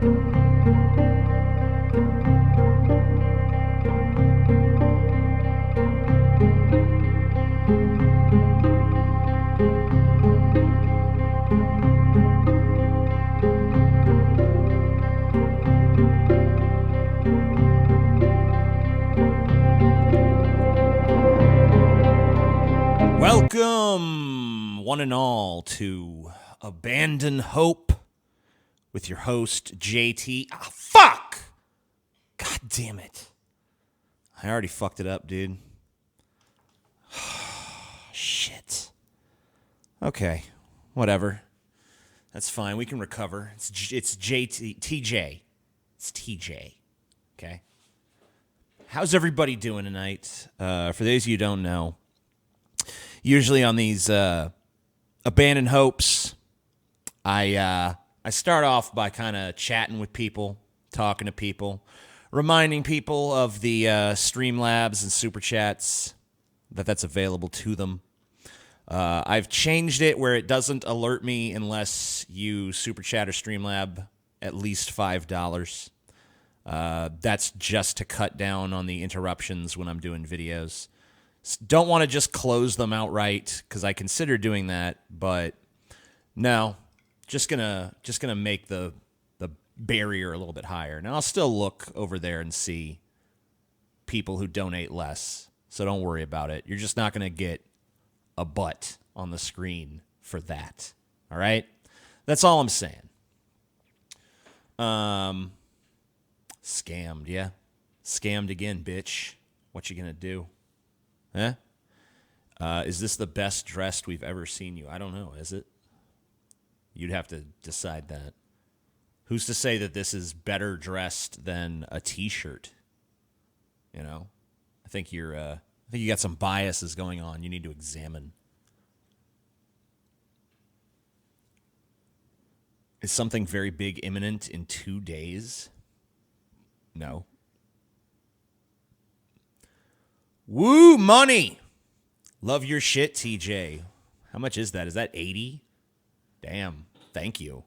Welcome, one and all, to Abandon Hope with your host, JT. Ah, fuck! God damn it. I already fucked it up, dude. Shit. Okay, whatever. That's fine. We can recover. It's JT, TJ. It's TJ. Okay? How's everybody doing tonight? For those of you who don't know, usually on these Abandoned Hopes, I start off by kind of chatting with people, talking to people, reminding people of the Streamlabs and Super Chats that's available to them. I've changed it where it doesn't alert me unless you Super Chat or Streamlab at least $5. That's just to cut down on the interruptions when I'm doing videos. Don't want to just close them outright because I consider doing that, but no, just gonna make the barrier a little bit higher. Now I'll still look over there and see people who donate less, so don't worry about it. You're just not gonna get a butt on the screen for that. All right, that's all I'm saying. Scammed, yeah, scammed again, bitch. What you gonna do? Huh? Is this the best dressed we've ever seen you? I don't know. Is it? You'd have to decide that. Who's to say that this is better dressed than a T-shirt? You know, I think you got some biases going on. You need to examine. Is something very big imminent in 2 days? No. Woo, money! Love your shit, TJ. How much is that? Is that 80? Damn, thank you.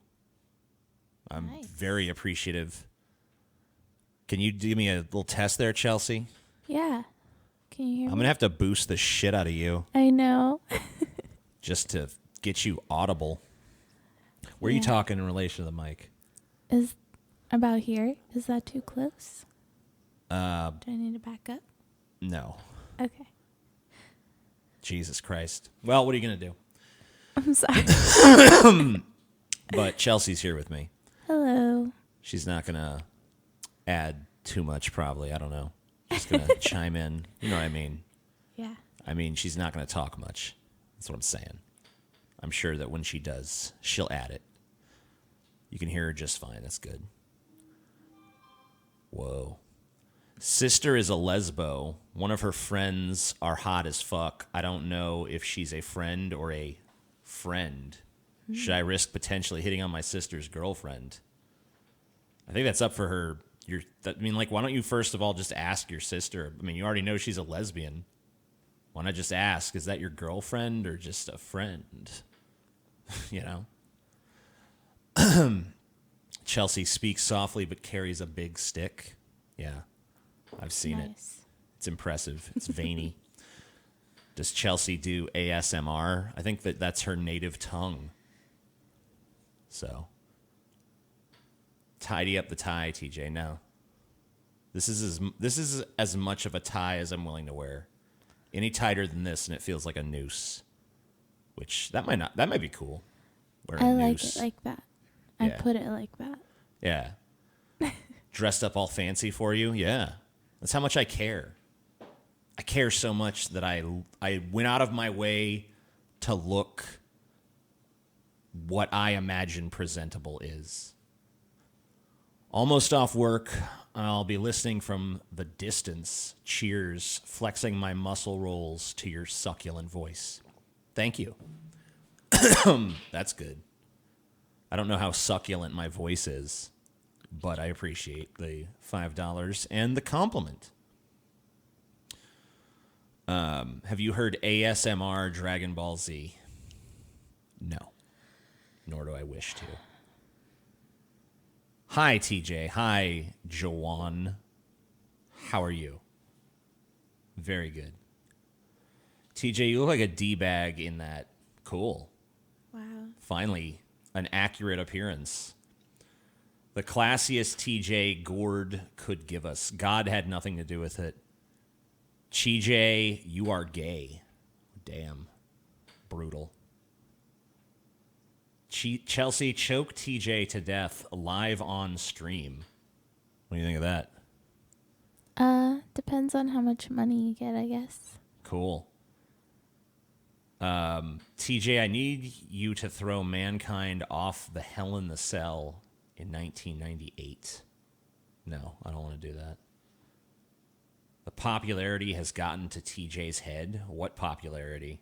I'm very appreciative. Can you do me a little test there, Chelsea? Yeah. Can you hear me? I'm going to have to boost the shit out of you. I know. Just to get you audible. Where are you talking in relation to the mic? Is about here? Is that too close? Do I need to back up? No. Okay. Jesus Christ. Well, what are you going to do? I'm sorry. But Chelsea's here with me. Hello. She's not going to add too much, probably. I don't know. Just going to chime in. You know what I mean? Yeah. I mean, she's not going to talk much. That's what I'm saying. I'm sure that when she does, she'll add it. You can hear her just fine. That's good. Whoa. Sister is a lesbo. One of her friends are hot as fuck. I don't know if she's a friend or a friend. Should I risk potentially hitting on my sister's girlfriend? I think that's up for her. Why don't you first of all just ask your sister? I mean, you already know she's a lesbian. Why not just ask, is that your girlfriend or just a friend? You know? Chelsea speaks softly but carries a big stick. Yeah. I've seen it. It's impressive. It's veiny. Does Chelsea do ASMR? I think that's her native tongue. So, tidy up the tie, TJ. No. This is as much of a tie as I'm willing to wear. Any tighter than this, and it feels like a noose. Which that might be cool. I like it like that. Yeah. I put it like that. Yeah. Dressed up all fancy for you? Yeah. That's how much I care. I care so much that I went out of my way to look what I imagine presentable is. Almost off work, I'll be listening from the distance. Cheers, flexing my muscle rolls to your succulent voice. Thank you. That's good. I don't know how succulent my voice is, but I appreciate the $5 and the compliment. Have you heard ASMR Dragon Ball Z? No. Nor do I wish to. Hi, TJ. Hi, Joanne. How are you? Very good. TJ, you look like a D-bag in that. Cool. Wow. Finally, an accurate appearance. The classiest TJ Gord could give us. God had nothing to do with it. TJ, you are gay. Damn. Brutal. Chelsea choked TJ to death live on stream. What do you think of that? Depends on how much money you get, I guess. Cool. TJ, I need you to throw Mankind off the Hell in the Cell in 1998. No, I don't want to do that. The popularity has gotten to TJ's head. What popularity?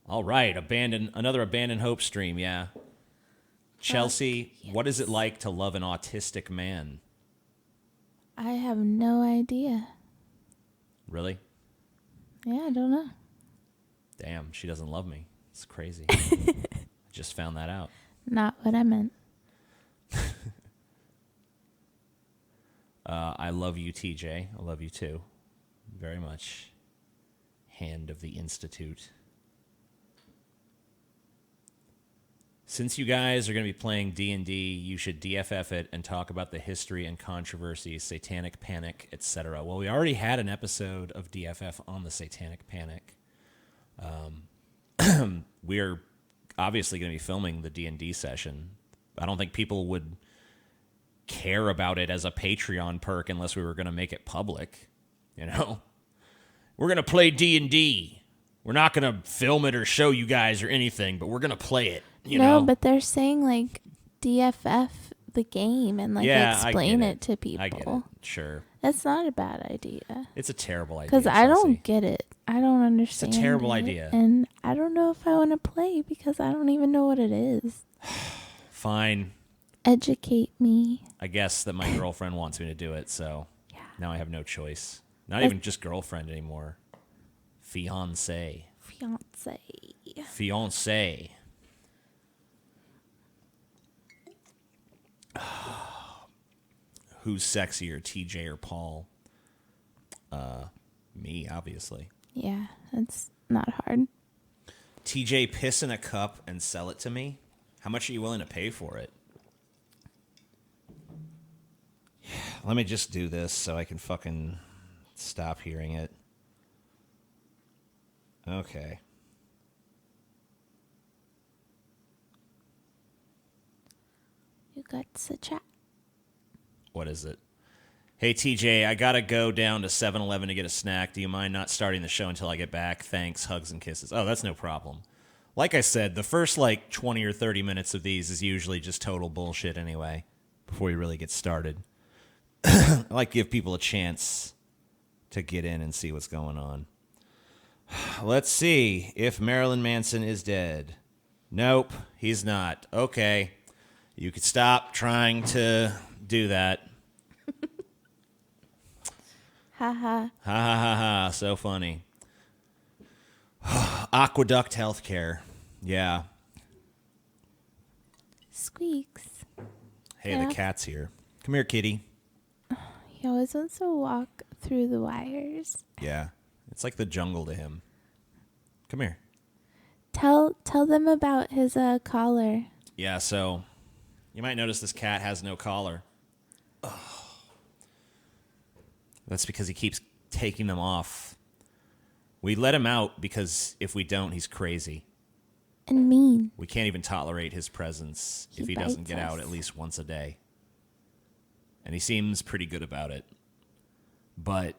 All right, another Abandoned Hope stream, yeah. Chelsea, Yes. What is it like to love an autistic man? I have no idea. Really? Yeah, I don't know. Damn, she doesn't love me. It's crazy. I just found that out. Not what I meant. I love you, TJ. I love you too. Very much. Hand of the Institute. Since you guys are going to be playing D&D, you should DFF it and talk about the history and controversy, Satanic Panic, etc. Well, we already had an episode of DFF on the Satanic Panic. We're obviously going to be filming the D&D session. I don't think people would care about it as a Patreon perk unless we were going to make it public. You know? We're going to play D&D. We're not going to film it or show you guys or anything, but we're going to play it. You know? But they're saying like DFF the game and like explain it to people. I get it. Sure. That's not a bad idea. It's a terrible idea. Because I Chelsea. don't get it. I don't understand. It's a terrible it, idea. And I don't know if I want to play because I don't even know what it is. Fine. Educate me. I guess that my girlfriend wants me to do it, so now I have no choice. Not That's- even just girlfriend anymore. Fiancé. Fiancé. Who's sexier, TJ or Paul? Me, obviously. Yeah, that's not hard. TJ, piss in a cup and sell it to me? How much are you willing to pay for it? Let me just do this so I can fucking stop hearing it. Okay. You got to chat. What is it? Hey, TJ, I gotta go down to 7-Eleven to get a snack. Do you mind not starting the show until I get back? Thanks, hugs and kisses. Oh, that's no problem. Like I said, the first 20 or 30 minutes of these is usually just total bullshit anyway, before we really get started. I like to give people a chance to get in and see what's going on. Let's see if Marilyn Manson is dead. Nope, he's not. Okay, you could stop trying to do that. Ha ha. Ha ha ha ha, so funny. Aqueduct Healthcare. Yeah. Squeaks. Hey, Yeah. the cat's here. Come here, kitty. He always wants to walk through the wires. Yeah. It's like the jungle to him. Come here. Tell them about his collar. Yeah, so you might notice this cat has no collar. That's because he keeps taking them off. We let him out because if we don't, he's crazy. And mean. We can't even tolerate his presence if he doesn't get out at least once a day. And he seems pretty good about it. But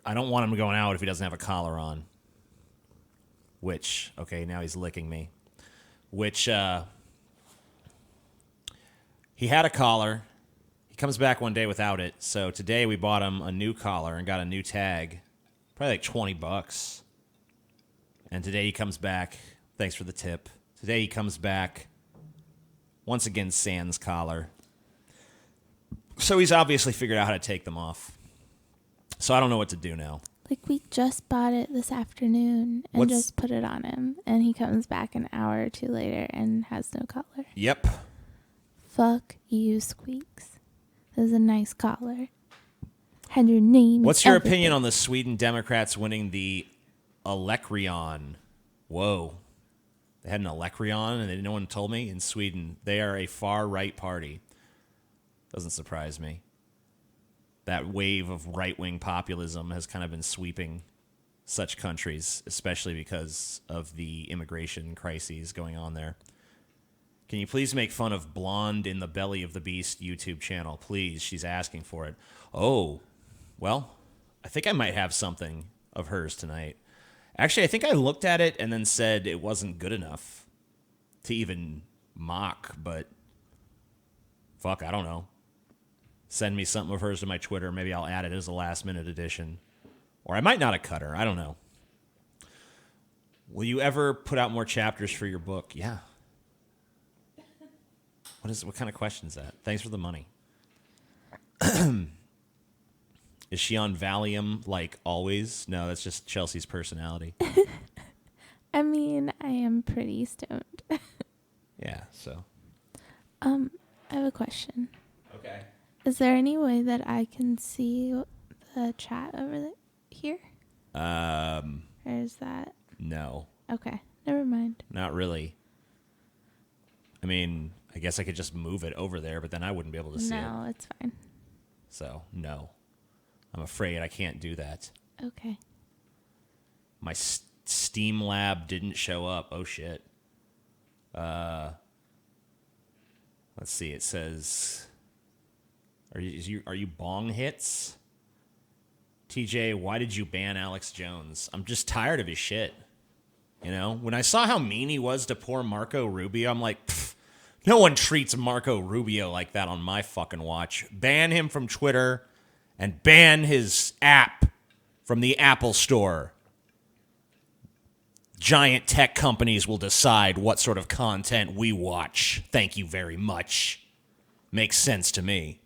I don't want him going out if he doesn't have a collar on. Which, okay, now he's licking me. Which, he had a collar. He comes back one day without it. So today we bought him a new collar and got a new tag. Probably like $20. And today he comes back. Thanks for the tip. Today he comes back. Once again, sans collar. So he's obviously figured out how to take them off. So I don't know what to do now. Like, we just bought it this afternoon and just put it on him. And he comes back an hour or two later and has no collar. Yep. Fuck you, Squeaks. That was a nice collar. Had your name. What's your opinion on the Sweden Democrats winning the Elektrion? Whoa. They had an Elektrion, and no one told me. In Sweden, they are a far-right party. Doesn't surprise me. That wave of right-wing populism has kind of been sweeping such countries, especially because of the immigration crises going on there. Can you please make fun of Blonde in the Belly of the Beast YouTube channel? Please, she's asking for it. Oh, well, I think I might have something of hers tonight. Actually, I think I looked at it and then said it wasn't good enough to even mock, but fuck, I don't know. Send me something of hers to my Twitter. Maybe I'll add it as a last-minute addition. Or I might not have cut her. I don't know. Will you ever put out more chapters for your book? Yeah. What kind of question is that? Thanks for the money. Is she on Valium like always? No, that's just Chelsea's personality. I mean, I am pretty stoned. Yeah, so. I have a question. Okay. Is there any way that I can see the chat over here? Or is that... No. Okay, never mind. Not really. I mean, I guess I could just move it over there, but then I wouldn't be able to see it. No, it's fine. So, no. I'm afraid I can't do that. Okay. My Steam Lab didn't show up. Oh, shit. Let's see. It says... Are you bong hits? TJ, why did you ban Alex Jones? I'm just tired of his shit. You know? When I saw how mean he was to poor Marco Rubio, I'm like, no one treats Marco Rubio like that on my fucking watch. Ban him from Twitter and ban his app from the Apple Store. Giant tech companies will decide what sort of content we watch. Thank you very much. Makes sense to me.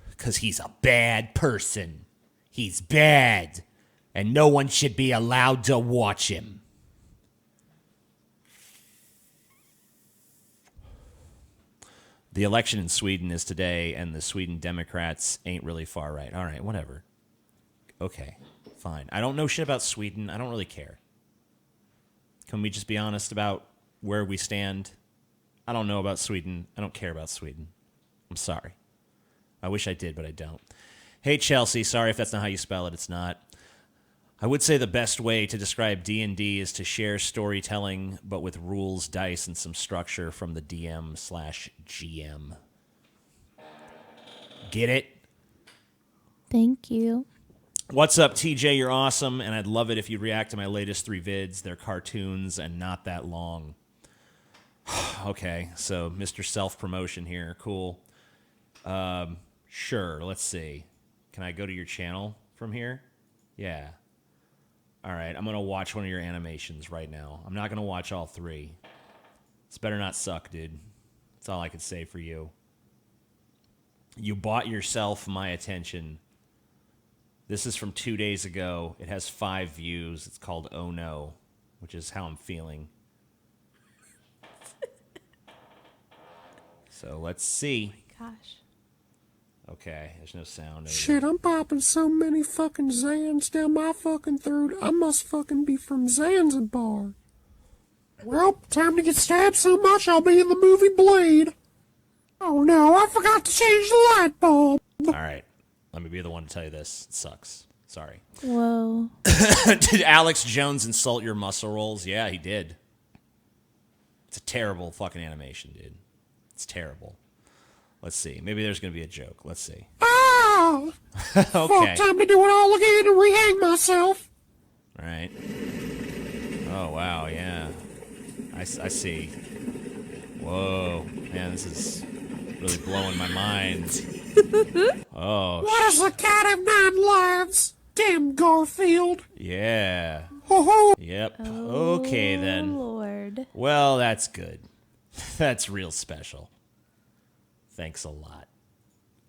Because he's a bad person. He's bad. And no one should be allowed to watch him. The election in Sweden is today, and the Sweden Democrats ain't really far right. All right, whatever. Okay, fine. I don't know shit about Sweden. I don't really care. Can we just be honest about where we stand? I don't know about Sweden. I don't care about Sweden. I'm sorry. I wish I did, but I don't. Hey, Chelsea. Sorry if that's not how you spell it. It's not. I would say the best way to describe D&D is to share storytelling, but with rules, dice, and some structure from the DM/GM. Get it? Thank you. What's up, TJ? You're awesome, and I'd love it if you'd react to my latest 3 vids. They're cartoons and not that long. Okay, so Mr. Self-Promotion here. Cool. Sure, let's see. Can I go to your channel from here? Yeah. All right, I'm going to watch one of your animations right now. I'm not going to watch all 3. This better not suck, dude. That's all I could say for you. You bought yourself my attention. This is from 2 days ago. It has 5 views. It's called Oh No, which is how I'm feeling. So let's see. Oh my gosh. Okay, there's no sound. Shit, I'm popping so many fucking Zans down my fucking throat. I must fucking be from Zanzibar. Well, time to get stabbed so much I'll be in the movie Blade. Oh no, I forgot to change the light bulb. All right, let me be the one to tell you this. It sucks. Sorry. Whoa. Did Alex Jones insult your muscle rolls? Yeah, he did. It's a terrible fucking animation, dude. It's terrible. Let's see. Maybe there's going to be a joke. Let's see. Oh! Okay. Fuck, time to do it all again and rehang myself. All right. Oh, wow, yeah. I see. Whoa. Man, this is really blowing my mind. Oh, What is the cat of 9 lives? Damn Garfield. yeah. Ho ho. Yep. Okay, then. Lord. Well, that's good. That's real special. Thanks a lot.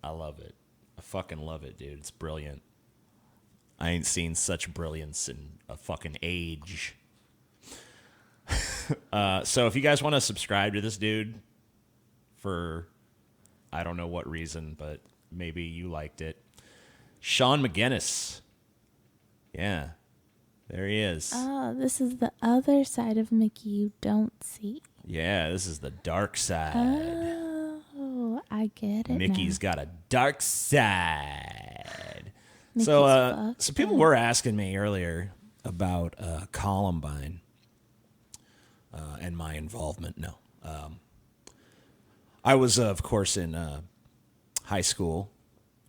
I love it. I fucking love it, dude. It's brilliant. I ain't seen such brilliance in a fucking age. So if you guys want to subscribe to this dude, for I don't know what reason, but maybe you liked it. Sean McGinnis. Yeah. There he is. Oh, this is the other side of Mickey you don't see. Yeah, this is the dark side. Oh, I get it. Mickey's got a dark side. Mickey's So fucked people up. were asking me earlier about Columbine and my involvement. No. I was, of course, in high school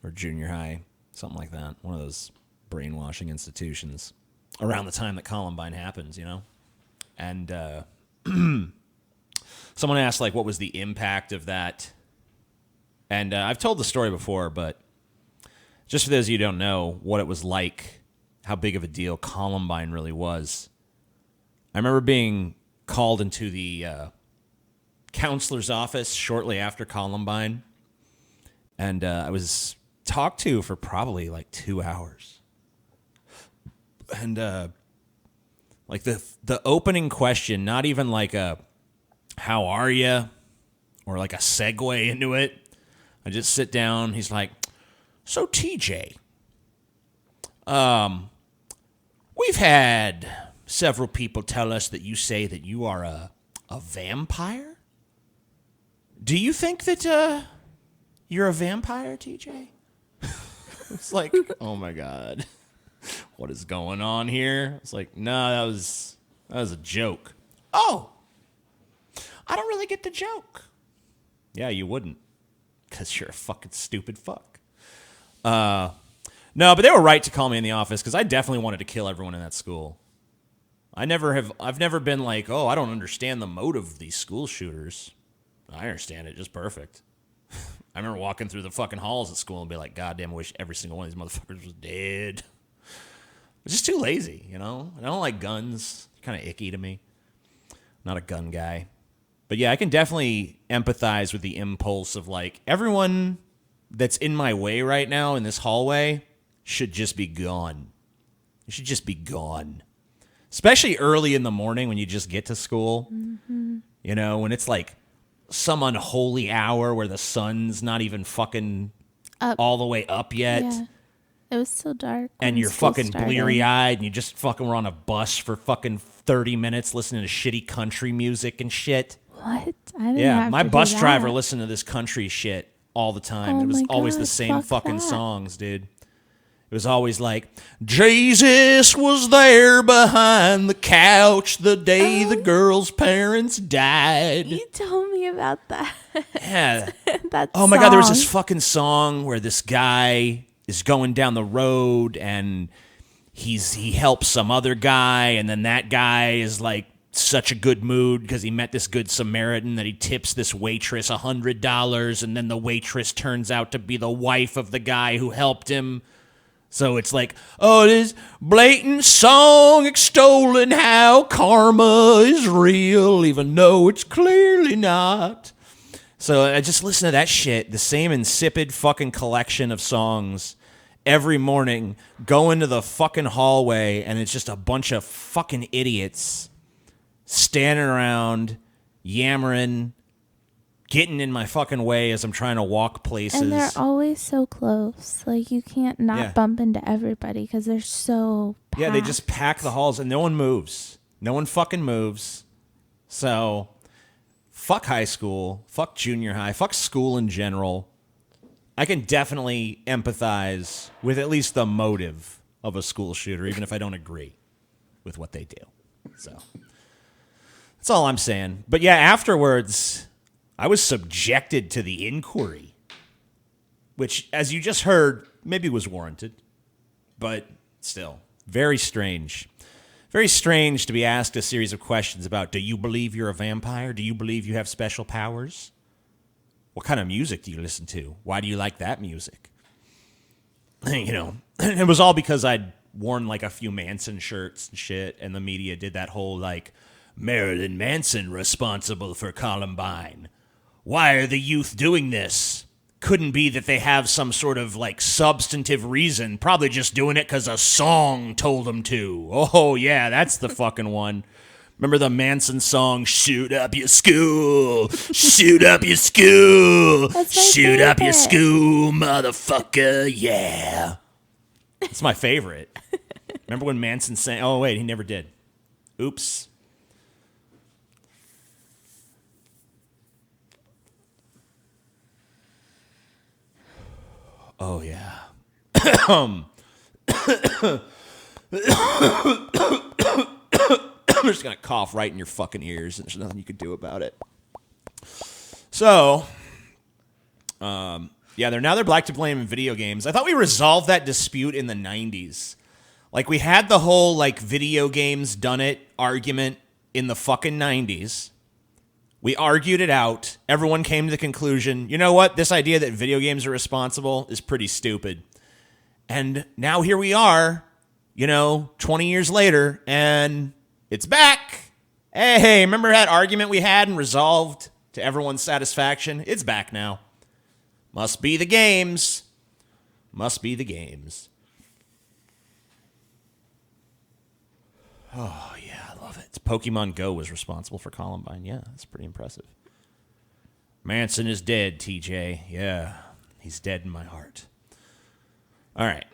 or junior high, something like that. One of those brainwashing institutions around the time that Columbine happens, you know? And someone asked, like, what was the impact of that? And I've told the story before, but just for those of you who don't know what it was like, how big of a deal Columbine really was. I remember being called into the counselor's office shortly after Columbine, and I was talked to for probably like 2 hours. And like the opening question, not even like a "How are you?" or like a segue into it. I just sit down. He's like, "So TJ, we've had several people tell us that you say that you are a vampire. Do you think that you're a vampire, TJ?" It's like, oh my God, what is going on here? It's like, no, that was a joke. Oh, I don't really get the joke. Yeah, you wouldn't, because you're a fucking stupid fuck. No, but they were right to call me in the office, because I definitely wanted to kill everyone in that school. I've never been like, oh, I don't understand the motive of these school shooters. I understand it just perfect. I remember walking through the fucking halls at school and be like, God damn, I wish every single one of these motherfuckers was dead. I'm just too lazy, you know? I don't like guns. Kind of icky to me. Not a gun guy. But yeah, I can definitely empathize with the impulse of like, everyone that's in my way right now in this hallway should just be gone. It should just be gone. Especially early in the morning when you just get to school. Mm-hmm. You know, when it's like some unholy hour where the sun's not even fucking Up. all the way up yet. Yeah. It was so dark. And when you're school fucking started. bleary-eyed and you just fucking were on a bus for fucking 30 minutes listening to shitty country music and shit. What? I didn't Yeah, have my to do bus driver that. listened to this country shit all the time. Oh It was my always the God, same fuck fucking that. songs, dude. It was always like, Jesus was there behind the couch the day the girl's parents died. You told me about that. Yeah. That Oh my God, there was song. this fucking song where this guy is going down the road and he helps some other guy, and then that guy is like such a good mood because he met this good Samaritan that he tips this waitress $100, and then the waitress turns out to be the wife of the guy who helped him. So it's like, oh, this blatant song extolling how karma is real, even though it's clearly not. So I just listen to that shit, the same insipid fucking collection of songs every morning, go into the fucking hallway, and it's just a bunch of fucking idiots standing around, yammering, getting in my fucking way as I'm trying to walk places. And they're always so close. Like, you can't not Yeah. bump into everybody because they're so packed. Yeah, they just pack the halls and no one moves. No one fucking moves. So, fuck high school. Fuck junior high. Fuck school in general. I can definitely empathize with at least the motive of a school shooter, even if I don't agree with what they do. So, that's all I'm saying. But yeah, afterwards, I was subjected to the inquiry, which, as you just heard, maybe was warranted. But still, very strange. Very strange to be asked a series of questions about, do you believe you're a vampire? Do you believe you have special powers? What kind of music do you listen to? Why do you like that music? You know, it was all because I'd worn like a few Manson shirts and shit, and the media did that whole like, Marilyn Manson responsible for Columbine. Why are the youth doing this? Couldn't be that they have some sort of like substantive reason. Probably just doing it because a song told them to. Oh yeah, that's the fucking one. Remember the Manson song, shoot up your school, shoot up your school, That's my shoot up your favorite. school, motherfucker, yeah. It's my favorite. Remember when Manson sang, oh wait, he never did. Oops. Oh yeah. I'm just gonna cough right in your fucking ears, and there's nothing you can do about it. So, yeah, they're black to blame in video games. I thought we resolved that dispute in the 90s. Like, we had the whole, like, video games done it argument in the fucking 90s. We argued it out. Everyone came to the conclusion, you know what? This idea that video games are responsible is pretty stupid. And now here we are, 20 years later, and it's back. Hey, remember that argument we had and resolved to everyone's satisfaction? It's back now. Must be the games. Must be the games. Oh, yeah, I love it. Pokemon Go was responsible for Columbine. Yeah, that's pretty impressive. Manson is dead, TJ. Yeah, he's dead in my heart. All right.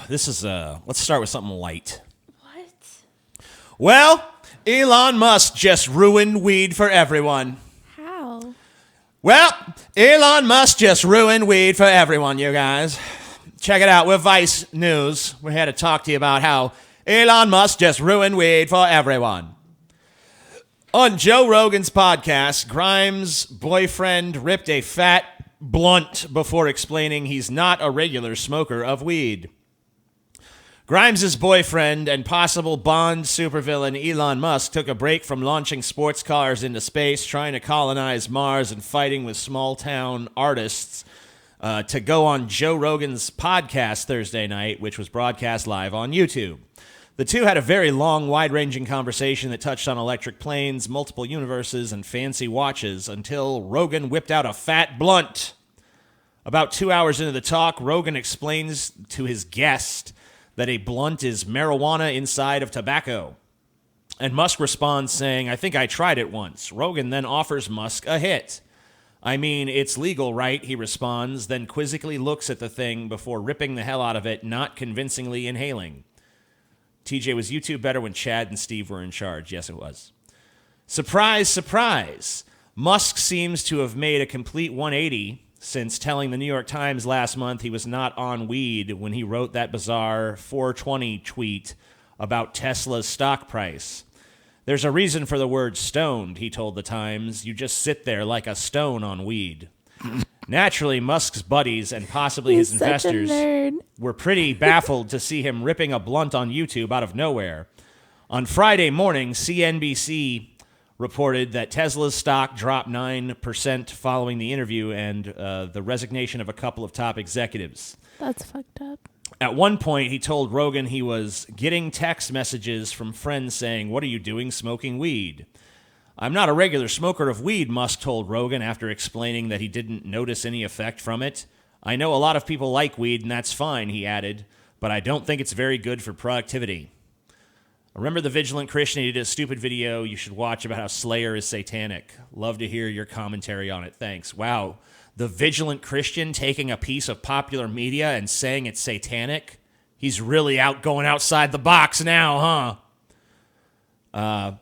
This is, let's start with something light. What? Well, Elon Musk just ruined weed for everyone. How? Well, Elon Musk just ruined weed for everyone, you guys. Check it out. We're Vice News. We're here to talk to you about how Elon Musk just ruined weed for everyone. On Joe Rogan's podcast, Grimes' boyfriend ripped a fat blunt before explaining he's not a regular smoker of weed. Grimes' boyfriend and possible Bond supervillain Elon Musk took a break from launching sports cars into space, trying to colonize Mars, and fighting with small-town artists to go on Joe Rogan's podcast Thursday night, which was broadcast live on YouTube. The two had a very long, wide-ranging conversation that touched on electric planes, multiple universes, and fancy watches until Rogan whipped out a fat blunt. About 2 hours into the talk, Rogan explains to his guest that a blunt is marijuana inside of tobacco. And Musk responds saying, I think I tried it once. Rogan then offers Musk a hit. I mean, it's legal, right? He responds, then quizzically looks at the thing before ripping the hell out of it, not convincingly inhaling. TJ, was YouTube better when Chad and Steve were in charge? Yes, it was. Surprise, surprise. Musk seems to have made a complete 180 since telling the New York Times last month he was not on weed when he wrote that bizarre 420 tweet about Tesla's stock price. There's a reason for the word stoned, he told the Times. You just sit there like a stone on weed. Naturally, Musk's buddies and possibly his He's such a investors nerd. were pretty baffled to see him ripping a blunt on YouTube out of nowhere. On Friday morning, CNBC reported that Tesla's stock dropped 9% following the interview and the resignation of a couple of top executives. That's fucked up. At one point, he told Rogan he was getting text messages from friends saying, "What are you doing smoking weed?" I'm not a regular smoker of weed, Musk told Rogan after explaining that he didn't notice any effect from it. I know a lot of people like weed, and that's fine, he added, but I don't think it's very good for productivity. Remember the Vigilant Christian? He did a stupid video you should watch about how Slayer is satanic. Love to hear your commentary on it. Thanks. Wow. The Vigilant Christian taking a piece of popular media and saying it's satanic? He's really going outside the box now, huh?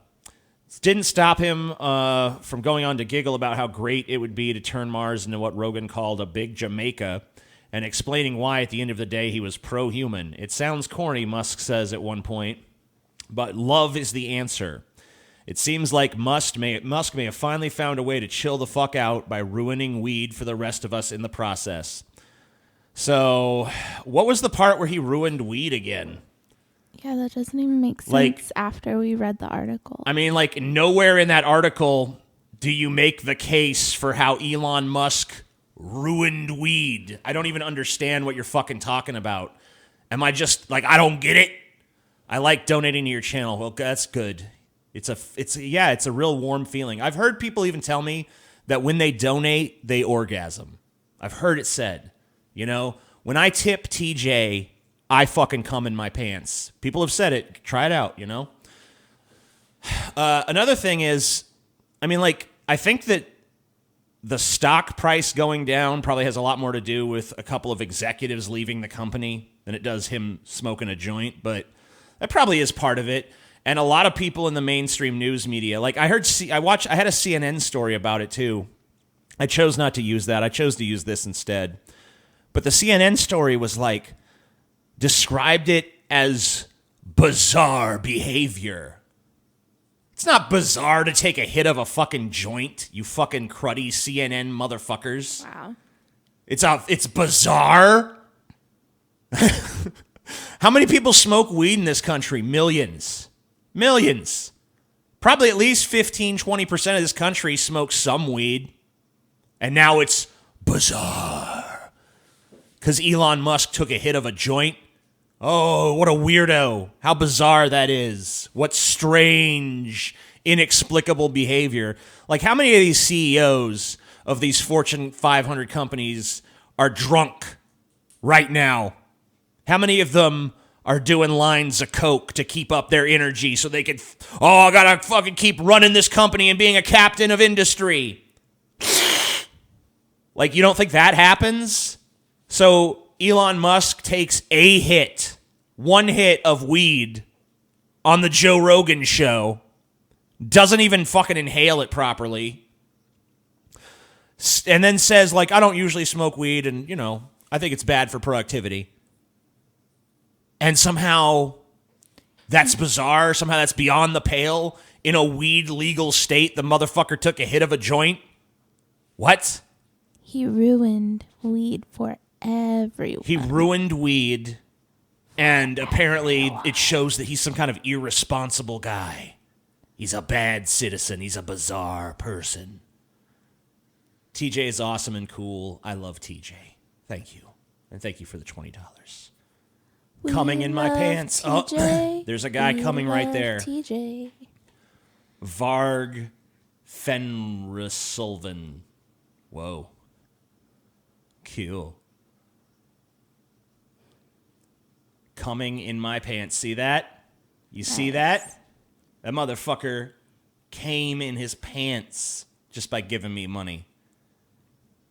Didn't stop him from going on to giggle about how great it would be to turn Mars into what Rogan called a big Jamaica and explaining why at the end of the day he was pro-human. It sounds corny, Musk says at one point, but love is the answer. It seems like Musk may have finally found a way to chill the fuck out by ruining weed for the rest of us in the process. So, what was the part where he ruined weed again? Yeah, that doesn't even make sense Like- after we read the article. I mean, like, nowhere in that article do you make the case for how Elon Musk ruined weed. I don't even understand what you're fucking talking about. Am I just, like, I don't get it? I like donating to your channel. Well, that's good. It's a real warm feeling. I've heard people even tell me that when they donate, they orgasm. I've heard it said. When I tip TJ, I fucking come in my pants. People have said it. Try it out, Another thing is, I mean, like, I think that the stock price going down probably has a lot more to do with a couple of executives leaving the company than it does him smoking a joint, but that probably is part of it. And a lot of people in the mainstream news media, like I had a CNN story about it too. I chose not to use that. I chose to use this instead. But the CNN story was like, described it as bizarre behavior. It's not bizarre to take a hit of a fucking joint, you fucking cruddy CNN motherfuckers. Wow. It's bizarre. How many people smoke weed in this country? Millions. Millions. Probably at least 15, 20% of this country smokes some weed. And now it's bizarre. Because Elon Musk took a hit of a joint. Oh, what a weirdo. How bizarre that is. What strange, inexplicable behavior. Like, how many of these CEOs of these Fortune 500 companies are drunk right now? How many of them are doing lines of coke to keep up their energy so they can, I gotta fucking keep running this company and being a captain of industry? Like, you don't think that happens? So Elon Musk takes one hit of weed on the Joe Rogan show, doesn't even fucking inhale it properly, and then says, like, I don't usually smoke weed and, I think it's bad for productivity. And somehow that's bizarre. Somehow that's beyond the pale. In a weed legal state, the motherfucker took a hit of a joint. What? He ruined weed for everyone. He ruined weed, and apparently it shows that he's some kind of irresponsible guy. He's a bad citizen. He's a bizarre person. TJ is awesome and cool. I love TJ. Thank you. And thank you for the $20. Coming in my pants. TJ. Oh, there's a guy coming right there. TJ. Varg Fenrisulven. Whoa. Cool. Coming in my pants. See that? You see that? That motherfucker came in his pants just by giving me money.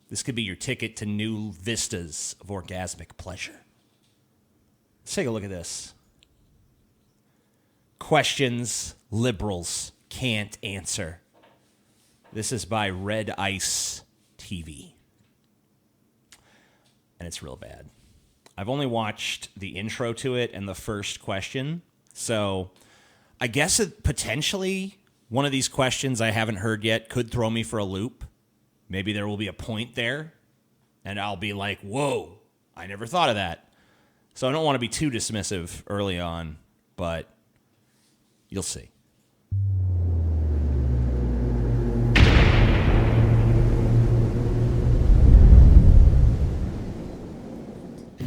This could be your ticket to new vistas of orgasmic pleasure. Let's take a look at this. Questions liberals can't answer. This is by Red Ice TV. And it's real bad. I've only watched the intro to it and the first question. So I guess potentially one of these questions I haven't heard yet could throw me for a loop. Maybe there will be a point there. And I'll be like, whoa, I never thought of that. So I don't want to be too dismissive early on, but you'll see.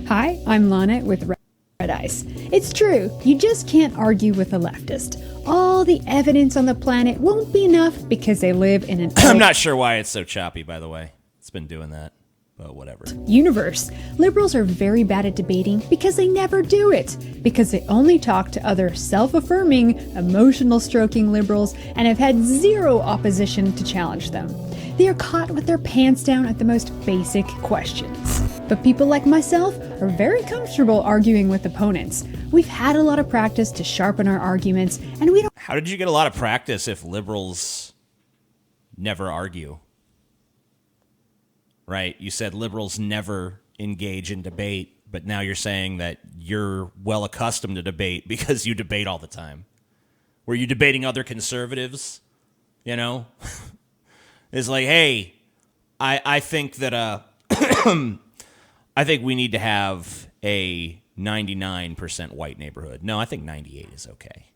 Hi, I'm Lana with Red Ice. It's true, you just can't argue with a leftist. All the evidence on the planet won't be enough because they live in an I'm not sure why it's so choppy, by the way. It's been doing that. But whatever. Universe. Liberals are very bad at debating because they never do it. Because they only talk to other self-affirming, emotional stroking liberals and have had zero opposition to challenge them. They are caught with their pants down at the most basic questions. But people like myself are very comfortable arguing with opponents. We've had a lot of practice to sharpen our arguments, and we don't... How did you get a lot of practice if liberals never argue? Right? You said liberals never engage in debate, but now you're saying that you're well accustomed to debate because you debate all the time. Were you debating other conservatives? It's like, hey, I think that I think we need to have a 99% white neighborhood. No, I think 98 is okay.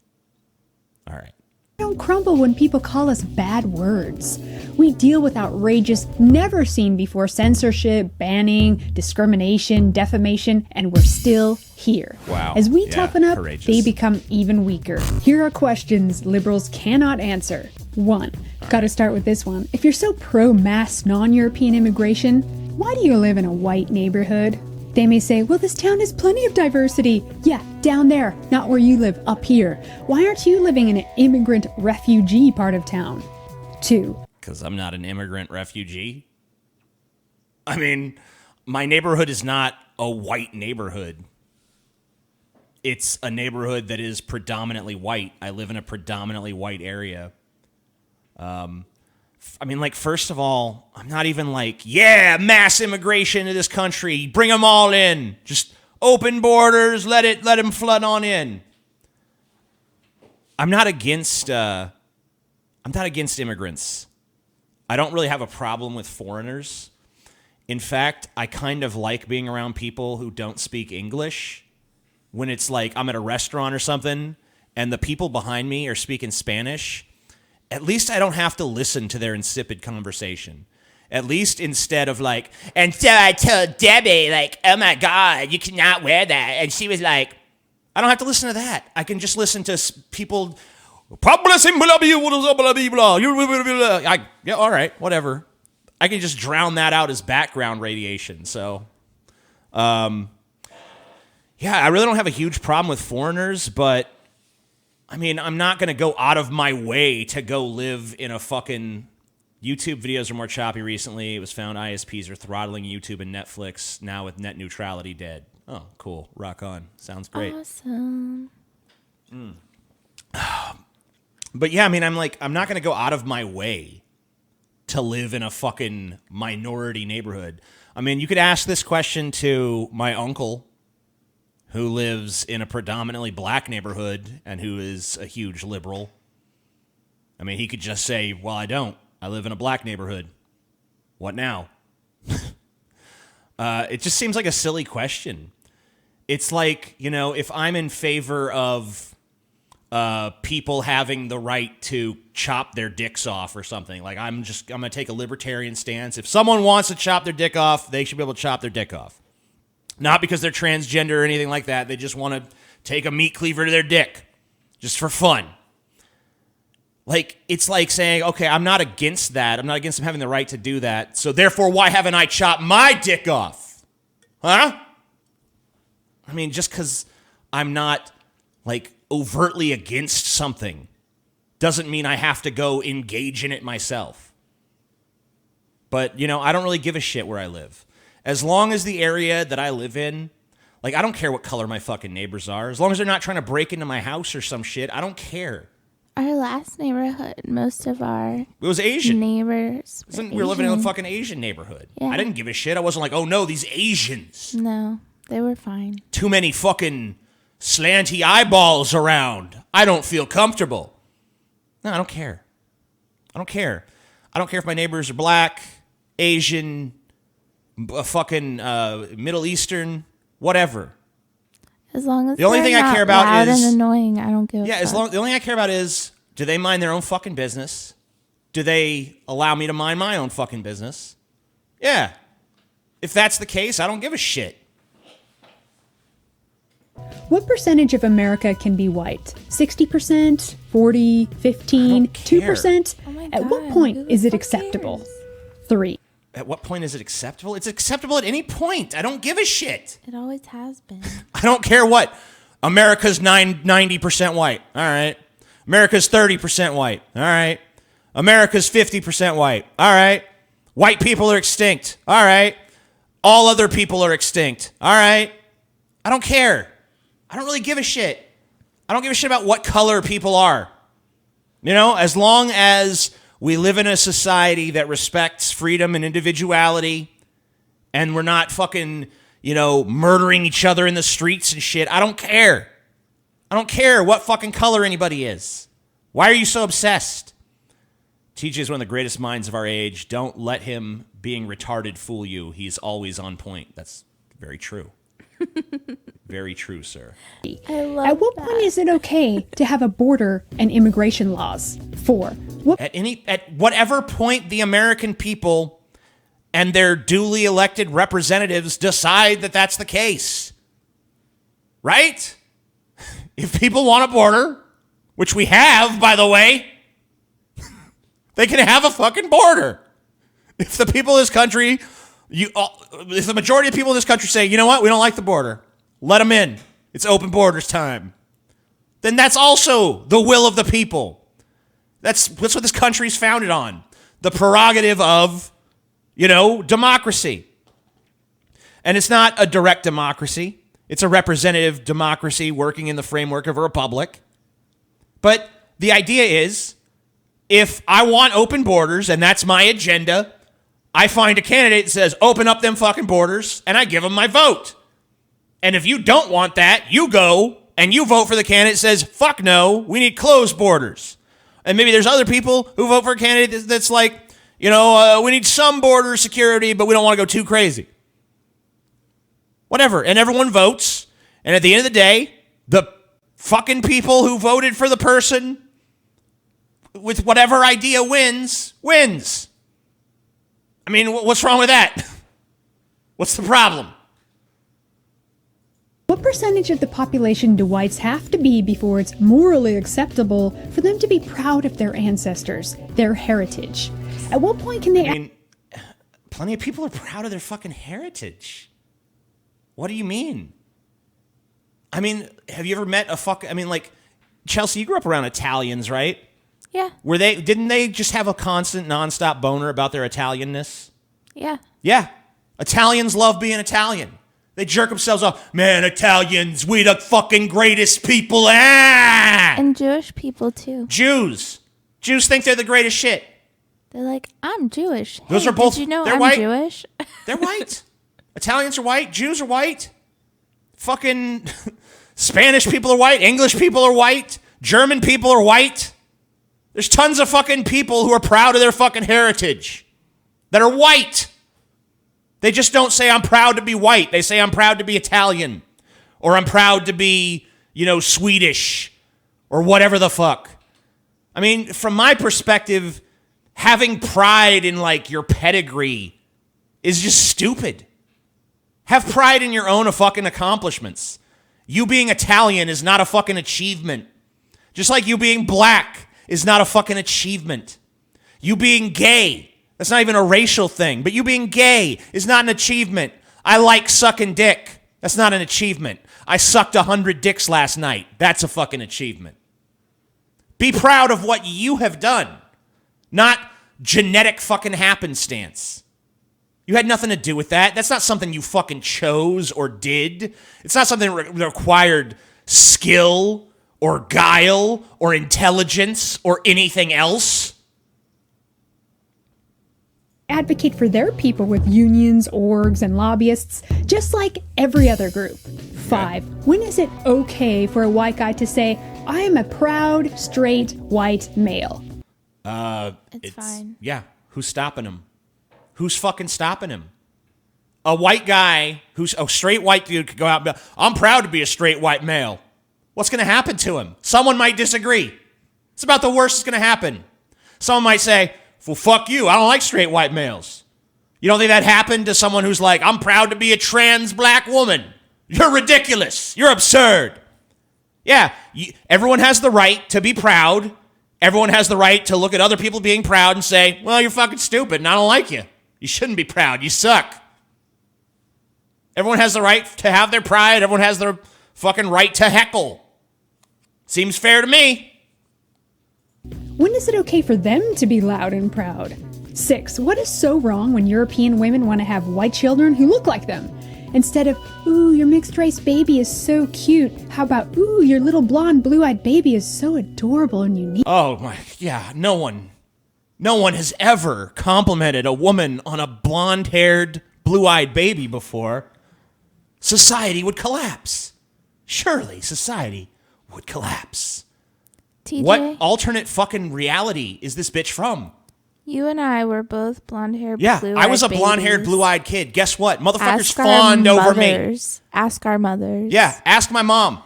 All right. don't crumble when people call us bad words. We deal with outrageous, never seen before censorship, banning, discrimination, defamation, and we're still here. Wow. As we Yeah, toughen up, courageous. they become even weaker. Here are questions liberals cannot answer. 1. Gotta start with this one. If you're so pro-mass non-European immigration, why do you live in a white neighborhood? They may say, well, this town has plenty of diversity. Yeah, down there, not where you live, up here. Why aren't you living in an immigrant refugee part of town? 2. Because I'm not an immigrant refugee. I mean, my neighborhood is not a white neighborhood. It's a neighborhood that is predominantly white. I live in a predominantly white area. I mean, like, first of all, I'm not even like, yeah, mass immigration to this country. Bring them all in. Just open borders. Let them flood on in. I'm not against immigrants. I don't really have a problem with foreigners. In fact, I kind of like being around people who don't speak English. When it's like I'm at a restaurant or something and the people behind me are speaking Spanish, at least I don't have to listen to their insipid conversation. At least instead of like, and so I told Debbie, like, oh my God, you cannot wear that. And she was like, I don't have to listen to that. I can just listen to people. Yeah, all right, whatever. I can just drown that out as background radiation. So, yeah, I really don't have a huge problem with foreigners, but I mean, I'm not going to go out of my way to go live in a fucking... YouTube videos are more choppy recently. It was found ISPs are throttling YouTube and Netflix now with net neutrality dead. Oh, cool. Rock on. Sounds great. Awesome. But yeah, I mean, I'm not going to go out of my way to live in a fucking minority neighborhood. I mean, you could ask this question to my uncle, who lives in a predominantly black neighborhood and who is a huge liberal. I mean, he could just say, well, I don't. I live in a black neighborhood. What now? It just seems like a silly question. It's like, you know, if I'm in favor of people having the right to chop their dicks off or something, like I'm going to take a libertarian stance. If someone wants to chop their dick off, they should be able to chop their dick off. Not because they're transgender or anything like that. They just want to take a meat cleaver to their dick just for fun. Like, it's like saying, okay, I'm not against that. I'm not against them having the right to do that. So therefore, why haven't I chopped my dick off? Huh? I mean, just because I'm not, like, overtly against something doesn't mean I have to go engage in it myself. But, you know, I don't really give a shit where I live. As long as the area that I live in, like, I don't care what color my fucking neighbors are. As long as they're not trying to break into my house or some shit, I don't care. Our last neighborhood, most of our It was Asian. neighbors were We were living in a Asian. fucking Asian neighborhood. Yeah. I didn't give a shit. I wasn't like, oh no, these Asians. No, they were fine. Too many fucking slanty eyeballs around. I don't feel comfortable. No, I don't care. I don't care. I don't care if my neighbors are black, Asian, fucking Middle Eastern, whatever. As long as The only they're thing I not care about loud is- and annoying, I don't give a Yeah, fuck. the only thing I care about is, do they mind their own fucking business? Do they allow me to mind my own fucking business? Yeah. If that's the case, I don't give a shit. What percentage of America can be white? 60%? 40? 15? I don't care. 2%? Oh my At what God, point who the is it fuck acceptable? cares? 3. At what point is it acceptable? It's acceptable at any point. I don't give a shit. It always has been. I don't care what. America's 90% white. All right. America's 30% white. All right. America's 50% white. All right. White people are extinct. All right. All other people are extinct. All right. I don't care. I don't really give a shit. I don't give a shit about what color people are. You know, as long as we live in a society that respects freedom and individuality and we're not fucking, you know, murdering each other in the streets and shit, I don't care. I don't care what fucking color anybody is. Why are you so obsessed? TJ is one of the greatest minds of our age. Don't let him being retarded fool you. He's always on point. That's very true. Very true, sir. I love At what that. point is it okay to have a border and immigration laws? 4. What At whatever point the American people and their duly elected representatives decide that that's the case. Right? If people want a border, which we have, by the way, they can have a fucking border. If the people of this country If the majority of people in this country say, you know what, we don't like the border, let them in. It's open borders time. Then that's also the will of the people. That's what this country's founded on. The prerogative of, democracy. And it's not a direct democracy. It's a representative democracy working in the framework of a republic. But the idea is, if I want open borders and that's my agenda, I find a candidate that says, open up them fucking borders, and I give them my vote. And if you don't want that, you go and you vote for the candidate that says, fuck no, we need closed borders. And maybe there's other people who vote for a candidate that's like, we need some border security, but we don't want to go too crazy. Whatever. And everyone votes. And at the end of the day, the fucking people who voted for the person with whatever idea wins. I mean, what's wrong with that? What's the problem? What percentage of the population do whites have to be before it's morally acceptable for them to be proud of their ancestors, their heritage? At what point can they... I mean, plenty of people are proud of their fucking heritage. What do you mean? I mean, have you ever met Chelsea, you grew up around Italians, right? Yeah. Didn't they just have a constant nonstop boner about their Italianness? Yeah. Yeah. Italians love being Italian. They jerk themselves off. Man, Italians, we the fucking greatest people. And Jewish people, too. Jews think they're the greatest shit. They're like, I'm Jewish. Those hey, are both. Did you know they're I'm white. Jewish? They're white. Italians are white. Jews are white. Fucking Spanish people are white. English people are white. German people are white. There's tons of fucking people who are proud of their fucking heritage that are white. They just don't say, I'm proud to be white. They say, I'm proud to be Italian. Or I'm proud to be, Swedish. Or whatever the fuck. I mean, from my perspective, having pride in, your pedigree is just stupid. Have pride in your own fucking accomplishments. You being Italian is not a fucking achievement. Just like you being black is not a fucking achievement. You being gay, that's not even a racial thing, but you being gay is not an achievement. I like sucking dick. That's not an achievement. I sucked 100 dicks last night. That's a fucking achievement. Be proud of what you have done, not genetic fucking happenstance. You had nothing to do with that. That's not something you fucking chose or did. It's not something that required skill or guile or intelligence or anything else. Advocate for their people with unions, orgs, and lobbyists, just like every other group. 5. When is it okay for a white guy to say, I am a proud, straight, white male? It's fine. Yeah. Who's stopping him? Who's fucking stopping him? A white guy who's a straight white dude could go out and be, I'm proud to be a straight white male. What's going to happen to him? Someone might disagree. It's about the worst that's going to happen. Someone might say, well, fuck you. I don't like straight white males. You don't think that happened to someone who's like, I'm proud to be a trans black woman? You're ridiculous. You're absurd. Yeah, everyone has the right to be proud. Everyone has the right to look at other people being proud and say, well, you're fucking stupid and I don't like you. You shouldn't be proud. You suck. Everyone has the right to have their pride. Everyone has their fucking right to heckle. Seems fair to me. When is it okay for them to be loud and proud? 6. What is so wrong when European women want to have white children who look like them? Instead of, ooh, your mixed race baby is so cute. How about, ooh, your little blonde blue-eyed baby is so adorable and unique. Oh my, yeah, no one has ever complimented a woman on a blonde-haired, blue-eyed baby before. Society would collapse. Surely society would collapse. TJ, What alternate fucking reality is this bitch from? you and I were both blonde-haired, Yeah, blue-eyed I was a blonde-haired, babies. blue-eyed kid. Guess what? Motherfuckers Ask our fawned over me. mothers. Ask our mothers. Yeah, ask my mom.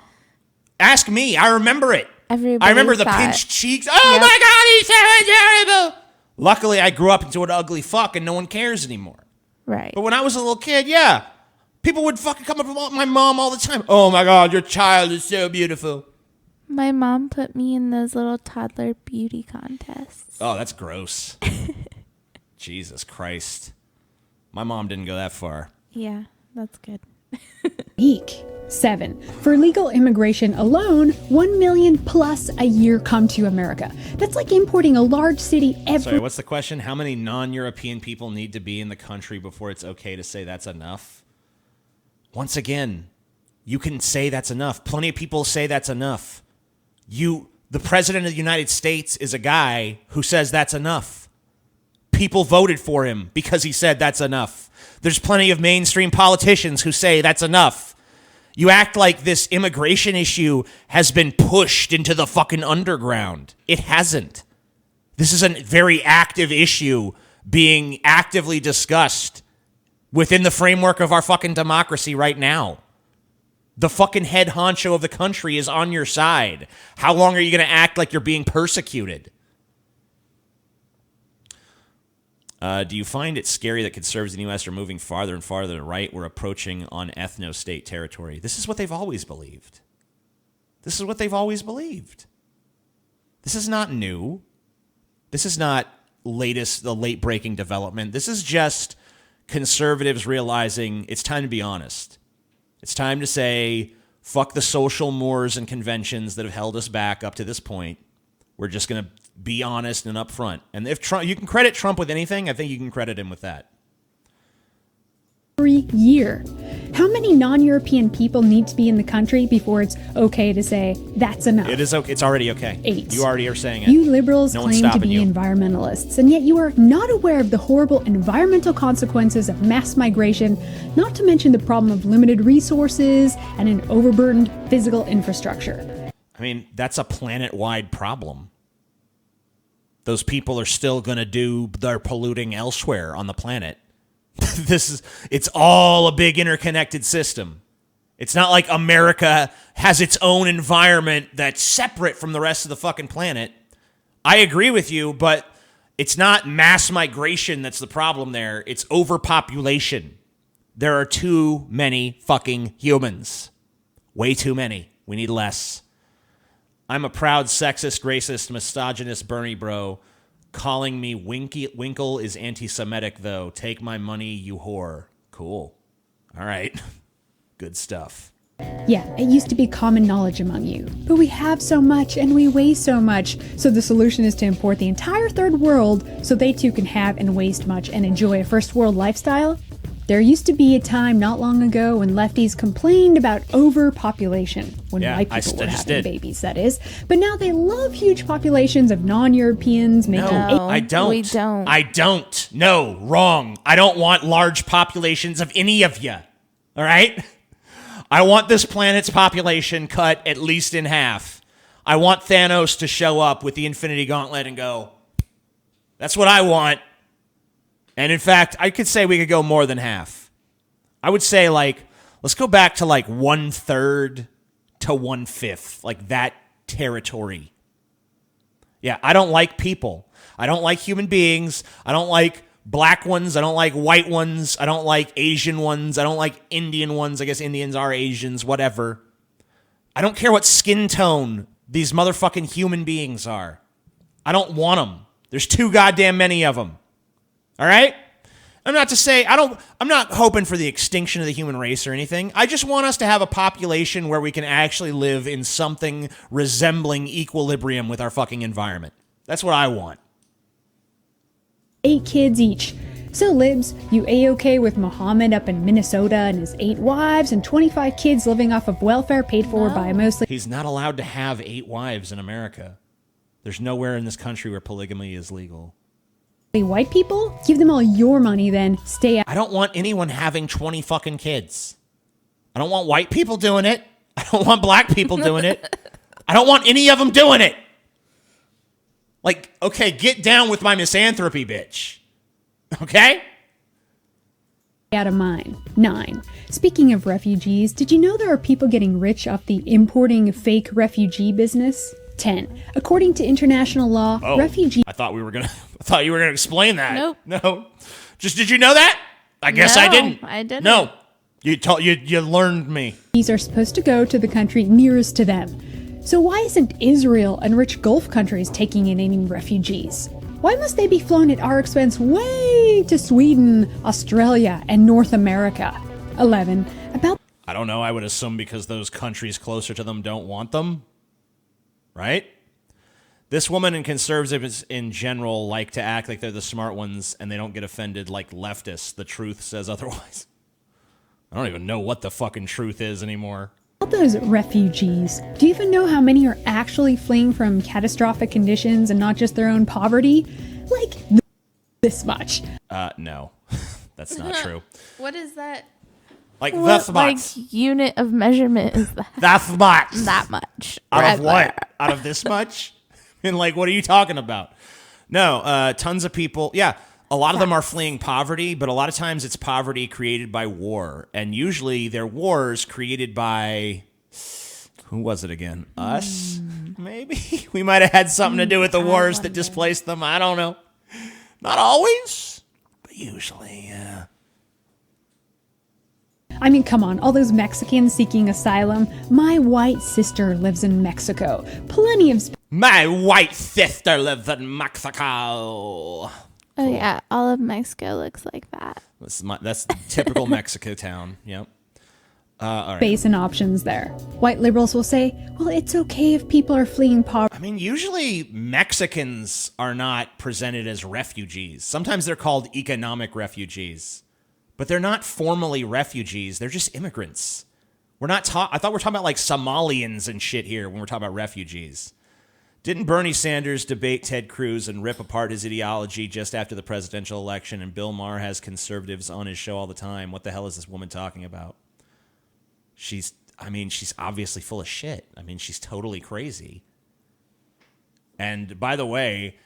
Ask me. I remember it. Everybody I remember the thought- pinched cheeks. Oh Yep. my God, he's so terrible. Luckily, I grew up into an ugly fuck and no one cares anymore. Right. But when I was a little kid, yeah, people would fucking come up to my mom all the time. Oh my God, your child is so beautiful. My mom put me in those little toddler beauty contests. Oh, that's gross. Jesus Christ. My mom didn't go that far. Yeah, that's good. Eek. 7. For legal immigration alone, 1 million plus a year come to America. That's like importing a large city every... Sorry, what's the question? How many non-European people need to be in the country before it's okay to say that's enough? Once again, you can say that's enough. Plenty of people say that's enough. The president of the United States is a guy who says that's enough. People voted for him because he said that's enough. There's plenty of mainstream politicians who say that's enough. You act like this immigration issue has been pushed into the fucking underground. It hasn't. This is a very active issue being actively discussed within the framework of our fucking democracy right now. The fucking head honcho of the country is on your side. How long are you going to act like you're being persecuted? Do you find it scary that conservatives in the U.S. are moving farther and farther to the right? We're approaching on ethno-state territory. This is what they've always believed. This is what they've always believed. This is not new. This is not the late-breaking development. This is just conservatives realizing it's time to be honest. It's time to say, fuck the social mores and conventions that have held us back up to this point. We're just going to be honest and upfront. And if Trump, you can credit Trump with anything, I think you can credit him with that. Every year. How many non-European people need to be in the country before it's okay to say that's enough? It is okay. It's already okay. 8. You already are saying it. You liberals No one's claim to stopping be you. environmentalists, and yet you are not aware of the horrible environmental consequences of mass migration, not to mention the problem of limited resources and an overburdened physical infrastructure. I mean, that's a planet-wide problem. Those people are still going to do their polluting elsewhere on the planet. It's all a big interconnected system. It's not like America has its own environment that's separate from the rest of the fucking planet. I agree with you, but it's not mass migration that's the problem there. It's overpopulation. There are too many fucking humans. Way too many. We need less. I'm a proud sexist, racist, misogynist Bernie bro. Calling me Winkle is anti-Semitic, though. Take my money, you whore. Cool. All right. Good stuff. Yeah, it used to be common knowledge among you. But we have so much and we waste so much. So the solution is to import the entire third world so they too can have and waste much and enjoy a first world lifestyle? There used to be a time not long ago when lefties complained about overpopulation, when white people were having babies, that is. But now they love huge populations of non-Europeans making... No, I don't. we don't. I don't. No, wrong. I don't want large populations of any of you. All right? I want this planet's population cut at least in half. I want Thanos to show up with the Infinity Gauntlet and go, that's what I want. And in fact, I could say we could go more than half. I would say, let's go back to 1/3 to 1/5, like that territory. Yeah, I don't like people. I don't like human beings. I don't like black ones. I don't like white ones. I don't like Asian ones. I don't like Indian ones. I guess Indians are Asians, whatever. I don't care what skin tone these motherfucking human beings are. I don't want them. There's too goddamn many of them. All right? I'm not hoping for the extinction of the human race or anything. I just want us to have a population where we can actually live in something resembling equilibrium with our fucking environment. That's what I want. 8 kids each. So libs, you A-okay with Muhammad up in Minnesota and his 8 wives and 25 kids living off of welfare paid for by mostly... He's not allowed to have 8 wives in America. There's nowhere in this country where polygamy is legal. White people? Give them all your money then. Stay out. I don't want anyone having 20 fucking kids. I don't want white people doing it. I don't want black people doing it. I don't want any of them doing it. Okay, get down with my misanthropy, bitch. Okay? Out of mine. 9. Speaking of refugees, did you know there are people getting rich off the importing fake refugee business? 10. According to international law, refugees... I thought you were gonna explain that. Nope. No. Did you know that? I guess I didn't. I didn't. No. You learned me. are supposed to go to the country nearest to them. So why isn't Israel and rich Gulf countries taking in any refugees? Why must they be flown at our expense way to Sweden, Australia, and North America? 11. About I don't know. I would assume because those countries closer to them don't want them. Right? This woman and conservatives in general like to act like they're the smart ones and they don't get offended like leftists. The truth says otherwise. I don't even know what the fucking truth is anymore. those refugees, do you even know how many are actually fleeing from catastrophic conditions and not just their own poverty? Like, this much. No. That's not true. What is that? Like, What that's like much. unit of measurement is that? That's much. That much. Out Right of what? there. Out of this much? And like, what are you talking about? No, tons of people. Yeah, a lot of them are fleeing poverty, but a lot of times it's poverty created by war. And usually they're wars created by, who was it again? Us? Maybe? We might have had something to do with the wars that displaced them. I don't know. Not always, but usually, yeah. I mean, come on, all those Mexicans seeking asylum. My white sister lives in Mexico. Plenty of My white sister lives in Mexico. Oh yeah, all of Mexico looks like that. That's typical Mexico town. Yep. All right. space and options there. White liberals will say, well, it's okay if people are fleeing poverty. I mean, usually Mexicans are not presented as refugees. Sometimes they're called economic refugees, but they're not formally refugees. They're just immigrants. We're not I thought we were talking about like Somalians and shit here when we're talking about refugees. Didn't Bernie Sanders debate Ted Cruz and rip apart his ideology just after the presidential election? And Bill Maher has conservatives on his show all the time. What the hell is this woman talking about? She's obviously full of shit. I mean, she's totally crazy. And by the way,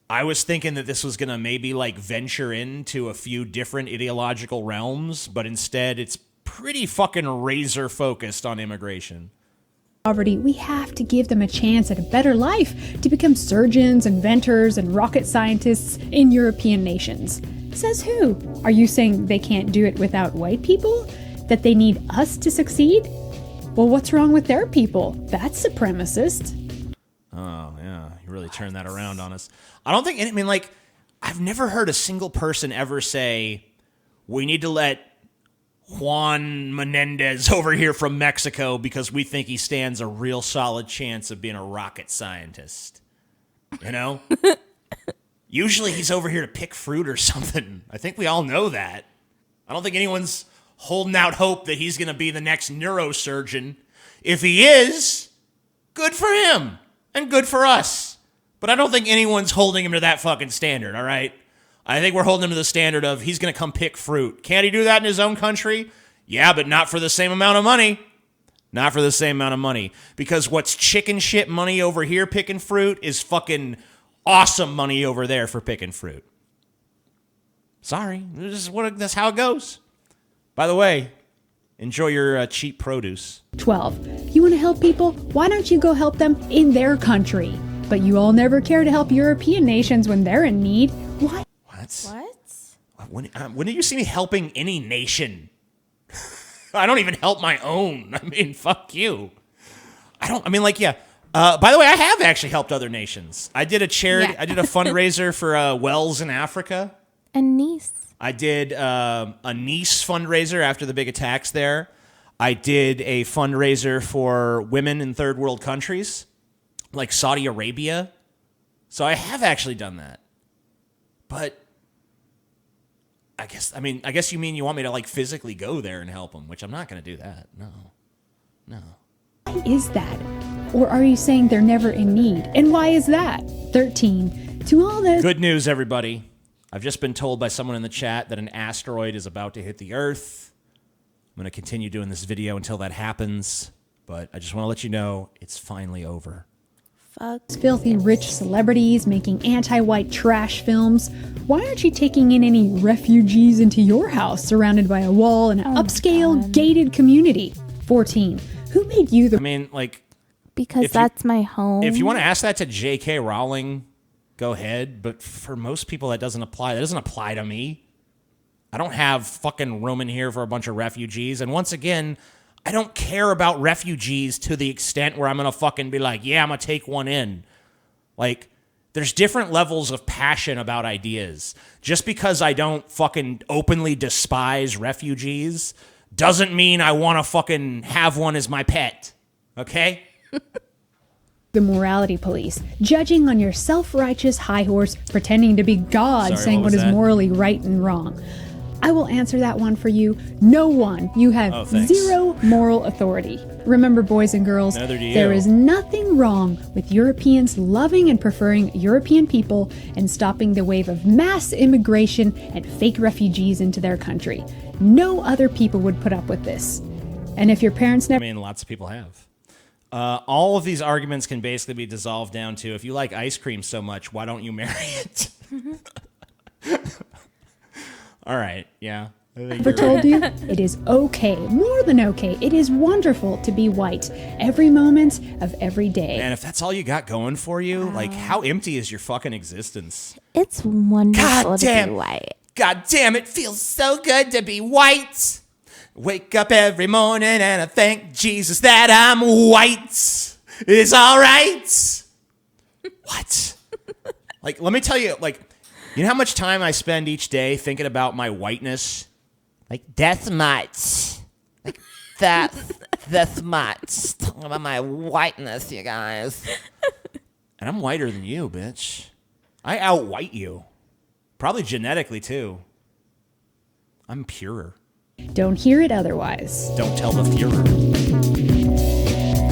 I was thinking that this was going to maybe like venture into a few different ideological realms, but instead it's pretty fucking razor focused on immigration. We have to give them a chance at a better life to become surgeons, inventors, and rocket scientists in European nations. Says who? Are you saying they can't do it without white people? That they need us to succeed? Well, what's wrong with their people? That's supremacist. Oh, yeah. You really turned that around on us. I don't think, I mean, like, I've never heard a single person ever say, we need to let Juan Menendez over here from Mexico because we think he stands a real solid chance of being a rocket scientist. You know? Usually he's over here to pick fruit or something. I think we all know that. I don't think anyone's holding out hope that he's going to be the next neurosurgeon. If he is, good for him and good for us. But I don't think anyone's holding him to that fucking standard, all right? I think we're holding him to the standard of he's going to come pick fruit. Can't he do that in his own country? Yeah, but not for the same amount of money. Not for the same amount of money. Because what's chicken shit money over here picking fruit is fucking awesome money over there for picking fruit. Sorry, that's how it goes. By the way, enjoy your cheap produce. 12. You want to help people? Why don't you go help them in their country? But you all never care to help European nations when they're in need. Why? What? When did you see me helping any nation? I don't even help my own. I mean, fuck you. By the way, I have actually helped other nations. I did a charity. Yeah. I did a fundraiser for wells in Africa. And Nice. I did a Nice fundraiser after the big attacks there. I did a fundraiser for women in third world countries, like Saudi Arabia. So I have actually done that. But I guess you mean you want me to like physically go there and help them, which I'm not going to do that. No. Why is that? Or are you saying they're never in need? And why is that? 13. To all those Good news, everybody. I've just been told by someone in the chat that an asteroid is about to hit the Earth. I'm going to continue doing this video until that happens, but I just want to let you know it's finally over. Fuck. filthy rich celebrities making anti-white trash films, why aren't you taking in any refugees into your house surrounded by a wall and an upscale gated community? 14. Who made you the Because that's my home. If you want to ask that to J.K. Rowling, go ahead, but for most people that doesn't apply. That doesn't apply to me. I don't have fucking room in here for a bunch of refugees, and once again, I don't care about refugees to the extent where I'm going to fucking be like, yeah, I'm going to take one in. Like, There's different levels of passion about ideas. Just because I don't fucking openly despise refugees doesn't mean I want to fucking have one as my pet. Okay? The morality police, judging on your self-righteous high horse, pretending to be God, Sorry, saying what was what is that? morally right and wrong. I will answer that one for you. No one. You have thanks. zero moral authority. Remember, boys and girls, Neither do you. there is nothing wrong with Europeans loving and preferring European people and stopping the wave of mass immigration and fake refugees into their country. No other people would put up with this. And if your parents I never... mean, lots of people have. All of these arguments can basically be dissolved down to, if you like ice cream so much, why don't you marry it? All right, yeah. I think ever you're told you, it is okay, more than okay, it is wonderful to be white every moment of every day. Man, if that's all you got going for you, like, how empty is your fucking existence? It's wonderful God to damn. be white. God damn, it feels so good to be white. Wake up every morning and I thank Jesus that I'm white. It's all right. What? Like, let me tell you, like, you know how much time I spend each day thinking about my whiteness? Like, that's much. Like, that's much. Talking about my whiteness, you guys. And I'm whiter than you, bitch. I out-white you. Probably genetically, too. I'm purer. Don't hear it otherwise. Don't tell the Fuhrer.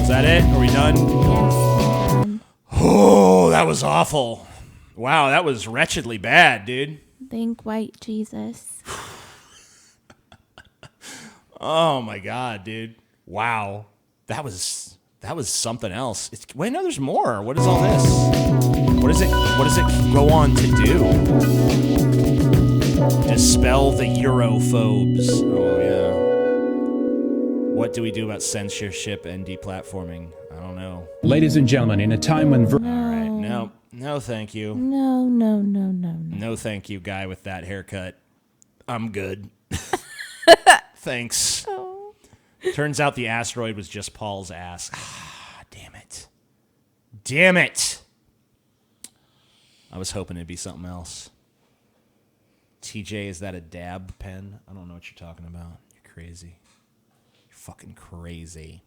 Is that it? Are we done? Yes. Oh, that was awful. Wow, that was wretchedly bad, dude. Thank white Jesus. Oh my god, dude. Wow. That was something else. Wait, no, there's more. What is all this? What does it go on to do? Dispel the Europhobes. Oh yeah. What do we do about censorship and deplatforming? I don't know. Ladies and gentlemen, in a time when... All right, no, thank you. No. No, thank you, guy with that haircut. I'm good. Thanks. Oh. Turns out the asteroid was just Paul's ass. Ah, damn it. Damn it. I was hoping it'd be something else. TJ, is that a dab pen? I don't know what you're talking about. You're crazy. You're fucking crazy.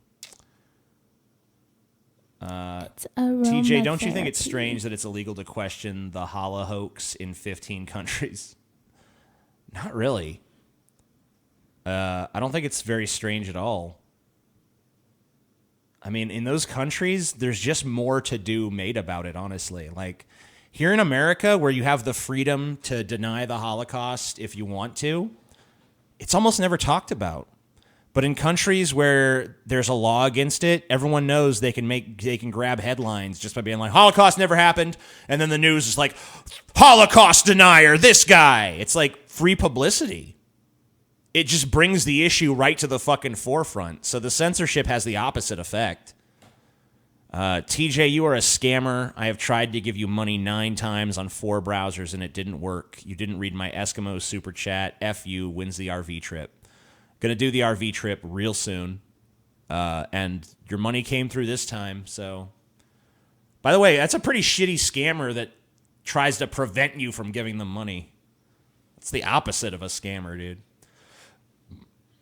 It's TJ, don't you think it's aromatherapy. strange that it's illegal to question the Hala hoax in 15 countries? Not really. I don't think it's very strange at all. I mean, in those countries, there's just more to do made about it, honestly. Like, here in America, where you have the freedom to deny the Holocaust if you want to, it's almost never talked about. But in countries where there's a law against it, everyone knows they can grab headlines just by being like, Holocaust never happened, and then the news is like, Holocaust denier, this guy. It's like free publicity. It just brings the issue right to the fucking forefront. So the censorship has the opposite effect. TJ, you are a scammer. I have tried to give you money 9 times on 4 browsers and it didn't work. You didn't read my Eskimo super chat. F you, wins the RV trip. Gonna do the RV trip real soon. And your money came through this time, so. By the way, that's a pretty shitty scammer that tries to prevent you from giving them money. It's the opposite of a scammer, dude.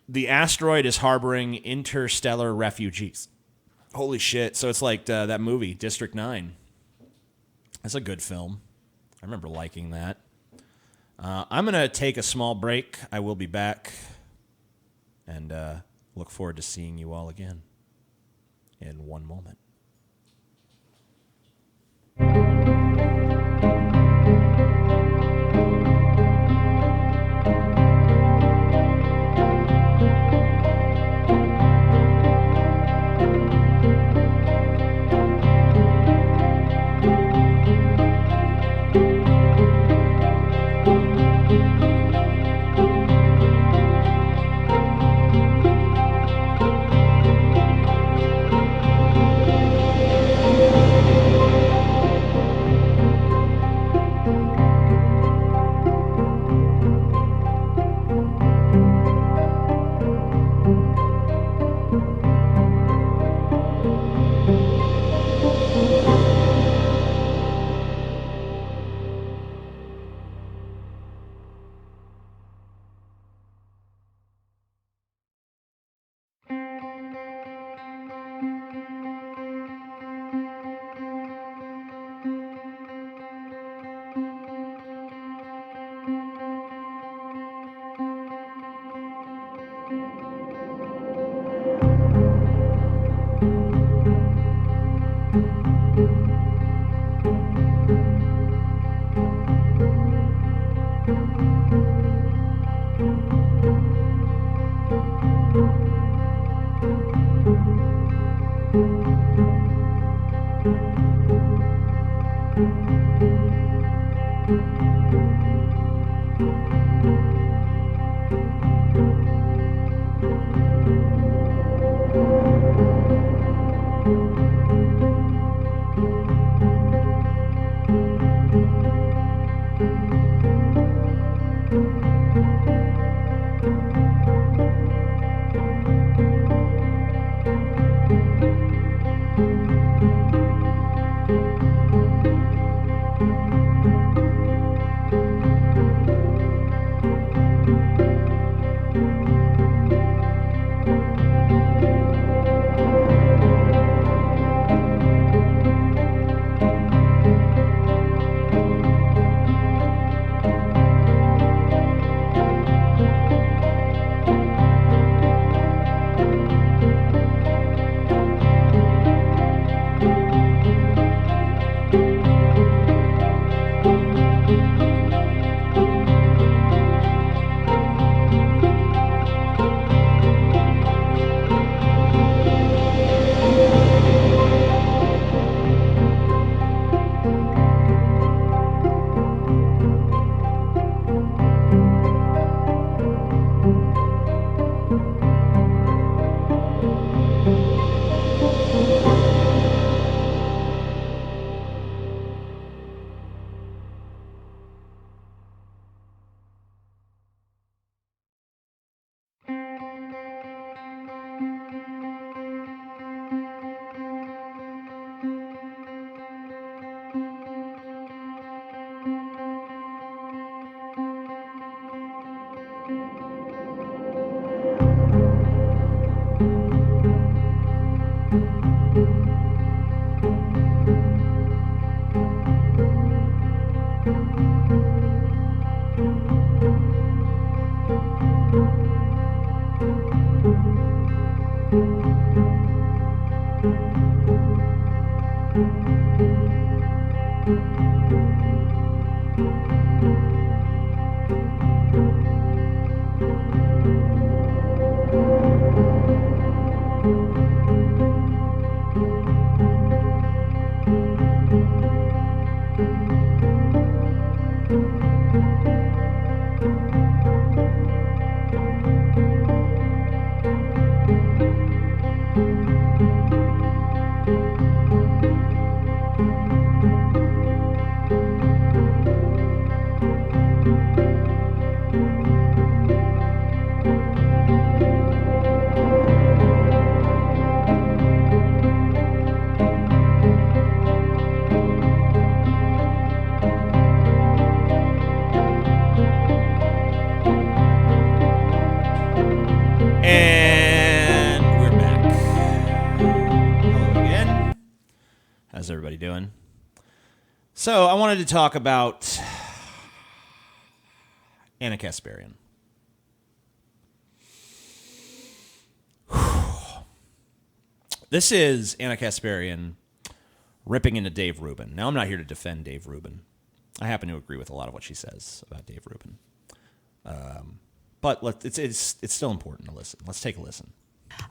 The asteroid is harboring interstellar refugees. Holy shit. So it's like that movie, District 9. That's a good film. I remember liking that. I'm going to take a small break. I will be back. And look forward to seeing you all again in one moment. And we're back. Hello again. How's everybody doing? So I wanted to talk about Ana Kasparian. This is Ana Kasparian ripping into Dave Rubin. Now, I'm not here to defend Dave Rubin. I happen to agree with a lot of what she says about Dave Rubin. But it's still important to listen. Let's take a listen.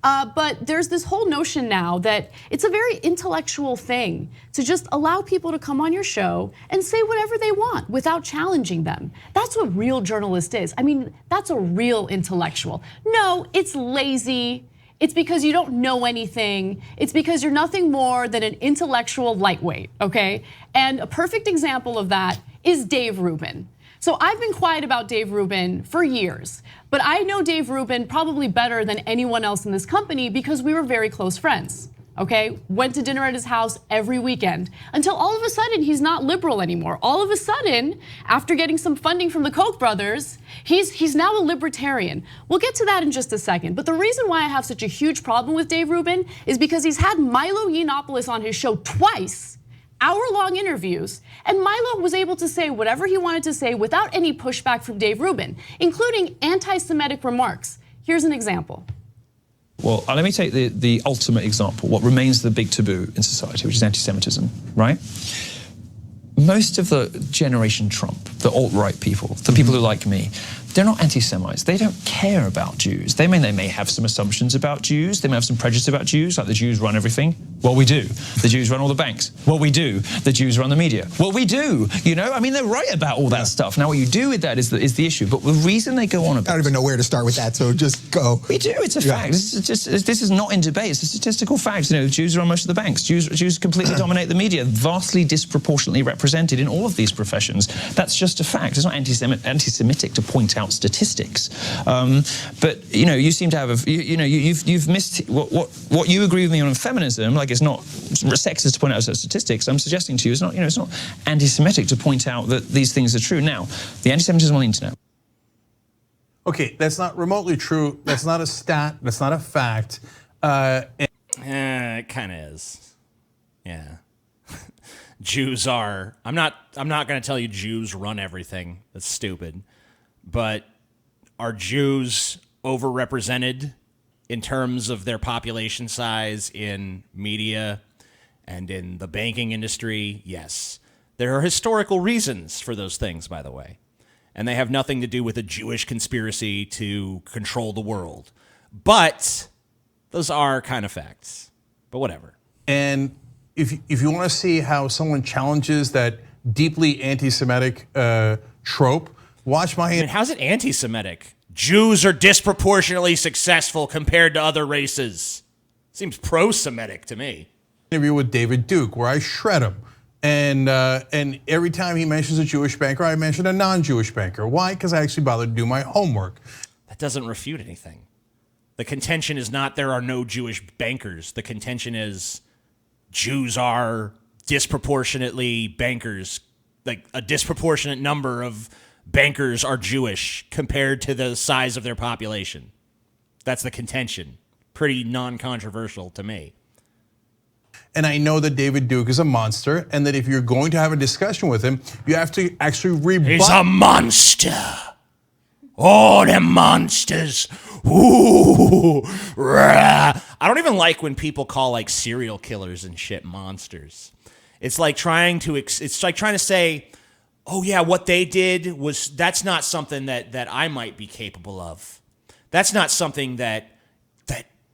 But there's this whole notion now that it's a very intellectual thing to just allow people to come on your show and say whatever they want without challenging them. That's what real journalist is. I mean, that's a real intellectual. No, it's lazy. It's because you don't know anything. It's because you're nothing more than an intellectual lightweight, okay? And a perfect example of that is Dave Rubin. So I've been quiet about Dave Rubin for years, but I know Dave Rubin probably better than anyone else in this company because we were very close friends, okay? Went to dinner at his house every weekend until all of a sudden he's not liberal anymore. All of a sudden, after getting some funding from the Koch brothers, he's now a libertarian. We'll get to that in just a second, but the reason why I have such a huge problem with Dave Rubin is because he's had Milo Yiannopoulos on his show twice, hour-long interviews, and Milo was able to say whatever he wanted to say without any pushback from Dave Rubin, including anti-Semitic remarks. Here's an example. Well, let me take the ultimate example, what remains the big taboo in society, which is anti-Semitism, right? most of the Generation Trump, the alt-right people, the people who like me, they're not anti-Semites. They don't care about Jews. They may have some assumptions about Jews. They may have some prejudice about Jews, like the Jews run everything. Well, we do. The Jews run all the banks. Well, we do. The Jews run the media. Well, we do. You know, I mean, they're right about all that stuff. Now, what you do with that is the issue. But the reason they go on about I don't even know where to start with that, so just go. We do. It's a fact. This is not in debate. It's a statistical fact. You know, Jews run most of the banks. Jews completely dominate the media, vastly disproportionately represented in all of these professions. That's just a fact. It's not anti-Semitic to point out statistics. But you know, you seem to have you've missed what you agree with me on feminism. Like, it's not sexist to point out statistics. I'm suggesting to you, it's not anti-Semitic to point out that these things are true. Now, the anti-Semitism on the internet. Okay, that's not remotely true. That's not a stat. That's not a fact. It kind of is. Yeah. Jews are. I'm not going to tell you Jews run everything. That's stupid. But are Jews overrepresented in terms of their population size in media and in the banking industry? Yes. There are historical reasons for those things, by the way. And they have nothing to do with a Jewish conspiracy to control the world. But those are kind of facts. But whatever. And if you want to see how someone challenges that deeply anti-Semitic trope, watch my... I mean, how's it anti-Semitic? Jews are disproportionately successful compared to other races. Seems pro-Semitic to me. Interview with David Duke where I shred him. And every time he mentions a Jewish banker, I mention a non-Jewish banker. Why? Because I actually bothered to do my homework. That doesn't refute anything. The contention is not there are no Jewish bankers. The contention is Jews are disproportionately bankers. Like, a disproportionate number of bankers are Jewish compared to the size of their population. That's the contention. Pretty non-controversial to me. And I know that David Duke is a monster, and that if you're going to have a discussion with him, you have to actually rebut. He's a monster. Oh, them monsters. Ooh. Rah. I don't even like when people call like serial killers and shit monsters. It's like trying to say, oh yeah, what they did that's not something that I might be capable of. That's not something that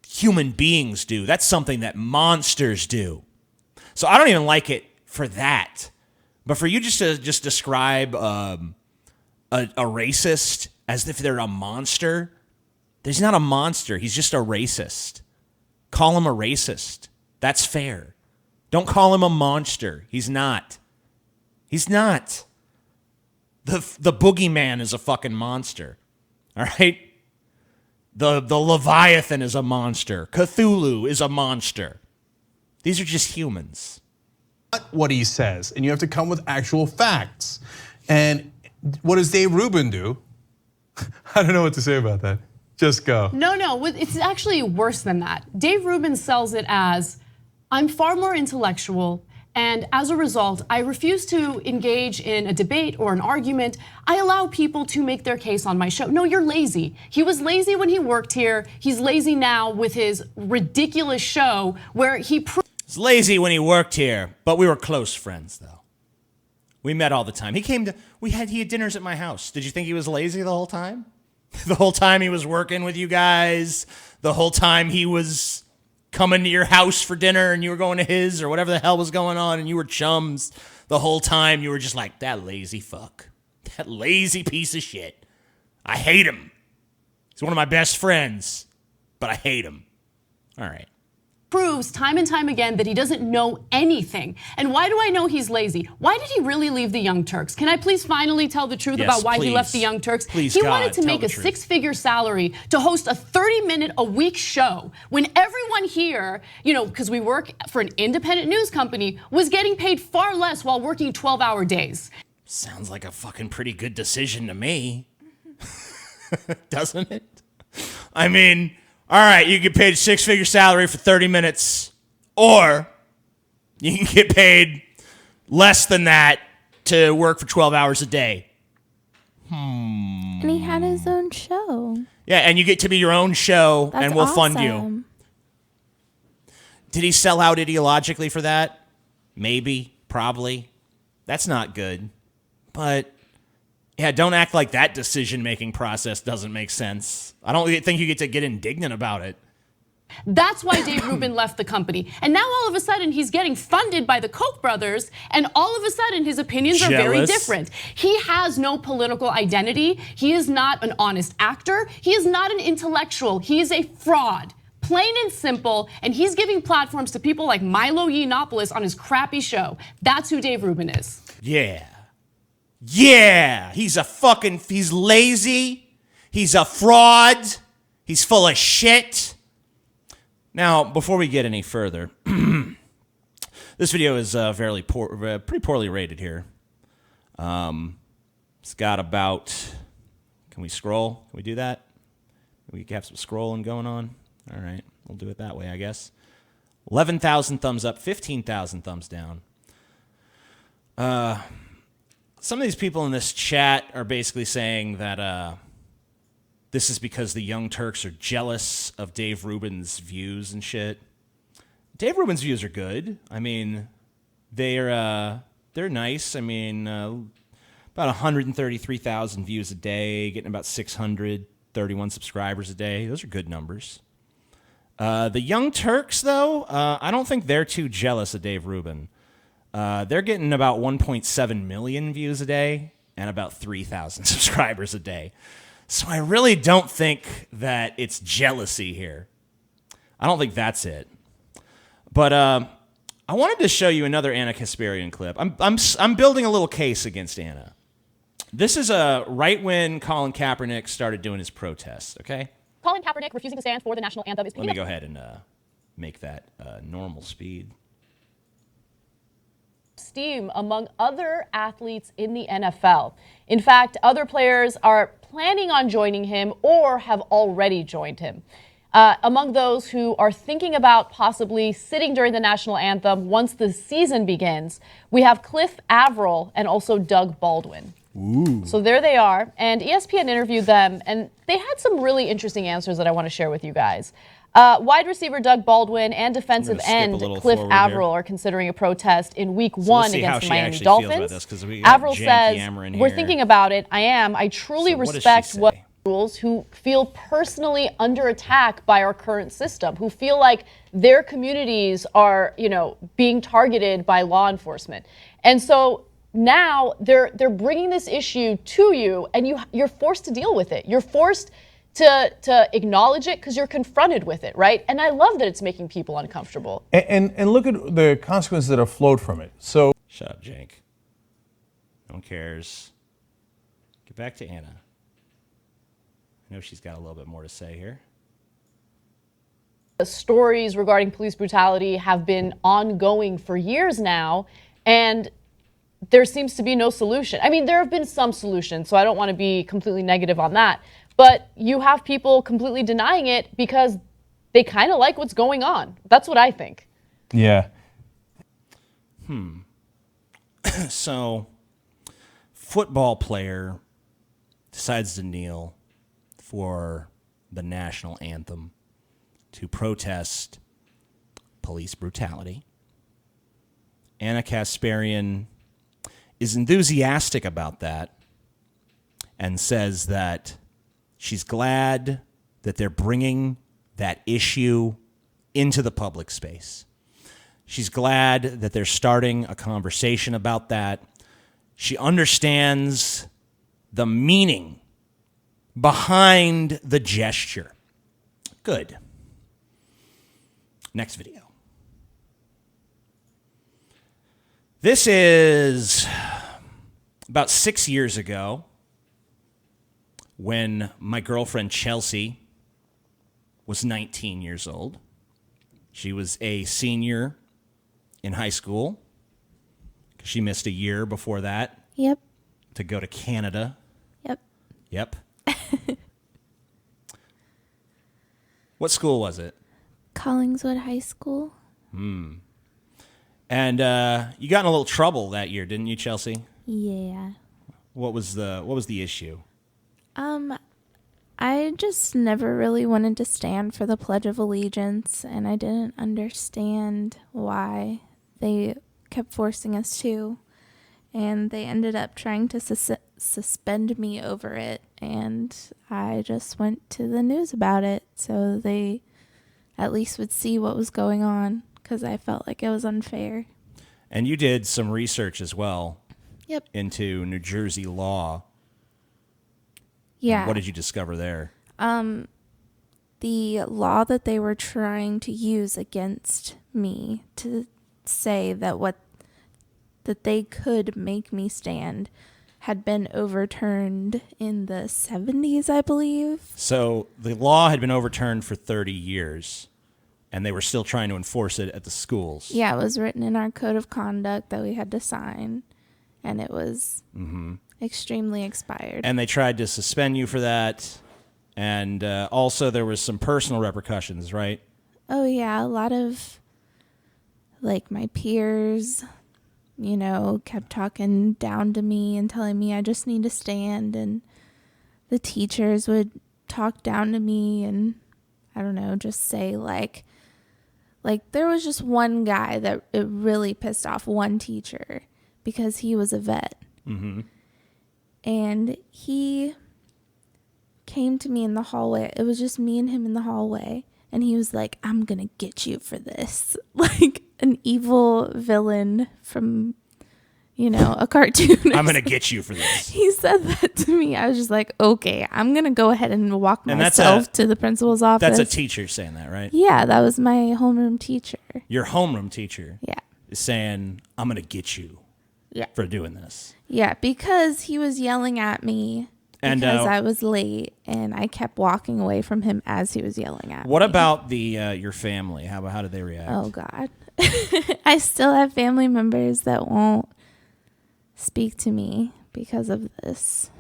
human beings do. That's something that monsters do. So I don't even like it for that. But for you just to describe a racist as if they're a monster, he's not a monster. He's just a racist. Call him a racist. That's fair. Don't call him a monster. He's not. He's not. The boogeyman is a fucking monster. All right? The Leviathan is a monster. Cthulhu is a monster. These are just humans. What he says, and you have to come with actual facts. And what does Dave Rubin do? I don't know what to say about that. Just go. No, it's actually worse than that. Dave Rubin sells it as, I'm far more intellectual, and as a result, I refuse to engage in a debate or an argument. I allow people to make their case on my show. No, you're lazy. He was lazy when he worked here. He's lazy now with his ridiculous show where he... He's lazy when he worked here, but we were close friends, though. We met all the time. He had dinners at my house. Did you think he was lazy the whole time? The whole time he was working with you guys? The whole time he was coming to your house for dinner and you were going to his, or whatever the hell was going on, and you were chums? The whole time you were just like, that lazy fuck. That lazy piece of shit. I hate him. He's one of my best friends, but I hate him. All right. Proves time and time again that he doesn't know anything. And why do I know he's lazy? Why did he really leave the Young Turks? Can I please finally tell the truth about why he left the Young Turks? Please, he God, wanted to make a six-figure salary to host a 30-minute-a-week show when everyone here, because we work for an independent news company, was getting paid far less while working 12-hour days. Sounds like a fucking pretty good decision to me. Doesn't it? I mean... All right, you get paid a six-figure salary for 30 minutes, or you can get paid less than that to work for 12 hours a day. And he had his own show. Yeah, and you get to be your own show, That's and we'll fund you. awesome. Did he sell out ideologically for that? Maybe, probably. That's not good. But yeah, don't act like that decision-making process doesn't make sense. I don't think you get to get indignant about it. That's why Dave Rubin left the company. And now all of a sudden he's getting funded by the Koch brothers, and all of a sudden his opinions are very different. He has no political identity. He is not an honest actor. He is not an intellectual. He is a fraud. Plain and simple, and he's giving platforms to people like Milo Yiannopoulos on his crappy show. That's who Dave Rubin is. Yeah, he's lazy, he's a fraud, he's full of shit. Now, before we get any further, this video is pretty poorly rated here. It's got about, can we scroll? Can we do that? Can we have some scrolling going on? All right, we'll do it that way, I guess. 11,000 thumbs up, 15,000 thumbs down. Some of these people in this chat are basically saying that this is because the Young Turks are jealous of Dave Rubin's views and shit. Dave Rubin's views are good. I mean, they're nice. I mean, about 133,000 views a day, getting about 631 subscribers a day. Those are good numbers. The Young Turks, though, I don't think they're too jealous of Dave Rubin. They're getting about 1.7 million views a day and about 3,000 subscribers a day. So I really don't think that it's jealousy here. I don't think that's it. But I wanted to show you another Ana Kasparian clip. I'm building a little case against Ana. This is right when Colin Kaepernick started doing his protest, okay? Colin Kaepernick refusing to stand for the national anthem. Let me go ahead and make that normal speed. Steam among other athletes in the NFL. In fact, other players are planning on joining him or have already joined him. Among those who are thinking about possibly sitting during the national anthem once the season begins, we have Cliff Averill and also Doug Baldwin. Ooh. So there they are, and ESPN interviewed them, and they had some really interesting answers that I want to share with you guys. Wide receiver Doug Baldwin and defensive end Cliff Averill are considering a protest in week 1 against the Miami Dolphins. Averill says, we're thinking about it. I truly respect what rules who feel personally under attack by our current system, who feel like their communities are, being targeted by law enforcement. And so now they're bringing this issue to you, and you're forced to deal with it. You're forced to acknowledge it because you're confronted with it, right? And I love that it's making people uncomfortable. And look at the consequences that have flowed from it. So shut up, Jake. No one cares. Get back to Ana. I know she's got a little bit more to say here. The stories regarding police brutality have been ongoing for years now, and there seems to be no solution. I mean, there have been some solutions, so I don't want to be completely negative on that. But you have people completely denying it because they kind of like what's going on. That's what I think. Yeah. So, football player decides to kneel for the national anthem to protest police brutality. Ana Kasparian is enthusiastic about that and says that she's glad that they're bringing that issue into the public space. She's glad that they're starting a conversation about that. She understands the meaning behind the gesture. Good. Next video. This is about 6 years ago when my girlfriend Chelsea was 19 years old. She was a senior in high school. She missed a year before that. Yep. To go to Canada. Yep. What school was it? Collingswood High School. And you got in a little trouble that year, didn't you, Chelsea? Yeah. What was the issue? I just never really wanted to stand for the Pledge of Allegiance, and I didn't understand why they kept forcing us to. and they ended up trying to suspend me over it, and I just went to the news about it so they at least would see what was going on, because I felt like it was unfair. And you did some research as well. Yep. Into New Jersey law. Yeah. And what did you discover there? The law that they were trying to use against me to say that that they could make me stand had been overturned in the 70s, I believe. So the law had been overturned for 30 years, and they were still trying to enforce it at the schools. Yeah, it was written in our code of conduct that we had to sign, and it was extremely expired. And they tried to suspend you for that, and also there was some personal repercussions, right? Oh, yeah, a lot of, like, my peers, you know, kept talking down to me and telling me I just need to stand, and the teachers would talk down to me and, I don't know, just say, like there was just one guy that it really pissed off, one teacher, because he was a vet. Mm-hmm. And he came to me in the hallway. It was just me and him in the hallway. And he was like, I'm going to get you for this. Like an evil villain from, you know, a cartoon. I'm going to get you for this. He said that to me. I was just like, okay, I'm going to go ahead and walk myself to the principal's office. That's a teacher saying that, right? Yeah, that was my homeroom teacher. Your homeroom teacher Yeah. is saying, I'm going to get you for doing this. Yeah, because he was yelling at me because I was late, and I kept walking away from him as he was yelling at me. What about your family? How did they react? Oh, God. I still have family members that won't speak to me because of this.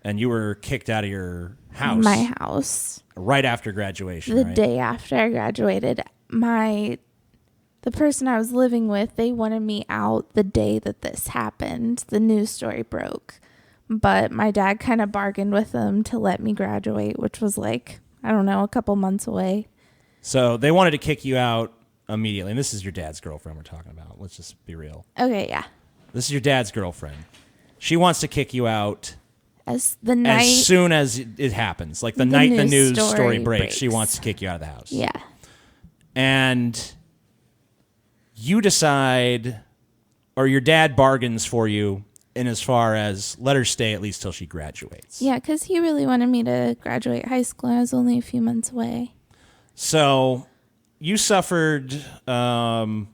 And you were kicked out of your house? My house. Right after graduation, The right? day after I graduated. The person I was living with, they wanted me out the day that this happened. The news story broke. But my dad kind of bargained with them to let me graduate, which was like, I don't know, a couple months away. So they wanted to kick you out immediately. And this is your dad's girlfriend we're talking about. Let's just be real. Okay, yeah. This is your dad's girlfriend. She wants to kick you out as soon as it happens. Like the night the news story breaks, she wants to kick you out of the house. Yeah. And you decide, or your dad bargains for you in as far as let her stay at least till she graduates. Yeah, because he really wanted me to graduate high school. I was only a few months away. So you suffered quite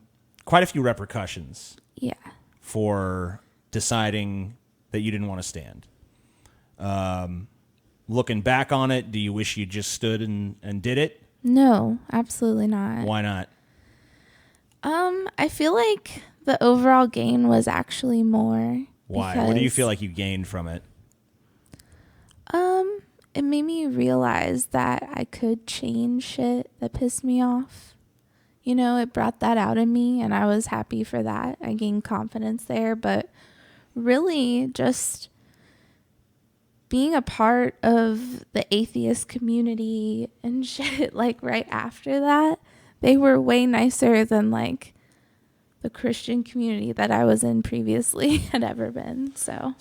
a few repercussions. Yeah. For deciding that you didn't want to stand. Looking back on it, do you wish you just stood and did it? No, absolutely not. Why not? I feel like the overall gain was actually more. Why? What do you feel like you gained from it? It made me realize that I could change shit that pissed me off. You know, it brought that out in me, and I was happy for that. I gained confidence there, but really just being a part of the atheist community and shit, like right after that, they were way nicer than like the Christian community that I was in previously had ever been. So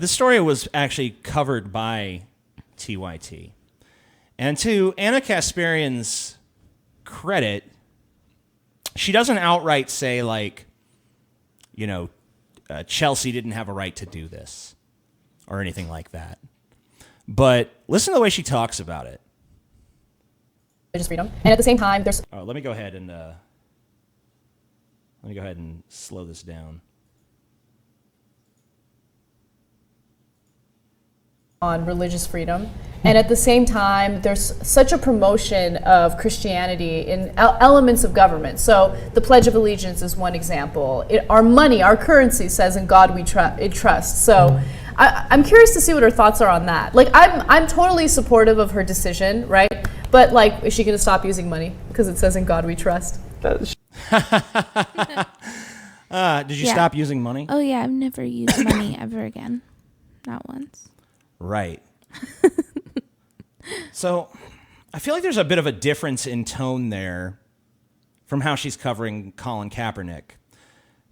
this story was actually covered by TYT. And to Anna Kasparian's credit, she doesn't outright say, like, you know, Chelsea didn't have a right to do this or anything like that. But listen to the way she talks about it. Religious freedom. And at the same time, there's... Let me go ahead and slow this down. On religious freedom, and at the same time there's such a promotion of Christianity in elements of government. So the Pledge of Allegiance is one example. Our money, our currency says in God we trust. So I'm curious to see what her thoughts are on that. Like I'm totally supportive of her decision, right? But like, is she going to stop using money because it says in God we trust? Did you stop using money? Oh yeah, I've never used money ever again. Not once. Right. So I feel like there's a bit of a difference in tone there from how she's covering Colin Kaepernick.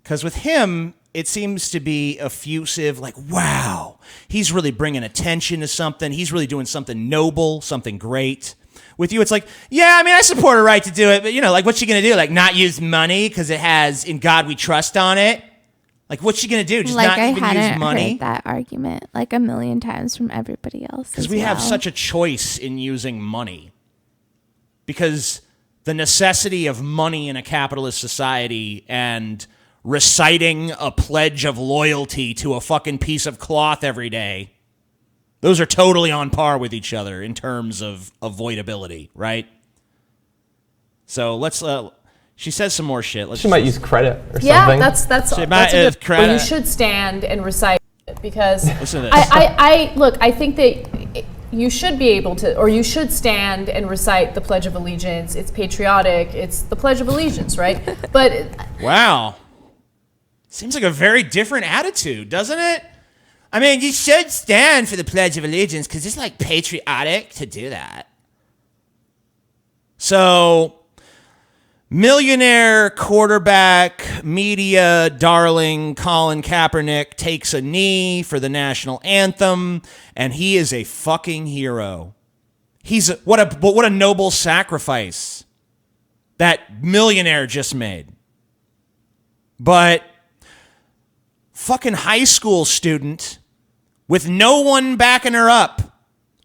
Because with him, it seems to be effusive, like, wow, he's really bringing attention to something. He's really doing something noble, something great. With you, it's like, yeah, I mean, I support her right to do it, but, you know, like, what's she going to do? Like, not use money because it has In God We Trust on it? Like, what's she going to do? Just like not I even hadn't use money? heard that argument like a million times from everybody else. Because we have such a choice in using money. Because the necessity of money in a capitalist society and reciting a pledge of loyalty to a fucking piece of cloth every day, those are totally on par with each other in terms of avoidability, right? So let's, she says some more shit. She might use credit or something. Yeah, that's a good credit. Well, you should stand and recite it because Listen to this. I look, I think that you should be able to, or you should stand and recite the Pledge of Allegiance. It's patriotic. It's the Pledge of Allegiance, right? But wow. Seems like a very different attitude, doesn't it? I mean, you should stand for the Pledge of Allegiance because it's like patriotic to do that. So, millionaire quarterback, media darling Colin Kaepernick takes a knee for the national anthem, and he is a fucking hero. What a noble sacrifice that millionaire just made. But fucking high school student with no one backing her up.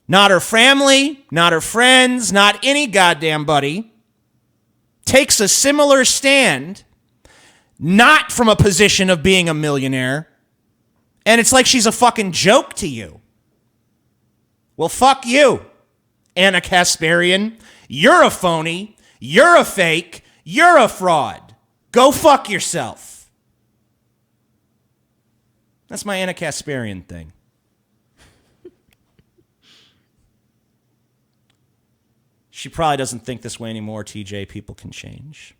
Not her family, not her friends, not any goddamn buddy. Takes a similar stand, not from a position of being a millionaire. And it's like she's a fucking joke to you. Well, fuck you, Anna Kasparian. You're a phony. You're a fake. You're a fraud. Go fuck yourself. That's my Anna Kasparian thing. She probably doesn't think this way anymore, TJ. People can change.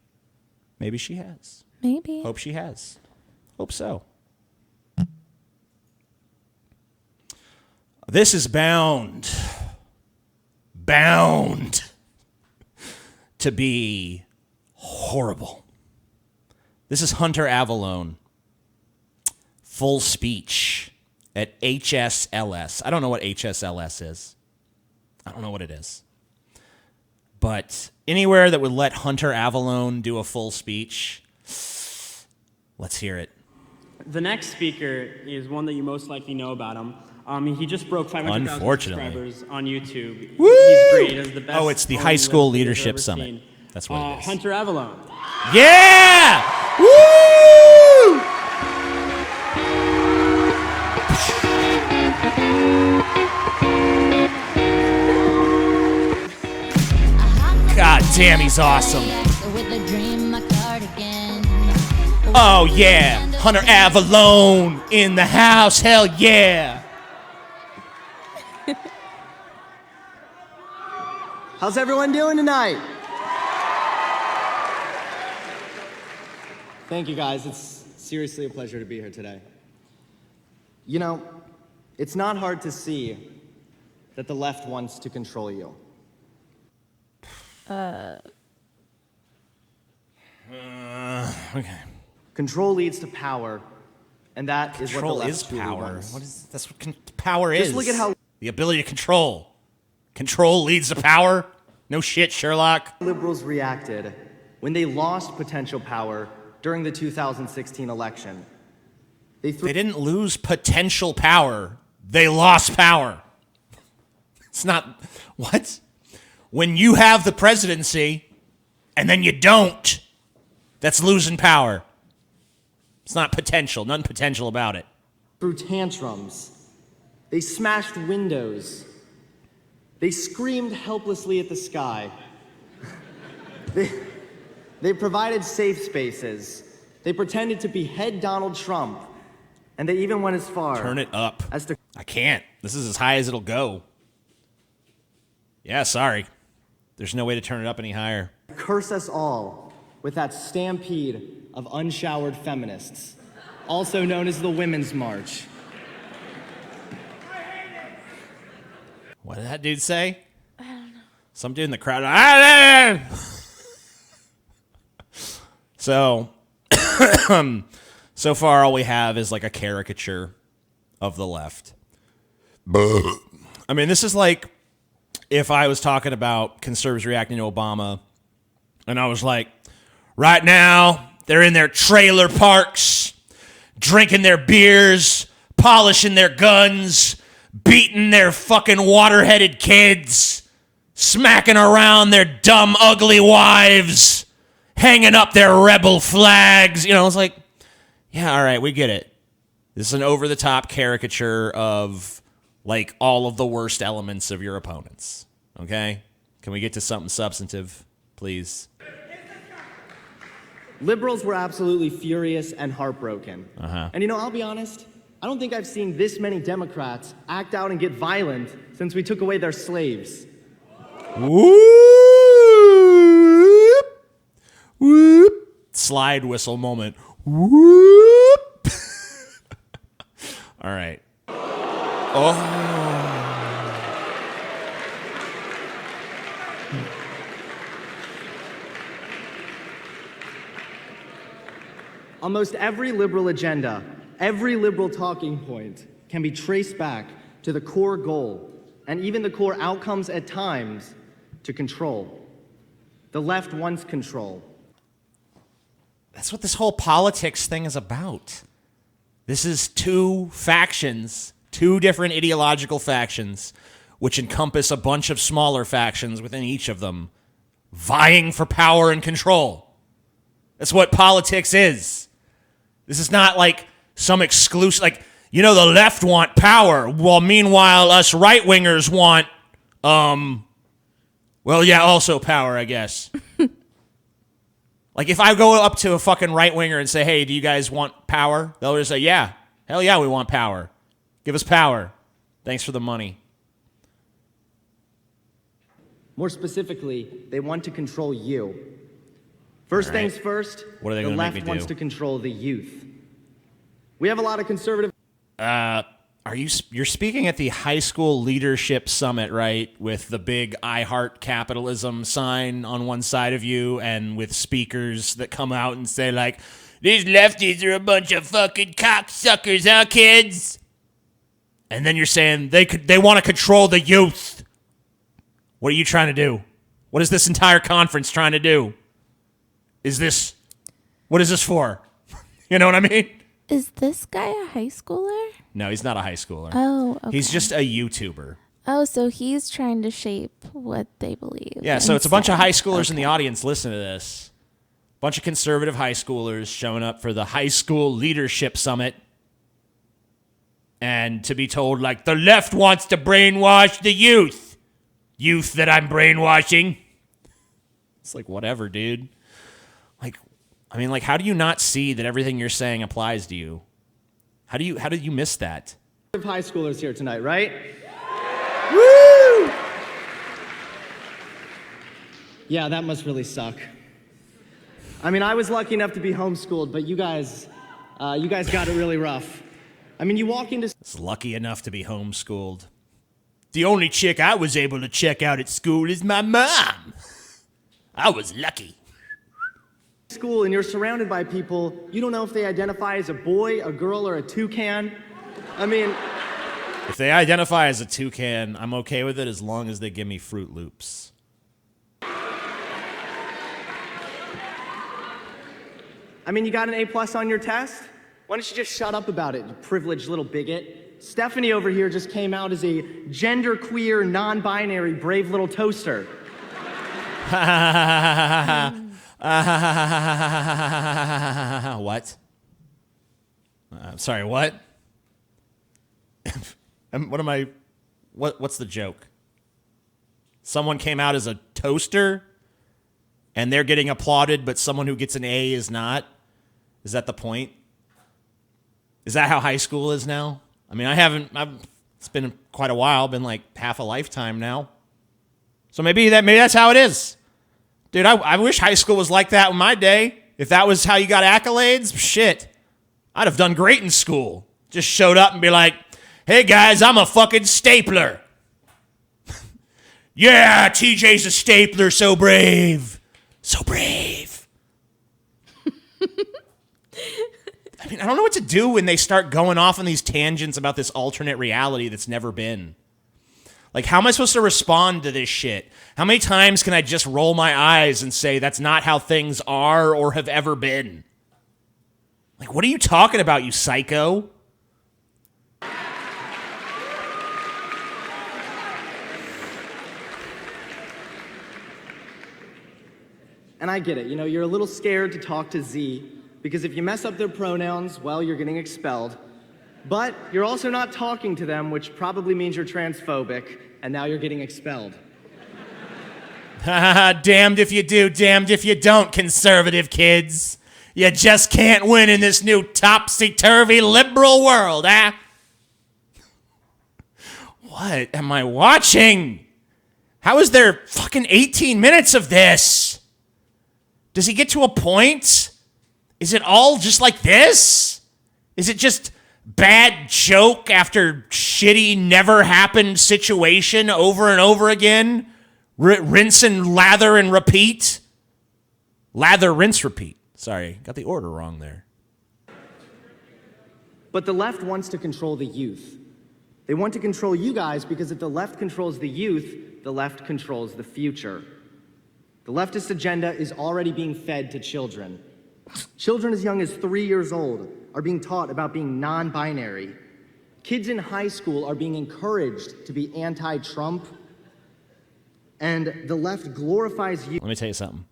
Maybe she has. Maybe. Hope she has. Hope so. This is bound to be horrible. This is Hunter Avallone. Full speech at HSLS. I don't know what HSLS is. I don't know what it is. But anywhere that would let Hunter Avallone do a full speech, let's hear it. The next speaker is one that you most likely know about him. He just broke 500,000 subscribers on YouTube. Woo! He's great. He has the best. Oh, it's the High School Leadership Summit. That's what it is. Hunter Avallone. Yeah! Woo! God damn, he's awesome. Oh, yeah. Hunter Avallone in the house. Hell yeah. How's everyone doing tonight? Thank you, guys. It's seriously a pleasure to be here today. You know, it's not hard to see that the left wants to control you. Okay. Control leads to power, and that is Control what the is left truly power. wants. That's what power is. Just look at how the ability to control. Control leads to power. No shit, Sherlock. liberals reacted when they lost potential power during the 2016 election. They didn't lose potential power. They lost power. It's not what? When you have the presidency and then you don't, that's losing power. It's not potential. Nothing potential about it. Through tantrums, they smashed windows. They screamed helplessly at the sky. They provided safe spaces. They pretended to behead Donald Trump. And they even went as far. Turn it up. As to I can't. This is as high as it'll go. Yeah, sorry. There's no way to turn it up any higher. curse us all with that stampede of unshowered feminists, also known as the Women's March. What did that dude say? I don't know. Some dude in the crowd. So, So far, all we have is like a caricature of the left. I mean, this is like if I was talking about conservatives reacting to Obama, and I was like, right now, they're in their trailer parks, drinking their beers, polishing their guns, beating their fucking water-headed kids, smacking around their dumb, ugly wives, hanging up their rebel flags. You know, it's like, yeah, all right, we get it. This is an over-the-top caricature of, like, all of the worst elements of your opponents. Okay? Can we get to something substantive, please? Liberals were absolutely furious and heartbroken. And you know, I'll be honest, I don't think I've seen this many Democrats act out and get violent since we took away their slaves. Whoop! Whoop! Slide whistle moment. Whoop! All right. Oh. Almost every liberal agenda, every liberal talking point can be traced back to the core goal and even the core outcomes at times to control. The left wants control. That's what this whole politics thing is about. This is two factions, two different ideological factions, which encompass a bunch of smaller factions within each of them, vying for power and control. That's what politics is. This is not like some exclusive, like, you know, the left want power, while meanwhile us right-wingers want, well, yeah, also power, I guess. Like, if I go up to a fucking right-winger and say, hey, do you guys want power? They'll just say, yeah, hell yeah, we want power. Give us power. Thanks for the money. More specifically, they want to control you. First things first, what are they the gonna make me left do? wants to control the youth. We have a lot of conservative... You're speaking at the high school leadership summit, right? With the big I Heart Capitalism sign on one side of you and with speakers that come out and say like, these lefties are a bunch of fucking cocksuckers, huh, kids? And then you're saying they want to control the youth. What are you trying to do? What is this entire conference trying to do? What is this for? You know what I mean? Is this guy a high schooler? No, he's not a high schooler. Oh, okay. He's just a YouTuber. Oh, so he's trying to shape what they believe. Yeah, so it's a bunch of high schoolers in the audience listening to this. Bunch of conservative high schoolers showing up for the high school leadership summit. And to be told, like, the left wants to brainwash the youth. Youth that I'm brainwashing. It's like, whatever, dude. Like, I mean, like, how do you not see that everything you're saying applies to you? How did you miss that? high schoolers here tonight, right? Woo! Yeah, that must really suck. I mean, I was lucky enough to be homeschooled, but you guys got it really rough. I mean, you walk into... It's lucky enough to be homeschooled. The only chick I was able to check out at school is my mom. I was lucky. School and you're surrounded by people, you don't know if they identify as a boy, a girl, or a toucan. I mean... If they identify as a toucan, I'm okay with it as long as they give me Fruit Loops. I mean, you got an A+ on your test? Why don't you just shut up about it, you privileged little bigot? Stephanie over here just came out as a genderqueer, non-binary, brave little toaster. What? Sorry, what? What's the joke? Someone came out as a toaster and they're getting applauded, but someone who gets an A is not? Is that the point? Is that how high school is now? I mean, it's been quite a while, been like half a lifetime now. So maybe that's how it is. Dude, I wish high school was like that in my day. If that was how you got accolades, shit. I'd have done great in school. Just showed up and be like, hey guys, I'm a fucking stapler. Yeah, TJ's a stapler, so brave. So brave. I mean, I don't know what to do when they start going off on these tangents about this alternate reality that's never been. Like, how am I supposed to respond to this shit? How many times can I just roll my eyes and say that's not how things are or have ever been? Like, what are you talking about, you psycho? And I get it, you know, you're a little scared to talk to Z because if you mess up their pronouns, well, you're getting expelled. But you're also not talking to them, which probably means you're transphobic, and now you're getting expelled. Damned if you do, damned if you don't, conservative kids. You just can't win in this new topsy-turvy liberal world, eh? What am I watching? How is there fucking 18 minutes of this? Does he get to a point? Is it all just like this? Is it just bad joke after shitty never happened situation over and over again? Rinse and lather and repeat? Lather, rinse, repeat. Sorry, got the order wrong there. But the left wants to control the youth. They want to control you guys because if the left controls the youth, the left controls the future. The leftist agenda is already being fed to children. Children as young as 3 years old are being taught about being non-binary. Kids in high school are being encouraged to be anti-Trump. And the left glorifies you. Let me tell you something.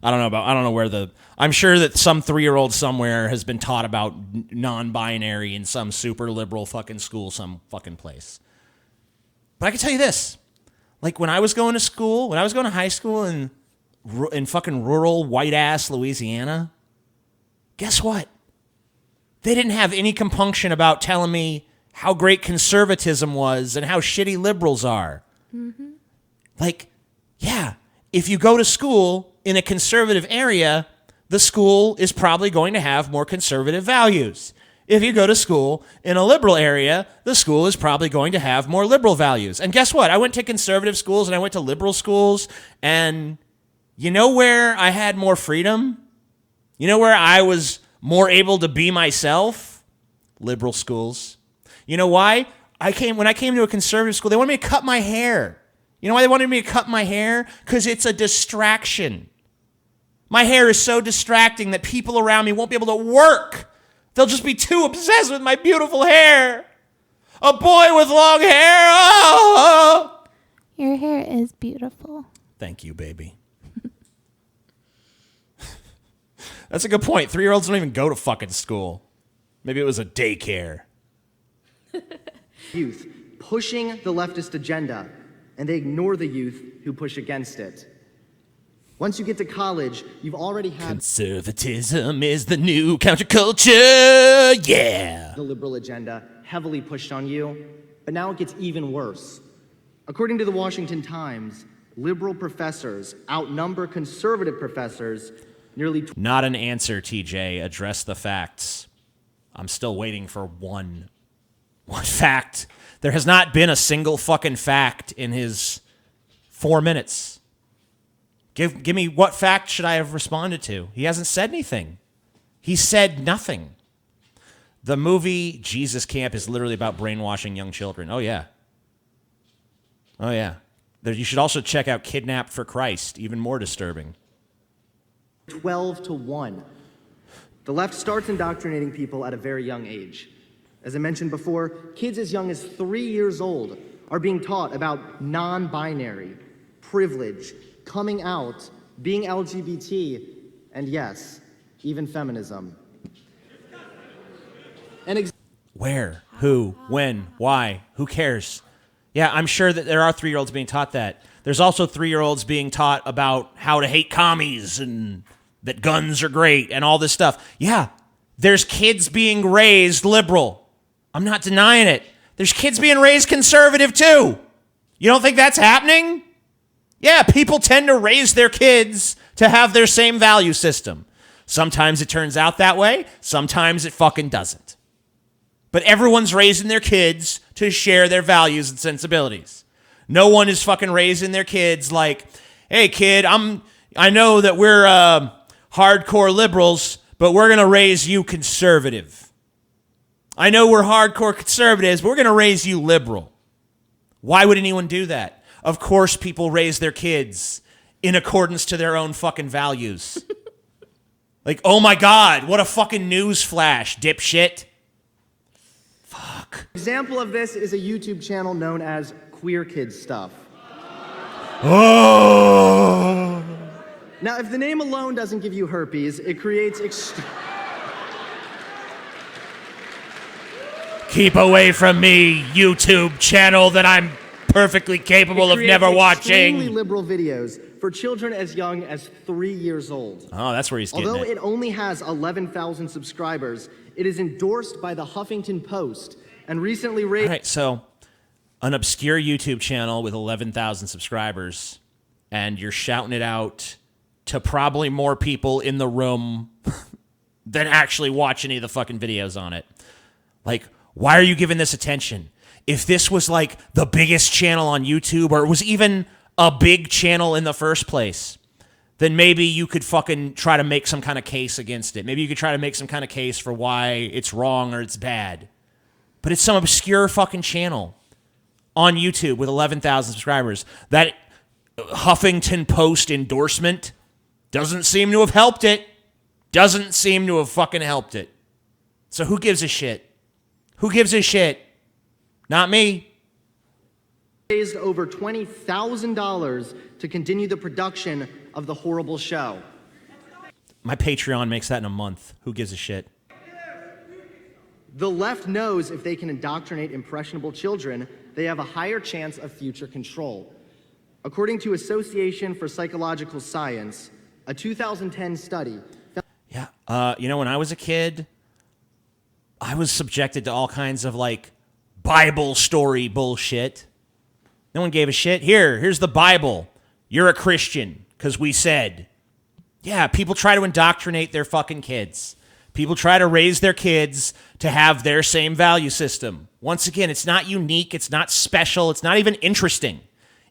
I don't know I'm sure that some 3-year-old somewhere has been taught about non-binary in some super liberal fucking school, some fucking place. But I can tell you this. Like when I was going to high school in fucking rural white-ass Louisiana, guess what? They didn't have any compunction about telling me how great conservatism was and how shitty liberals are. Mm-hmm. Like, yeah, if you go to school in a conservative area, the school is probably going to have more conservative values. If you go to school in a liberal area, the school is probably going to have more liberal values. And guess what? I went to conservative schools and I went to liberal schools, and you know where I had more freedom? You know where I was more able to be myself? Liberal schools. You know why? When I came to a conservative school, they wanted me to cut my hair. You know why they wanted me to cut my hair? Because it's a distraction. My hair is so distracting that people around me won't be able to work. They'll just be too obsessed with my beautiful hair. A boy with long hair. Oh! Your hair is beautiful. Thank you, baby. That's a good point. 3-year-olds don't even go to fucking school. Maybe it was a daycare. Youth pushing the leftist agenda, and they ignore the youth who push against it. Once you get to college, you've already had... Conservatism is the new counterculture, yeah! The liberal agenda heavily pushed on you, but now it gets even worse. According to the Washington Times, liberal professors outnumber conservative professors nearly... Not an answer, TJ. Address the facts. I'm still waiting for one fact. There has not been a single fucking fact in his 4 minutes. Give me what fact should I have responded to? He hasn't said anything. He said nothing. The movie Jesus Camp is literally about brainwashing young children. Oh, yeah. Oh, yeah. You should also check out Kidnapped for Christ. Even more disturbing. 12-1. The left starts indoctrinating people at a very young age. As I mentioned before, kids as young as 3 years old are being taught about non-binary, privilege, coming out, being LGBT, and yes, even feminism. Where? Who? When? Why? Who cares? Yeah, I'm sure that there are 3-year-olds being taught that. There's also 3-year-olds being taught about how to hate commies and that guns are great and all this stuff. Yeah, there's kids being raised liberal. I'm not denying it. There's kids being raised conservative too. You don't think that's happening? Yeah, people tend to raise their kids to have their same value system. Sometimes it turns out that way. Sometimes it fucking doesn't. But everyone's raising their kids to share their values and sensibilities. No one is fucking raising their kids like, hey kid, I know that we're hardcore liberals, but we're going to raise you conservative. I know we're hardcore conservatives, but we're going to raise you liberal. Why would anyone do that? Of course people raise their kids in accordance to their own fucking values. Like, oh my God, what a fucking news flash, dipshit. Fuck. Example of this is a YouTube channel known as Queer Kids Stuff. Oh. Now, if the name alone doesn't give you herpes, it creates Keep away from me, YouTube channel that I'm perfectly capable of never watching. Extremely liberal videos for children as young as 3 years old. Oh, that's where he's getting Although it. it only has 11,000 subscribers, it is endorsed by the Huffington Post and recently raised... All right, so an obscure YouTube channel with 11,000 subscribers, and you're shouting it out to probably more people in the room than actually watch any of the fucking videos on it. Like, why are you giving this attention? If this was like the biggest channel on YouTube, or it was even a big channel in the first place, then maybe you could fucking try to make some kind of case against it. Maybe you could try to make some kind of case for why it's wrong or it's bad. But it's some obscure fucking channel on YouTube with 11,000 subscribers. That Huffington Post endorsement doesn't seem to have helped it. Doesn't seem to have fucking helped it. So who gives a shit? Who gives a shit? Not me. Raised over $20,000 to continue the production of the horrible show. My Patreon makes that in a month. Who gives a shit? The left knows if they can indoctrinate impressionable children, they have a higher chance of future control. According to Association for Psychological Science, a 2010 study... You know, when I was a kid, I was subjected to all kinds of, like, Bible story bullshit. No one gave a shit. Here's the Bible. You're a Christian, because we said. Yeah, people try to indoctrinate their fucking kids. People try to raise their kids to have their same value system. Once again, it's not unique. It's not special. It's not even interesting.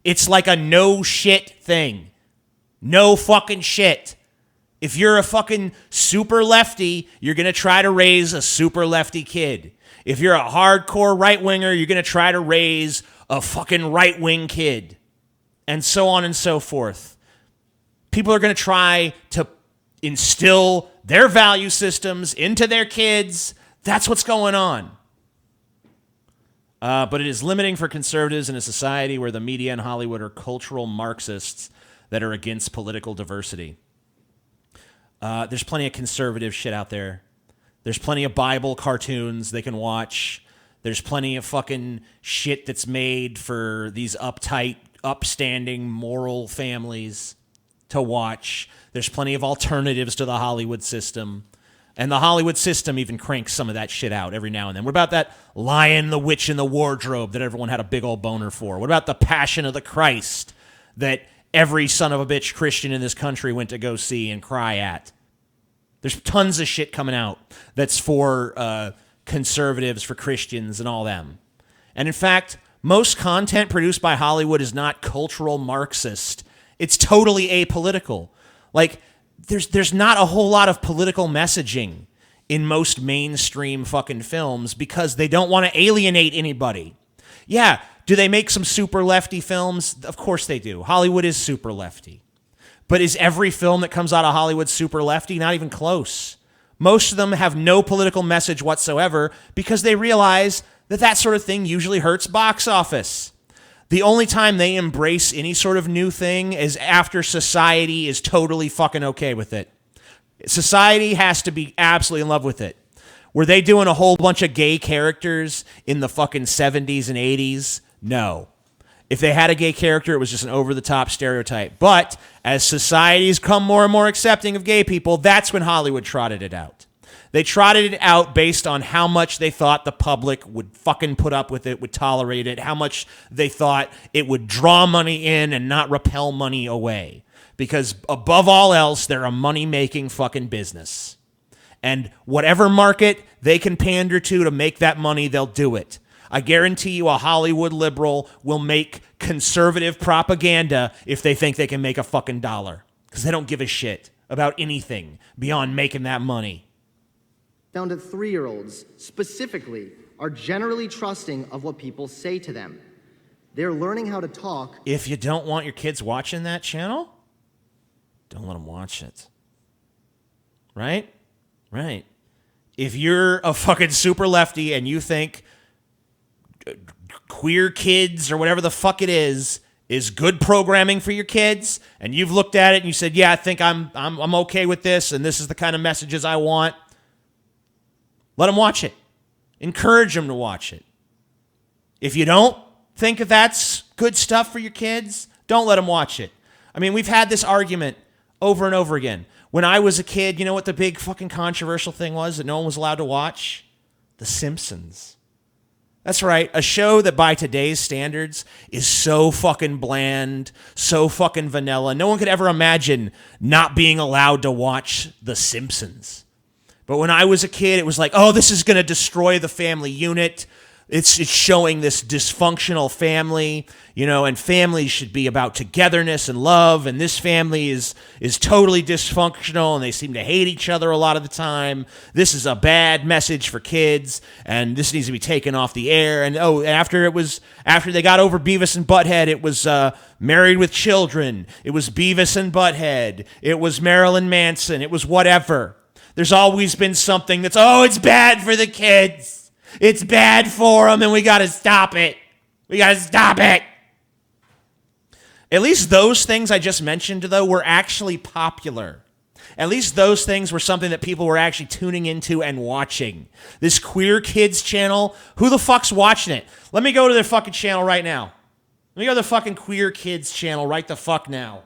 It's like a no shit thing. No fucking shit. If you're a fucking super lefty, you're going to try to raise a super lefty kid. If you're a hardcore right-winger, you're going to try to raise a fucking right-wing kid. And so on and so forth. People are going to try to instill their value systems into their kids. That's what's going on. But it is limiting for conservatives in a society where the media and Hollywood are cultural Marxists that are against political diversity. There's plenty of conservative shit out there. There's plenty of Bible cartoons they can watch. There's plenty of fucking shit that's made for these uptight, upstanding, moral families to watch. There's plenty of alternatives to the Hollywood system. And the Hollywood system even cranks some of that shit out every now and then. What about that Lion, the Witch, and the Wardrobe that everyone had a big old boner for? What about the Passion of the Christ that every son of a bitch Christian in this country went to go see and cry at? There's tons of shit coming out that's for conservatives, for Christians, and all them. And in fact, most content produced by Hollywood is not cultural Marxist. It's totally apolitical. Like, there's not a whole lot of political messaging in most mainstream fucking films because they don't want to alienate anybody. Yeah, do they make some super lefty films? Of course they do. Hollywood is super lefty. But is every film that comes out of Hollywood super lefty? Not even close. Most of them have no political message whatsoever because they realize that that sort of thing usually hurts box office. The only time they embrace any sort of new thing is after society is totally fucking okay with it. Society has to be absolutely in love with it. Were they doing a whole bunch of gay characters in the fucking 70s and 80s? No. If they had a gay character, it was just an over-the-top stereotype. But as society's come more and more accepting of gay people, that's when Hollywood trotted it out. They trotted it out based on how much they thought the public would fucking put up with it, would tolerate it, how much they thought it would draw money in and not repel money away. Because above all else, they're a money-making fucking business. And whatever market they can pander to make that money, they'll do it. I guarantee you a Hollywood liberal will make conservative propaganda if they think they can make a fucking dollar. Because they don't give a shit about anything beyond making that money. Found that 3-year-olds specifically are generally trusting of what people say to them. They're learning how to talk. If you don't want your kids watching that channel, don't let them watch it. Right? Right. If you're a fucking super lefty and you think Queer Kids or whatever the fuck it is good programming for your kids, and you've looked at it and you said, yeah, I think I'm okay with this, and this is the kind of messages I want, let them watch it. Encourage them to watch it. If you don't think that that's good stuff for your kids, don't let them watch it. I mean, we've had this argument over and over again. When I was a kid, you know what the big fucking controversial thing was that no one was allowed to watch? The Simpsons. That's right, a show that by today's standards is so fucking bland, so fucking vanilla. No one could ever imagine not being allowed to watch The Simpsons. But when I was a kid, it was like, oh, this is going to destroy the family unit. It's showing this dysfunctional family, and families should be about togetherness and love, and this family is totally dysfunctional, and they seem to hate each other a lot of the time. This is a bad message for kids, and this needs to be taken off the air. And after they got over Beavis and Butthead, it was Married with Children. It was Beavis and Butthead. It was Marilyn Manson. It was whatever. There's always been something that's, it's bad for the kids. It's bad for them, and we got to stop it. We got to stop it. At least those things I just mentioned, though, were actually popular. At least those things were something that people were actually tuning into and watching. This Queer Kids channel, who the fuck's watching it? Let me go to their fucking channel right now. Let me go to the fucking Queer Kids channel right the fuck now.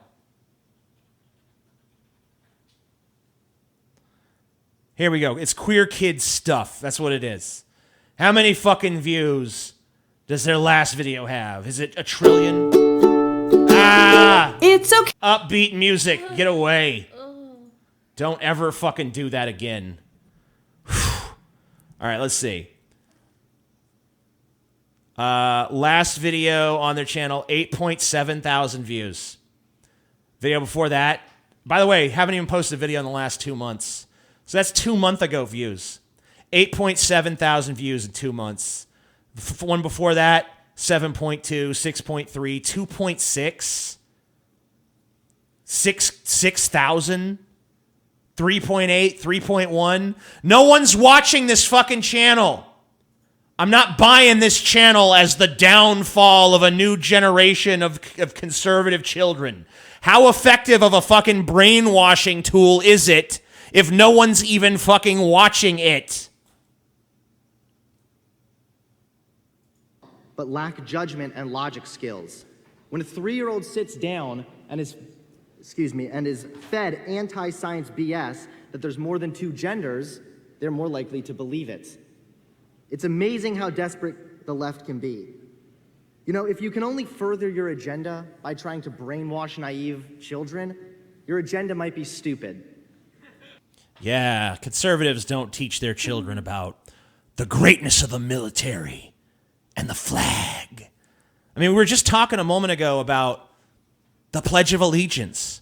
Here we go. It's Queer Kids stuff. That's what it is. How many fucking views does their last video have? Is it 1 trillion? It's okay. Upbeat music. Get away. Don't ever fucking do that again. All right, let's see. Last video on their channel, 8.7 thousand views. Video before that. By the way, haven't even posted a video in the last 2 months. So that's 2 months ago views. 8.7 thousand views in 2 months. The one before that, 7.2, 6.3, 2.6, 6,000, 3.8, 3.1. No one's watching this fucking channel. I'm not buying this channel as the downfall of a new generation of conservative children. How effective of a fucking brainwashing tool is it if no one's even fucking watching it? But lack judgment and logic skills. When a 3-year-old sits down and is fed anti-science BS that there's more than 2 genders, they're more likely to believe it. It's amazing how desperate the left can be. If you can only further your agenda by trying to brainwash naive children, your agenda might be stupid. Yeah, conservatives don't teach their children about the greatness of the military and the flag. I mean, we were just talking a moment ago about the Pledge of Allegiance.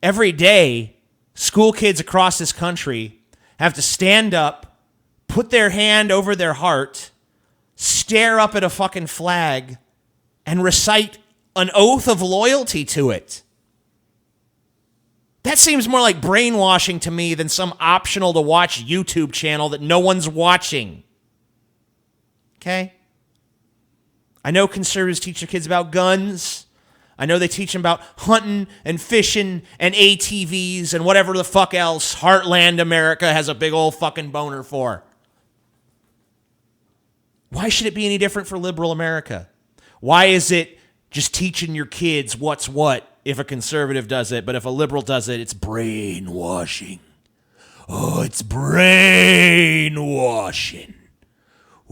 Every day, school kids across this country have to stand up, put their hand over their heart, stare up at a fucking flag, and recite an oath of loyalty to it. That seems more like brainwashing to me than some optional to watch YouTube channel that no one's watching. Okay? I know conservatives teach their kids about guns. I know they teach them about hunting and fishing and ATVs and whatever the fuck else Heartland America has a big old fucking boner for. Why should it be any different for liberal America? Why is it just teaching your kids what's what if a conservative does it, but if a liberal does it, it's brainwashing? Oh, it's brainwashing.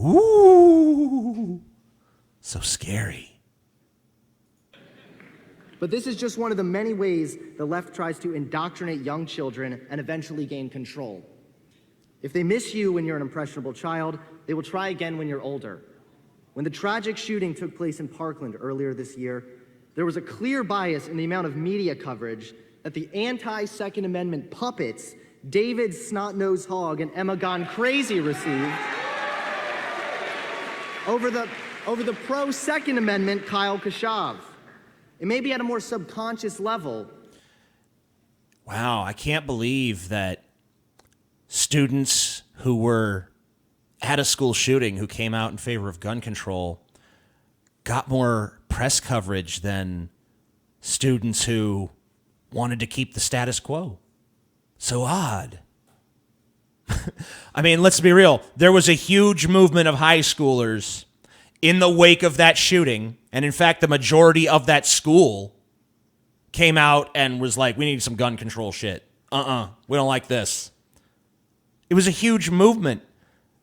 Ooh. So scary. But this is just one of the many ways the left tries to indoctrinate young children and eventually gain control. If they miss you when you're an impressionable child, they will try again when you're older. When the tragic shooting took place in Parkland earlier this year, there was a clear bias in the amount of media coverage that the anti-Second Amendment puppets David Snot-Nosed Hogg and Emma Gone Crazy received over the pro-Second Amendment Kyle Kashav. It may be at a more subconscious level. Wow, I can't believe that students who were at a school shooting who came out in favor of gun control got more press coverage than students who wanted to keep the status quo. So odd. I mean, let's be real. There was a huge movement of high schoolers in the wake of that shooting. And in fact, the majority of that school came out and was like, we need some gun control shit. We don't like this. It was a huge movement.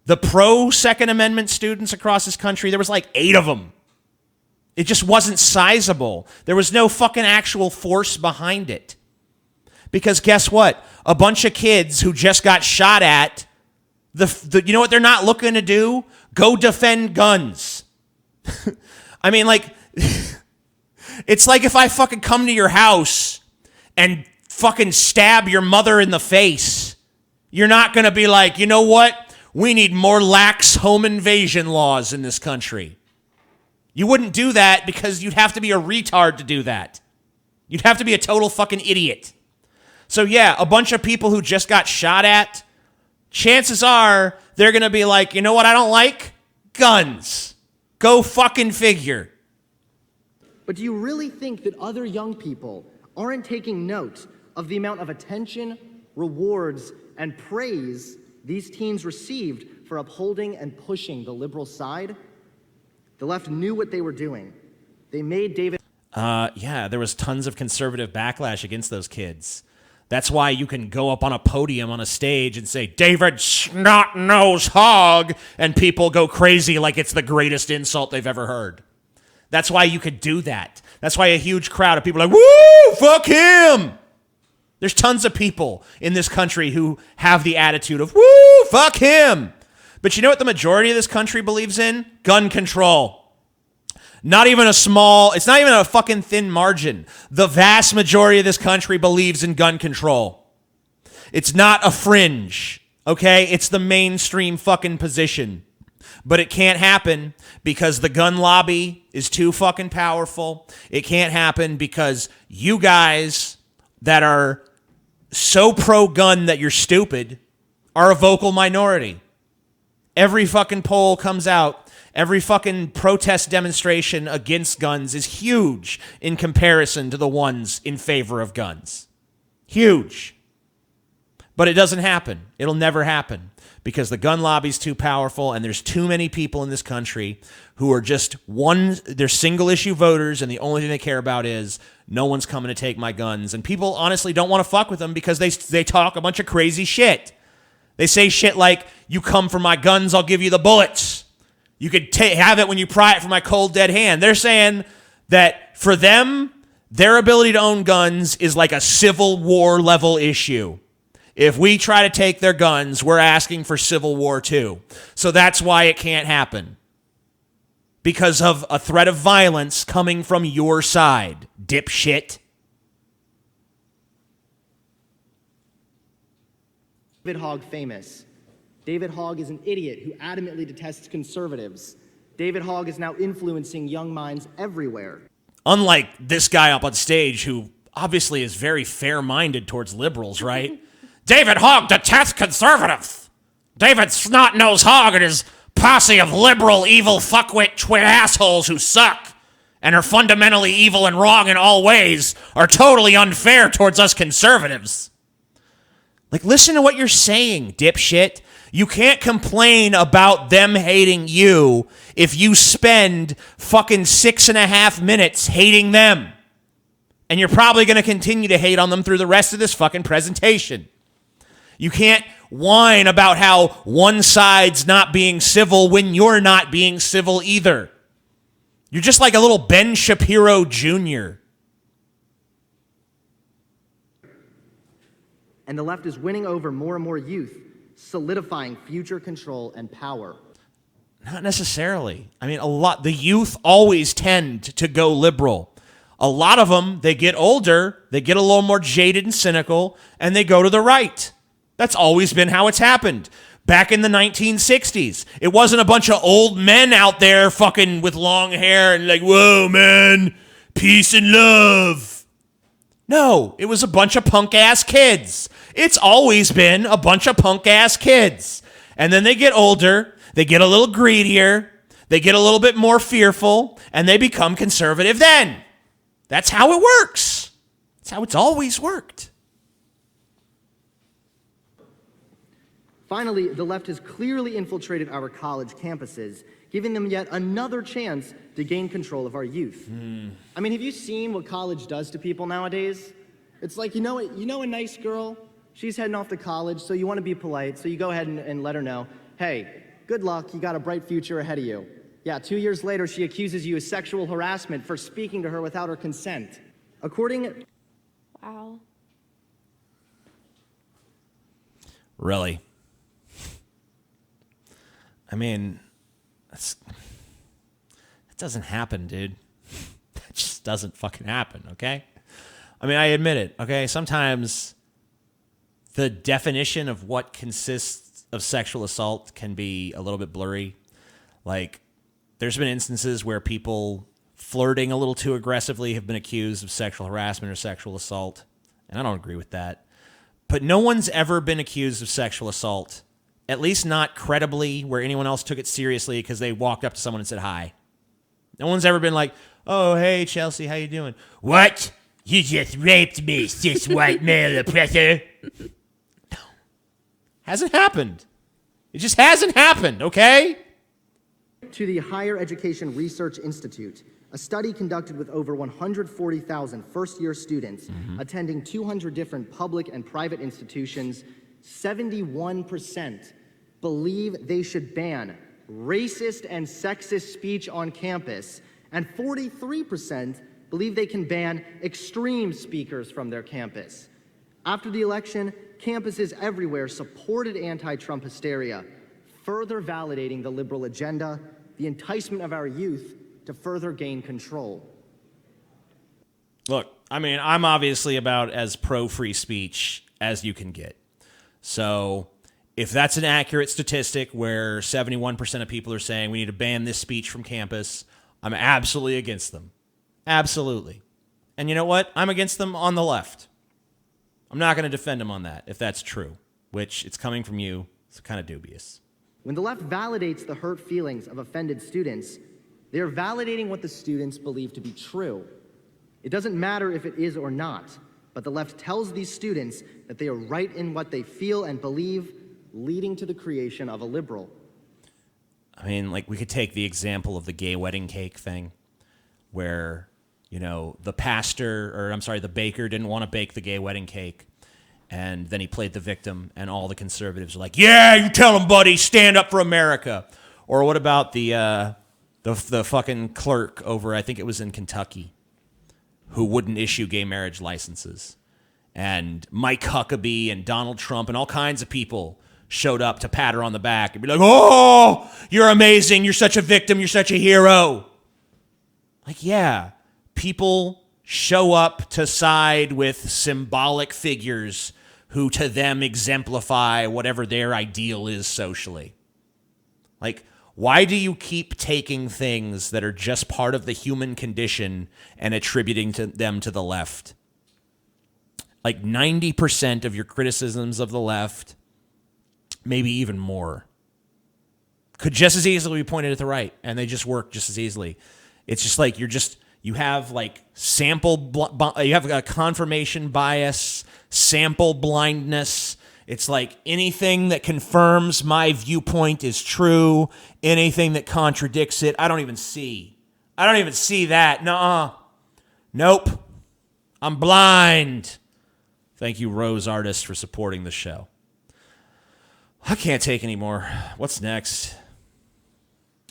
The pro-Second Amendment students across this country, there was like 8 of them. It just wasn't sizable. There was no fucking actual force behind it. Because guess what? A bunch of kids who just got shot at, you know what they're not looking to do? Go defend guns. I mean, like, it's like if I fucking come to your house and fucking stab your mother in the face. You're not going to be like, you know what? We need more lax home invasion laws in this country. You wouldn't do that because you'd have to be a retard to do that. You'd have to be a total fucking idiot. So yeah, a bunch of people who just got shot at, chances are they're going to be like, you know what I don't like? Guns. Go fucking figure. But do you really think that other young people aren't taking note of the amount of attention, rewards, and praise these teens received for upholding and pushing the liberal side? The left knew what they were doing. They made David... Yeah, there was tons of conservative backlash against those kids. That's why you can go up on a podium on a stage and say, David Snot-Nosed Hogg, and people go crazy like it's the greatest insult they've ever heard. That's why you could do that. That's why a huge crowd of people are like, woo, fuck him. There's tons of people in this country who have the attitude of, woo, fuck him. But you know what the majority of this country believes in? Gun control. It's not even a fucking thin margin. The vast majority of this country believes in gun control. It's not a fringe, okay? It's the mainstream fucking position. But it can't happen because the gun lobby is too fucking powerful. It can't happen because you guys that are so pro-gun that you're stupid are a vocal minority. Every fucking poll comes out. Every fucking protest demonstration against guns is huge in comparison to the ones in favor of guns. Huge. But it doesn't happen. It'll never happen because the gun lobby's too powerful and there's too many people in this country who are just they're single issue voters and the only thing they care about is no one's coming to take my guns. And people honestly don't want to fuck with them because they talk a bunch of crazy shit. They say shit like, you come for my guns, I'll give you the bullets. You could have it when you pry it from my cold, dead hand. They're saying that for them, their ability to own guns is like a Civil War level issue. If we try to take their guns, we're asking for Civil War too. So that's why it can't happen. Because of a threat of violence coming from your side, dipshit. David Hogg famous. David Hogg is an idiot who adamantly detests conservatives. David Hogg is now influencing young minds everywhere. Unlike this guy up on stage who obviously is very fair-minded towards liberals, right? David Hogg detests conservatives. David Snot-Nosed Hogg and his posse of liberal, evil, fuckwit, twit assholes who suck and are fundamentally evil and wrong in all ways are totally unfair towards us conservatives. Like, listen to what you're saying, dipshit. You can't complain about them hating you if you spend fucking 6.5 minutes hating them. And you're probably going to continue to hate on them through the rest of this fucking presentation. You can't whine about how one side's not being civil when you're not being civil either. You're just like a little Ben Shapiro Jr. And the left is winning over more and more youth, solidifying future control and power. Not necessarily. I mean, the youth always tend to go liberal. A lot of them, they get older, they get a little more jaded and cynical, and they go to the right. That's always been how it's happened. Back in the 1960s, it wasn't a bunch of old men out there fucking with long hair and like, whoa, man, peace and love. No, it was a bunch of punk-ass kids. It's always been a bunch of punk-ass kids. And then they get older, they get a little greedier, they get a little bit more fearful, and they become conservative then. That's how it works. That's how it's always worked. Finally, the left has clearly infiltrated our college campuses, giving them yet another chance to gain control of our youth. I mean, have you seen what college does to people nowadays? It's like, you know a nice girl? She's heading off to college, so you want to be polite, so you go ahead and let her know, hey, good luck, you got a bright future ahead of you. Yeah, 2 years later, she accuses you of sexual harassment for speaking to her without her consent. Wow. Really? I mean, it doesn't happen, dude. That just doesn't fucking happen, okay? I mean, I admit it, okay? Sometimes the definition of what consists of sexual assault can be a little bit blurry. Like, there's been instances where people flirting a little too aggressively have been accused of sexual harassment or sexual assault, and I don't agree with that. But no one's ever been accused of sexual assault, at least not credibly, where anyone else took it seriously because they walked up to someone and said hi. No one's ever been like, oh, hey, Chelsea, how you doing? What? You just raped me, cis white male oppressor. No. Hasn't happened. It just hasn't happened, okay? To the Higher Education Research Institute, a study conducted with over 140,000 first-year students attending 200 different public and private institutions, 71% believe they should ban racist and sexist speech on campus, and 43% believe they can ban extreme speakers from their campus. After the election, campuses everywhere supported anti-Trump hysteria, further validating the liberal agenda, the enticement of our youth to further gain control. Look, I mean, I'm obviously about as pro-free speech as you can get. So if that's an accurate statistic where 71% of people are saying we need to ban this speech from campus, I'm absolutely against them. Absolutely. And you know what? I'm against them on the left. I'm not going to defend them on that if that's true, which it's coming from you. It's kind of dubious. When the left validates the hurt feelings of offended students, they are validating what the students believe to be true. It doesn't matter if it is or not, but the left tells these students that they are right in what they feel and believe, leading to the creation of a liberal. I mean, like, we could take the example of the gay wedding cake thing where, you know, the baker didn't want to bake the gay wedding cake. And then he played the victim, and all the conservatives are like, yeah, you tell him, buddy, stand up for America. Or what about the fucking clerk over, I think it was in Kentucky, who wouldn't issue gay marriage licenses? And Mike Huckabee and Donald Trump and all kinds of people showed up to pat her on the back and be like, oh, you're amazing. You're such a victim. You're such a hero. Like, yeah, people show up to side with symbolic figures who to them exemplify whatever their ideal is socially. Like, why do you keep taking things that are just part of the human condition and attributing them to the left? Like 90% of your criticisms of the left, maybe even more, could just as easily be pointed at the right, and they just work just as easily. It's just like you have like you have a confirmation bias, sample blindness. It's like anything that confirms my viewpoint is true, anything that contradicts it, I don't even see that. Nuh-uh. Nope. I'm blind. Thank you, Rose Artist, for supporting the show. I can't take any more. What's next?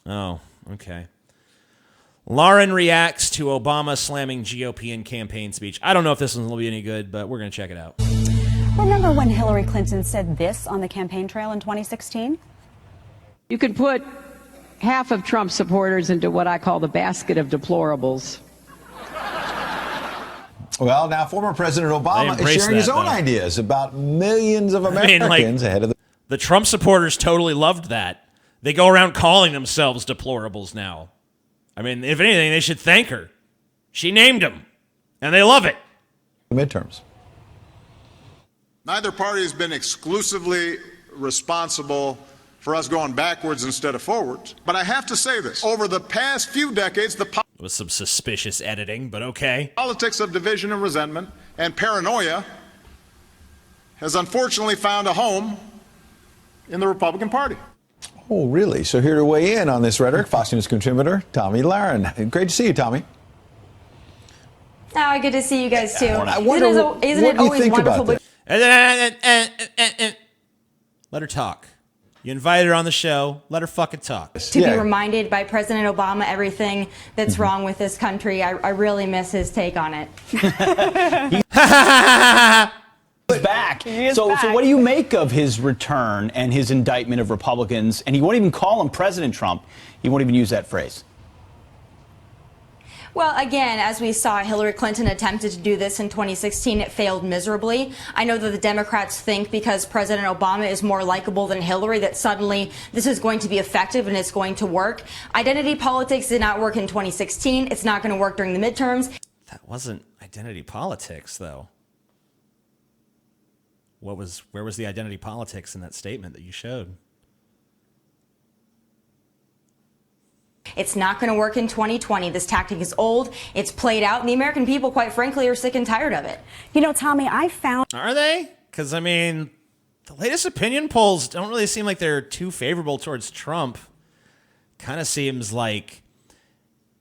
Oh, okay. Lauren reacts to Obama slamming GOP in campaign speech. I don't know if this one will be any good, but we're going to check it out. Remember when Hillary Clinton said this on the campaign trail in 2016? You could put half of Trump supporters into what I call the basket of deplorables. Well, now former President Obama is sharing his own ideas about millions of Americans ahead of the Trump supporters totally loved that. They go around calling themselves deplorables now. I mean, if anything, they should thank her. She named them, and they love it. Midterms. Neither party has been exclusively responsible for us going backwards instead of forwards. But I have to say this. Over the past few decades, with some suspicious editing, but okay. Politics of division and resentment and paranoia has unfortunately found a home in the Republican Party. Oh, really? So here to weigh in on this rhetoric, Fox News contributor Tomi Lahren. Great to see you, Tomi. Oh, good to see you guys too. I wonder, isn't it always wonderful? Let her talk. You invited her on the show. Let her fucking talk. To be reminded by President Obama everything that's wrong with this country. I really miss his take on it. He's back. So what do you make of his return and his indictment of Republicans? And he won't even call him President Trump. He won't even use that phrase. Well, again, as we saw, Hillary Clinton attempted to do this in 2016. It failed miserably. I know that the Democrats think because President Obama is more likable than Hillary that suddenly this is going to be effective and it's going to work. Identity politics did not work in 2016. It's not going to work during the midterms. That wasn't identity politics, though. Where was the identity politics in that statement that you showed? It's not going to work in 2020. This tactic is old. It's played out. And the American people, quite frankly, are sick and tired of it. You know, Tomi, I found... Are they? Because, I mean, the latest opinion polls don't really seem like they're too favorable towards Trump. Kind of seems like,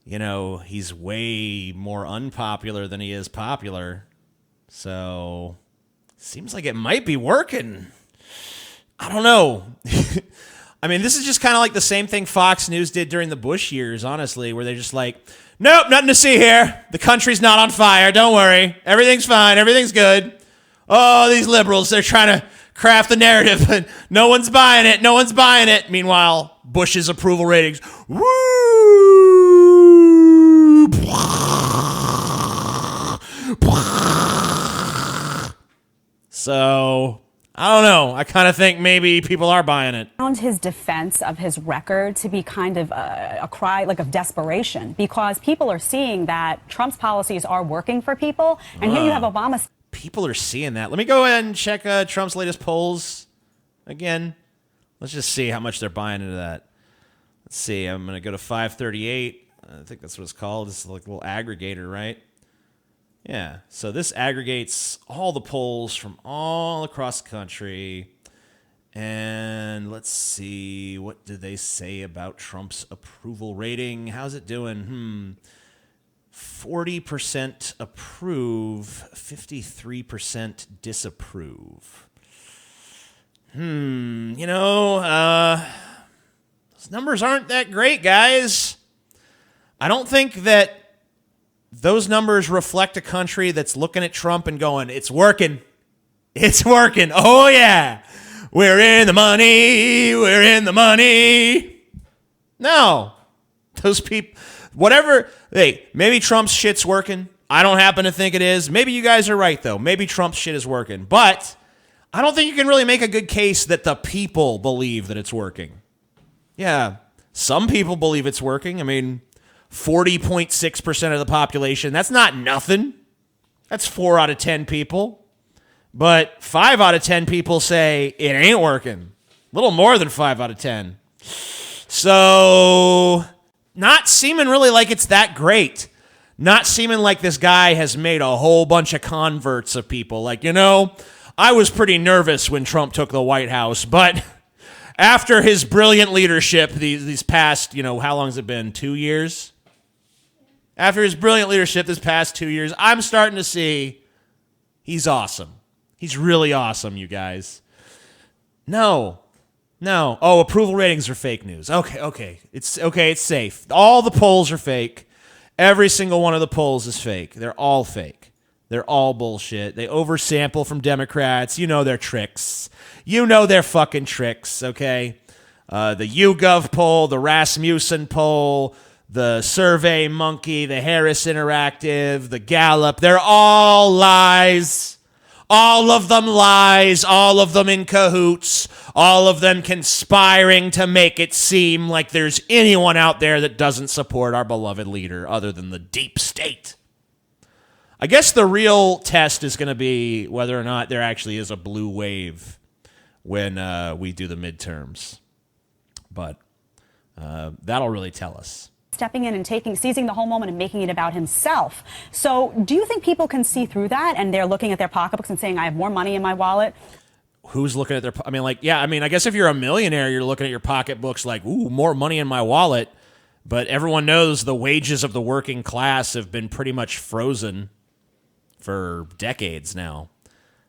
you know, he's way more unpopular than he is popular. So, seems like it might be working. I don't know. I mean, this is just kind of like the same thing Fox News did during the Bush years, honestly, where they're just like, nope, nothing to see here. The country's not on fire. Don't worry. Everything's fine. Everything's good. Oh, these liberals, they're trying to craft the narrative, but no one's buying it. No one's buying it. Meanwhile, Bush's approval ratings, woo! So... I don't know. I kind of think maybe people are buying it. Found his defense of his record to be kind of a cry like of desperation because people are seeing that Trump's policies are working for people. And here you have Obama. People are seeing that. Let me go ahead and check Trump's latest polls again. Let's just see how much they're buying into that. Let's see. I'm going to go to 538. I think that's what it's called. It's like a little aggregator, right? Yeah, so this aggregates all the polls from all across the country. And let's see, what do they say about Trump's approval rating? How's it doing? 40% approve, 53% disapprove. You know, those numbers aren't that great, guys. I don't think that those numbers reflect a country that's looking at Trump and going, it's working. It's working. Oh, yeah. We're in the money. We're in the money. No. Those people, whatever. Hey, maybe Trump's shit's working. I don't happen to think it is. Maybe you guys are right, though. Maybe Trump's shit is working. But I don't think you can really make a good case that the people believe that it's working. Yeah, some people believe it's working. I mean, 40.6% of the population. That's not nothing. That's 4 out of 10 people. But 5 out of 10 people say it ain't working. A little more than 5 out of 10. So, not seeming really like it's that great. Not seeming like this guy has made a whole bunch of converts of people. Like, you know, I was pretty nervous when Trump took the White House, but after his brilliant leadership these past, you know, how long has it been? 2 years? After his brilliant leadership this past 2 years, I'm starting to see he's awesome. He's really awesome, you guys. No. Oh, approval ratings are fake news. Okay. It's safe. All the polls are fake. Every single one of the polls is fake. They're all fake. They're all bullshit. They oversample from Democrats. You know their tricks. You know their fucking tricks, okay? The YouGov poll, the Rasmussen poll, the Survey Monkey, the Harris Interactive, the Gallup, they're all lies. All of them lies, all of them in cahoots, all of them conspiring to make it seem like there's anyone out there that doesn't support our beloved leader other than the deep state. I guess the real test is going to be whether or not there actually is a blue wave when we do the midterms. But that'll really tell us. Stepping in and seizing the whole moment and making it about himself. So do you think people can see through that and they're looking at their pocketbooks and saying, I have more money in my wallet? Who's looking at their, I guess if you're a millionaire, you're looking at your pocketbooks like, ooh, more money in my wallet. But everyone knows the wages of the working class have been pretty much frozen for decades now.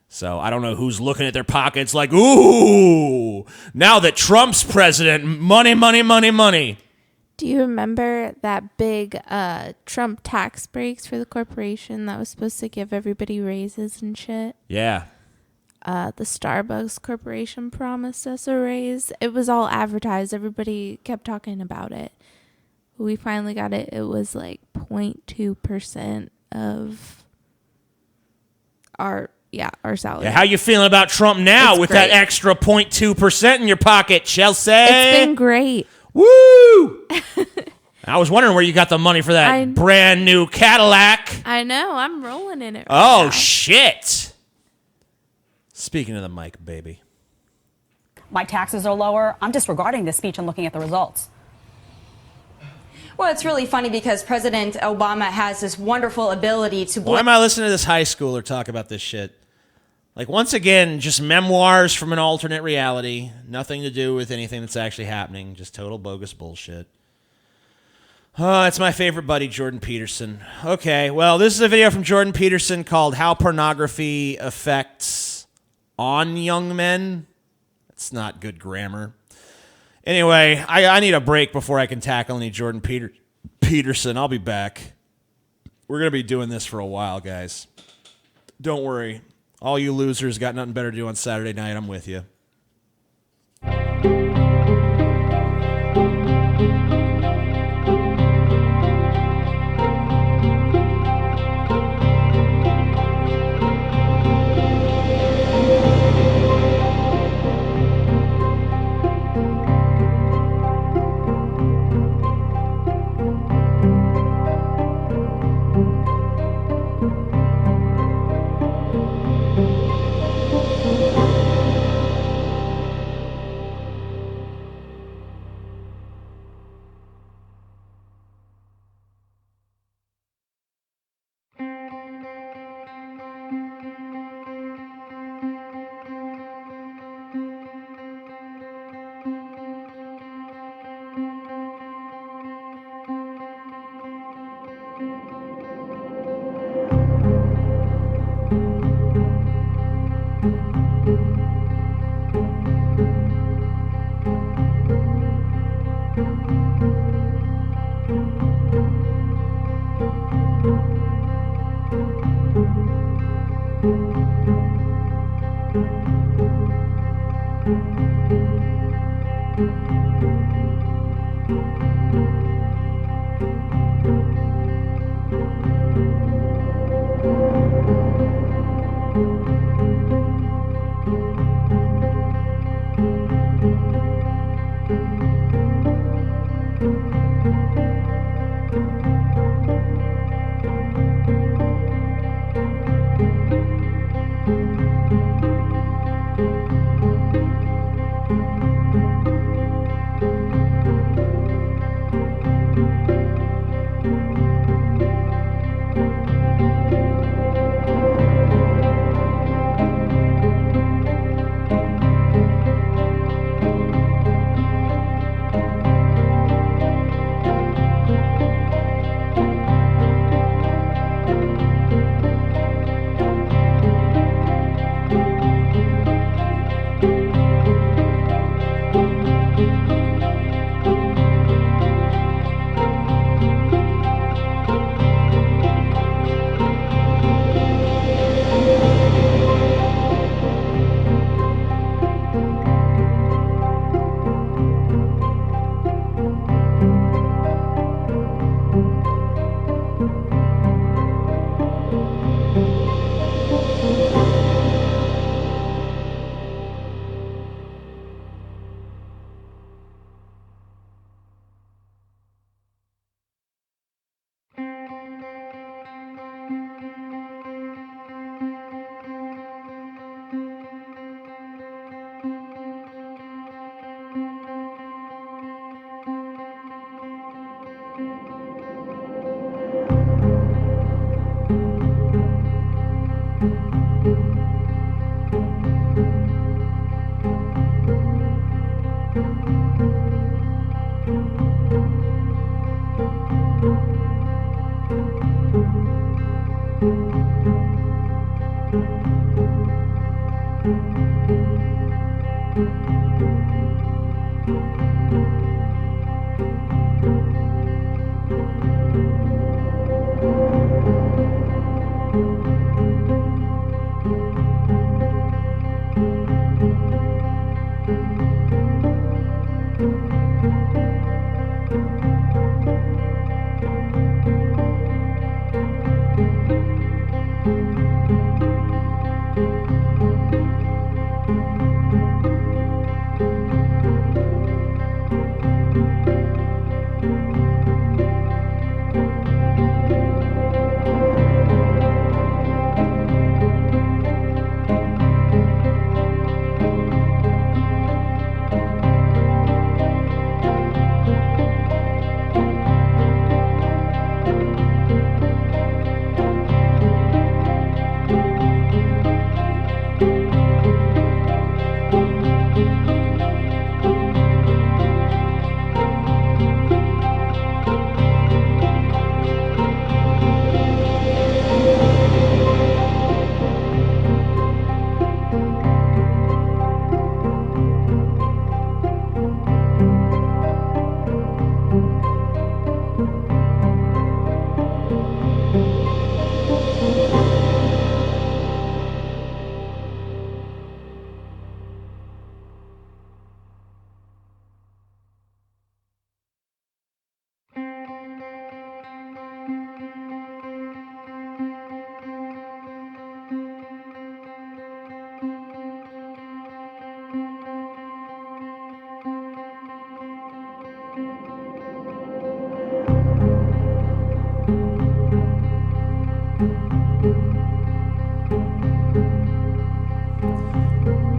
So I don't know who's looking at their pockets like, ooh, now that Trump's president, money, money, money, money. Do you remember that big Trump tax breaks for the corporation that was supposed to give everybody raises and shit? Yeah. The Starbucks Corporation promised us a raise. It was all advertised. Everybody kept talking about it. We finally got it. It was like 0.2% of our salary. Yeah, how you feeling about Trump now it's with great. that extra 0.2% in your pocket, Chelsea? It's been great. Woo! I was wondering where you got the money for that brand new Cadillac. I know. I'm rolling in it. Oh, now. shit. Speaking of the mic, baby. My taxes are lower. I'm disregarding this speech and looking at the results. Well, it's really funny because President Obama has this wonderful ability to... Why am I listening to this high schooler talk about this shit? Like, once again, just memoirs from an alternate reality. Nothing to do with anything that's actually happening. Just total bogus bullshit. Oh, it's my favorite buddy, Jordan Peterson. Okay, well, this is a video from Jordan Peterson called How Pornography Affects on Young Men. That's not good grammar. Anyway, I need a break before I can tackle any Jordan Peterson. I'll be back. We're going to be doing this for a while, guys. Don't worry. All you losers got nothing better to do on Saturday night. I'm with you.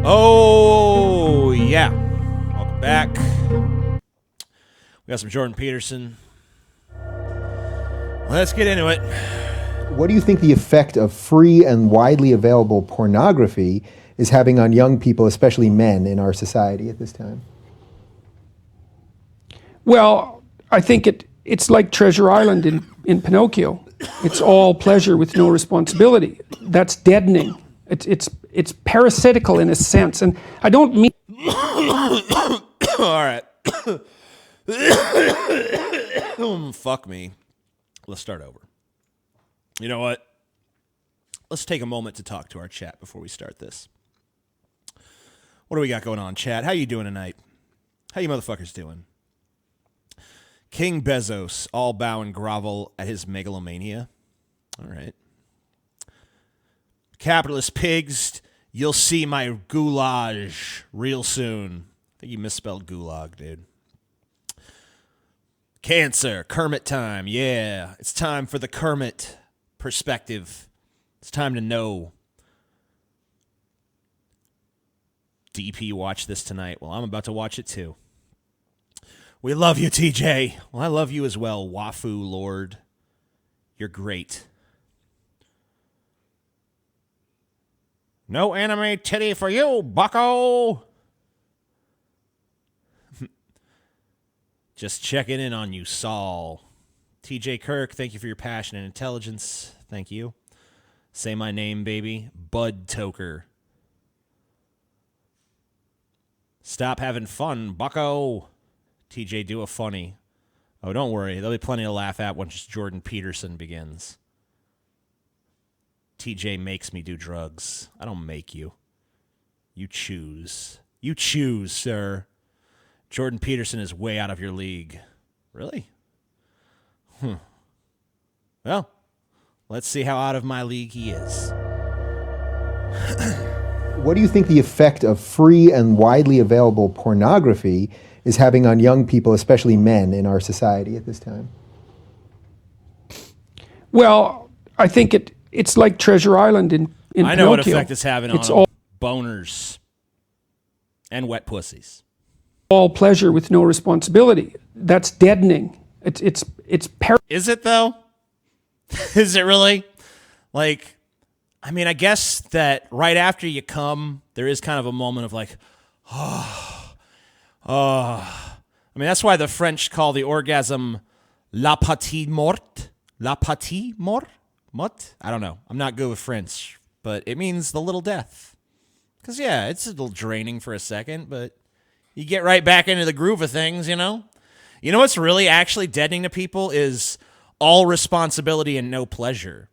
Oh, yeah. Welcome back. We got some Jordan Peterson. Let's get into it. What do you think the effect of free and widely available pornography is having on young people, especially men, in our society at this time? Well, I think it's like Treasure Island in Pinocchio. It's all pleasure with no responsibility. That's deadening. It's parasitical in a sense, and I don't mean. All right. Fuck me. Let's start over. You know what? Let's take a moment to talk to our chat before we start this. What do we got going on, chat? How you doing tonight? How you motherfuckers doing? King Bezos, all bow and grovel at his megalomania. All right. Capitalist pigs, you'll see my goulash real soon. I think you misspelled gulag, dude. Cancer, Kermit time. Yeah, it's time for the Kermit perspective. It's time to know. DP watch this tonight. Well, I'm about to watch it too. We love you, TJ. Well, I love you as well, Wafu Lord. You're great. No anime titty for you, bucko. Just checking in on you, Saul. TJ Kirk, thank you for your passion and intelligence. Thank you. Say my name, baby. Bud Toker. Stop having fun, bucko. TJ, do a funny. Oh, don't worry. There'll be plenty to laugh at once Jordan Peterson begins. TJ makes me do drugs. I don't make you. You choose. You choose, sir. Jordan Peterson is way out of your league. Really? Well, let's see how out of my league he is. What do you think the effect of free and widely available pornography is having on young people, especially men, in our society at this time? Well, I think it's like Treasure Island in Pinocchio. I know what effect it's having on them. Boners and wet pussies. All pleasure with no responsibility. That's deadening. Is it though? Is it really? Like, I mean, I guess that right after you come, there is kind of a moment of like, oh. I mean, that's why the French call the orgasm la partie morte. La partie morte? What? I don't know. I'm not good with French, but it means the little death. Because, yeah, it's a little draining for a second, but you get right back into the groove of things, you know? You know what's really actually deadening to people is all responsibility and no pleasure.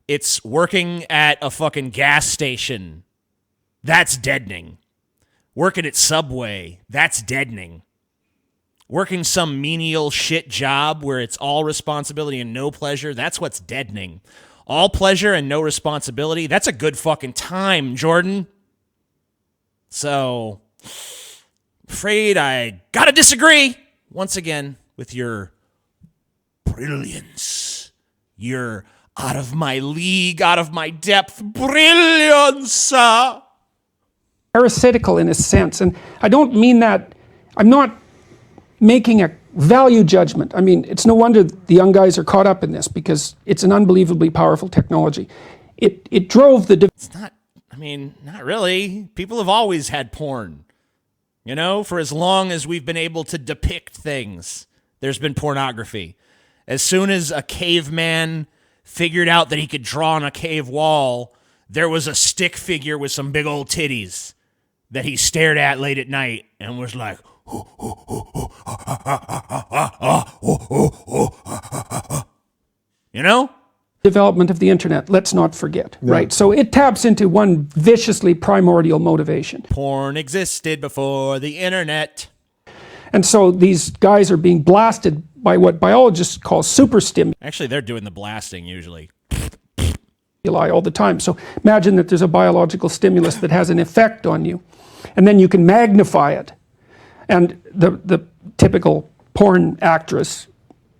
It's working at a fucking gas station. That's deadening. Working at Subway. That's deadening. Working some menial shit job where it's all responsibility and no pleasure. That's what's deadening. All pleasure and no responsibility. That's a good fucking time, Jordan. So, afraid I gotta disagree once again with your brilliance. Your out of my league, out of my depth brilliance. Parasitical in a sense. And I don't mean that, I'm not making a value judgment. I mean, it's no wonder the young guys are caught up in this because it's an unbelievably powerful technology. It drove the... It's not, I mean, not really. People have always had porn. You know, for as long as we've been able to depict things, there's been pornography. As soon as a caveman figured out that he could draw on a cave wall, there was a stick figure with some big old titties that he stared at late at night and was like, you know? Development of the internet, let's not forget, right? So it taps into one viciously primordial motivation. Porn existed before the internet. And so these guys are being blasted by what biologists call superstimuli. Actually, they're doing the blasting usually. All the time. So imagine that there's a biological stimulus that has an effect on you, and then you can magnify it. And the typical porn actress,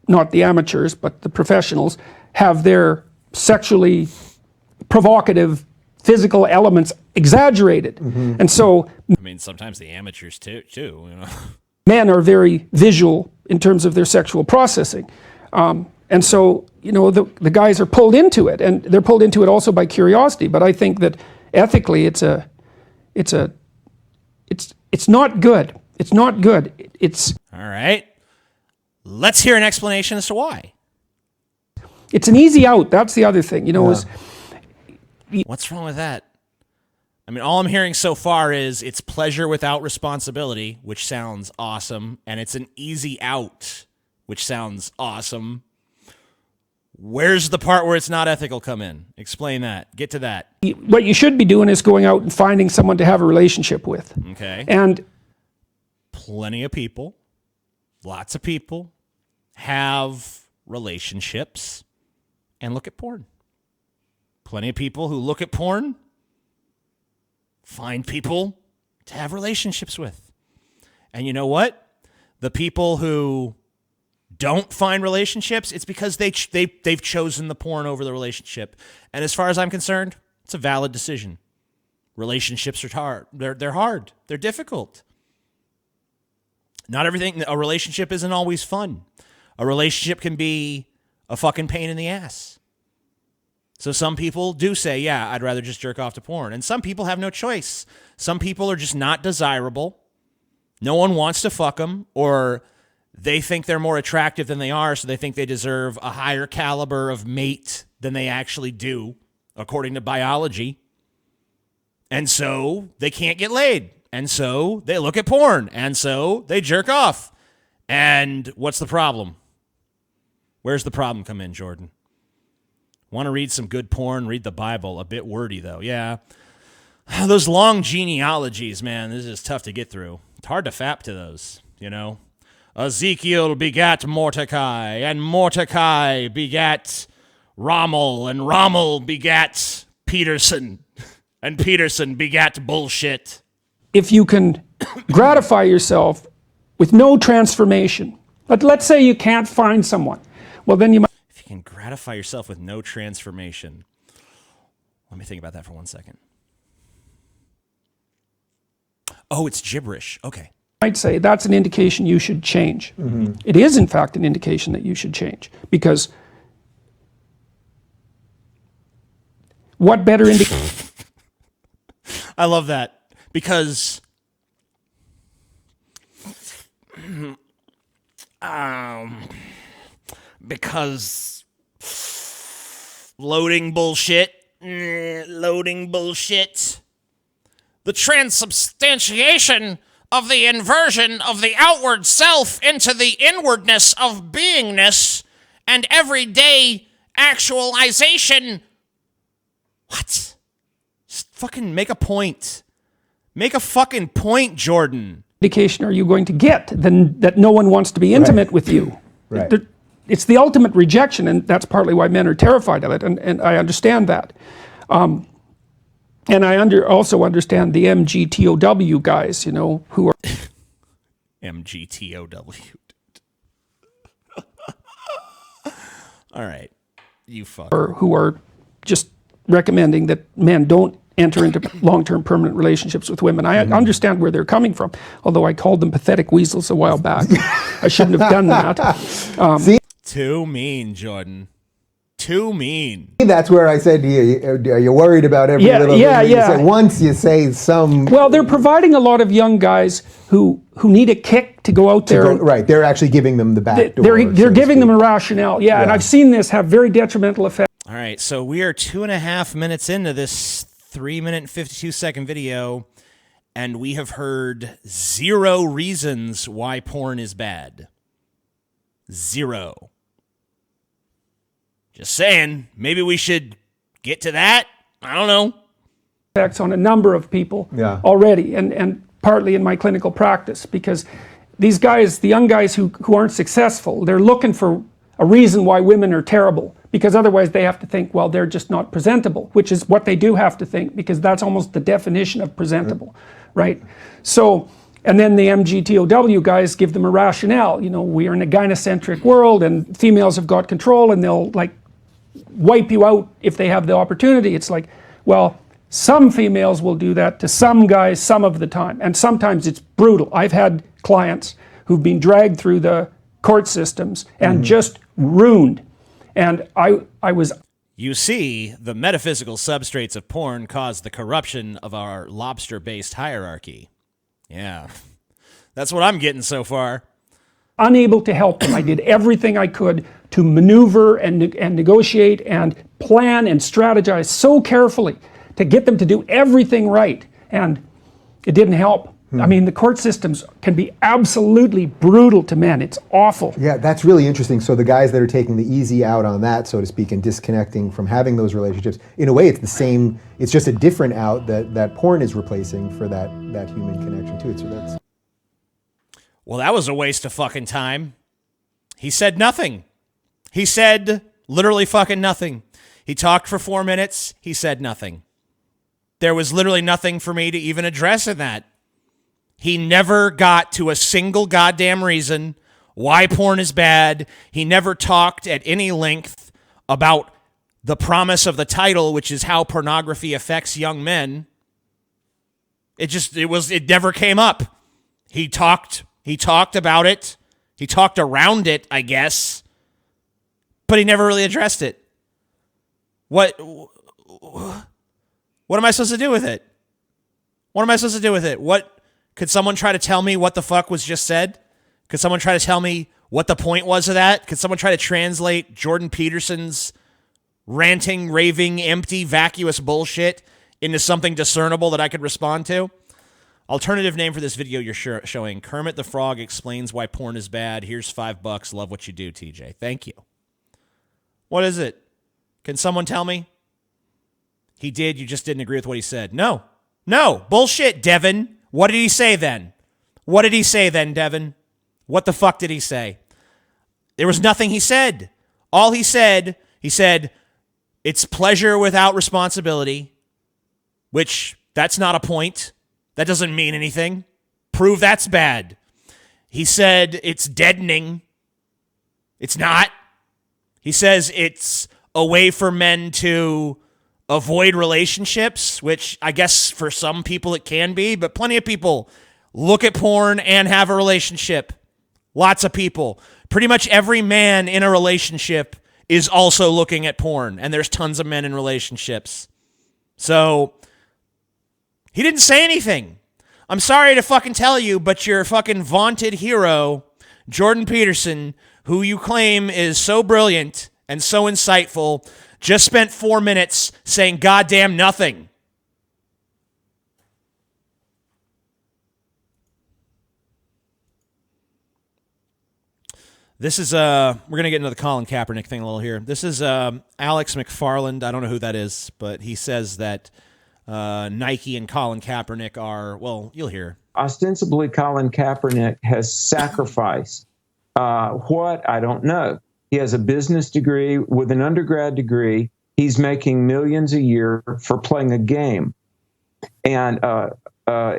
not the amateurs, but the professionals, have their sexually provocative physical elements exaggerated. Mm-hmm. And so... I mean, sometimes the amateurs too, you know. Men are very visual in terms of their sexual processing. And so, you know, the guys are pulled into it, and they're pulled into it also by curiosity. But I think that ethically it's not good. It's not good. It's... All right. Let's hear an explanation as to why. It's an easy out. That's the other thing, you know. What's wrong with that? I mean, all I'm hearing so far is it's pleasure without responsibility, which sounds awesome, and it's an easy out, which sounds awesome. Where's the part where it's not ethical come in? Explain that. Get to that. What you should be doing is going out and finding someone to have a relationship with. Okay. And plenty of people, lots of people have relationships and look at porn. Plenty of people who look at porn find people to have relationships with. And you know what? The people who don't find relationships, it's because they've chosen the porn over the relationship. And as far as I'm concerned, it's a valid decision. Relationships are hard. They're hard. They're difficult. Not everything, a relationship isn't always fun. A relationship can be a fucking pain in the ass. So some people do say, yeah, I'd rather just jerk off to porn. And some people have no choice. Some people are just not desirable. No one wants to fuck them, or they think they're more attractive than they are, so they think they deserve a higher caliber of mate than they actually do, according to biology. And so they can't get laid. And so they look at porn. And so they jerk off. And what's the problem? Where's the problem come in, Jordan? Want to read some good porn? Read the Bible. A bit wordy, though. Yeah. Those long genealogies, man, this is tough to get through. It's hard to fap to those, you know. Ezekiel begat Mordecai, and Mordecai begat Rommel, and Rommel begat Peterson, and Peterson begat bullshit. If you can gratify yourself with no transformation, but let's say you can't find someone, well, then you might... If you can gratify yourself with no transformation. Let me think about that for 1 second. Oh, it's gibberish. Okay. I'd say that's an indication you should change. Mm-hmm. It is, in fact, an indication that you should change. Because what better indication... I love that. Because... because Loading bullshit. Loading bullshit. The transubstantiation of the inversion of the outward self into the inwardness of beingness and everyday actualization. What? Just fucking make a point. Make a fucking point, Jordan. Indication are you going to get then that no one wants to be intimate with you? Right. It's the ultimate rejection, and that's partly why men are terrified of it, and I understand that. And I also understand the MGTOW guys, who are... MGTOW. All right. You fuck. Who are just recommending that men don't enter into long-term permanent relationships with women. I understand where they're coming from, although I called them pathetic weasels a while back. I shouldn't have done that. Too mean, Jordan. Too mean. That's where I said to you, are you worried about every little thing? You say, once you say some... Well, they're providing a lot of young guys who need a kick to go out there. Right, they're actually giving them the back door. They're giving them a rationale, and I've seen this have very detrimental effects. All right, so we are 2.5 minutes into this 3-minute and 52-second video, and we have heard 0 reasons why porn is bad. 0. Just saying, maybe we should get to that. I don't know. Effects on a number of people already, and partly in my clinical practice, because these guys, the young guys who aren't successful, they're looking for a reason why women are terrible, because otherwise they have to think, well, they're just not presentable, which is what they do have to think, because that's almost the definition of presentable, right? So, and then the MGTOW guys give them a rationale. We are in a gynocentric world, and females have got control, and they'll wipe you out if they have the opportunity. It's like, well, some females will do that to some guys some of the time, and sometimes it's brutal. I've had clients who've been dragged through the court systems and just ruined. And I was... You see, the metaphysical substrates of porn cause the corruption of our lobster-based hierarchy. Yeah, that's what I'm getting so far. Unable to help them. I did everything I could to maneuver and negotiate and plan and strategize so carefully to get them to do everything right. And it didn't help. I mean, the court systems can be absolutely brutal to men. It's awful. Yeah, that's really interesting. So the guys that are taking the easy out on that, so to speak, and disconnecting from having those relationships, in a way it's the same, it's just a different out that porn is replacing for that human connection to it. So that's... Well, that was a waste of fucking time. He said nothing. He said literally fucking nothing. He talked for 4 minutes. He said nothing. There was literally nothing for me to even address in that. He never got to a single goddamn reason why porn is bad. He never talked at any length about the promise of the title, which is how pornography affects young men. It never came up. He talked about it. He talked around it, I guess. But he never really addressed it. What am I supposed to do with it? What am I supposed to do with it? Could someone try to tell me what the fuck was just said? Could someone try to tell me what the point was of that? Could someone try to translate Jordan Peterson's ranting, raving, empty, vacuous bullshit into something discernible that I could respond to? Alternative name for this video you're showing: Kermit the Frog explains why porn is bad. Here's $5. Love what you do, TJ. Thank you. What is it? Can someone tell me? He did. You just didn't agree with what he said. No. Bullshit, Devin. What did he say then? Devin? What the fuck did he say? There was nothing he said. All he said, it's pleasure without responsibility, which that's not a point. That doesn't mean anything. Prove that's bad. He said it's deadening. It's not. He says it's a way for men to avoid relationships, which I guess for some people it can be, but plenty of people look at porn and have a relationship. Lots of people. Pretty much every man in a relationship is also looking at porn, and there's tons of men in relationships. So he didn't say anything. I'm sorry to fucking tell you, but your fucking vaunted hero, Jordan Peterson, who you claim is so brilliant and so insightful, just spent 4 minutes saying goddamn nothing. This is, we're going to get into the Colin Kaepernick thing a little here. This is Alex McFarland. I don't know who that is, but he says that Nike and Colin Kaepernick are, well, you'll hear. Ostensibly, Colin Kaepernick has sacrificed what? I don't know. He has a business degree with an undergrad degree. He's making millions a year for playing a game. And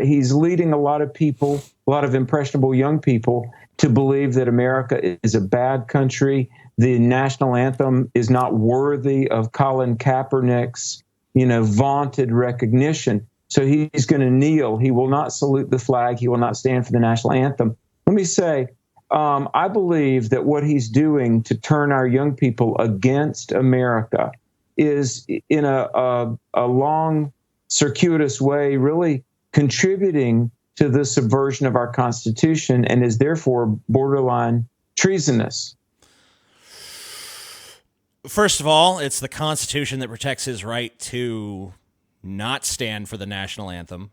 he's leading a lot of people, a lot of impressionable young people, to believe that America is a bad country. The national anthem is not worthy of Colin Kaepernick's, vaunted recognition. So he's going to kneel. He will not salute the flag. He will not stand for the national anthem. Let me say, I believe that what he's doing to turn our young people against America is, in a long, circuitous way, really contributing to the subversion of our Constitution and is therefore borderline treasonous. First of all, it's the Constitution that protects his right to not stand for the national anthem.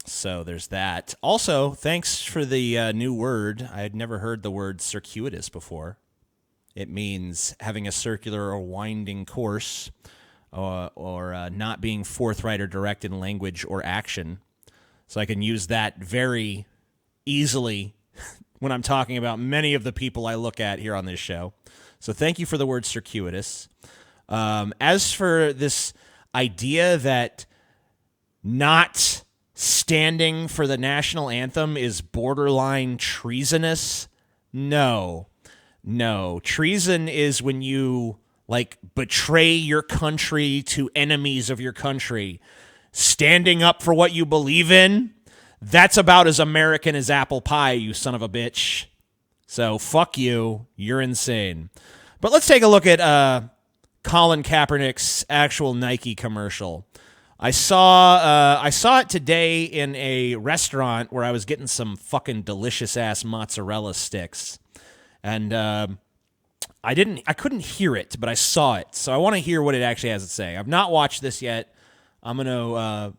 So there's that. Also, thanks for the new word. I had never heard the word circuitous before. It means having a circular or winding course or not being forthright or direct in language or action. So I can use that very easily when I'm talking about many of the people I look at here on this show. So thank you for the word circuitous. As for this idea that not standing for the national anthem is borderline treasonous, no. Treason is when you betray your country to enemies of your country. Standing up for what you believe in, that's about as American as apple pie, you son of a bitch. So fuck you. You're insane. But let's take a look at Colin Kaepernick's actual Nike commercial. I saw it today in a restaurant where I was getting some fucking delicious ass mozzarella sticks. And I couldn't hear it, but I saw it. So I want to hear what it actually has to say. I've not watched this yet. I'm going to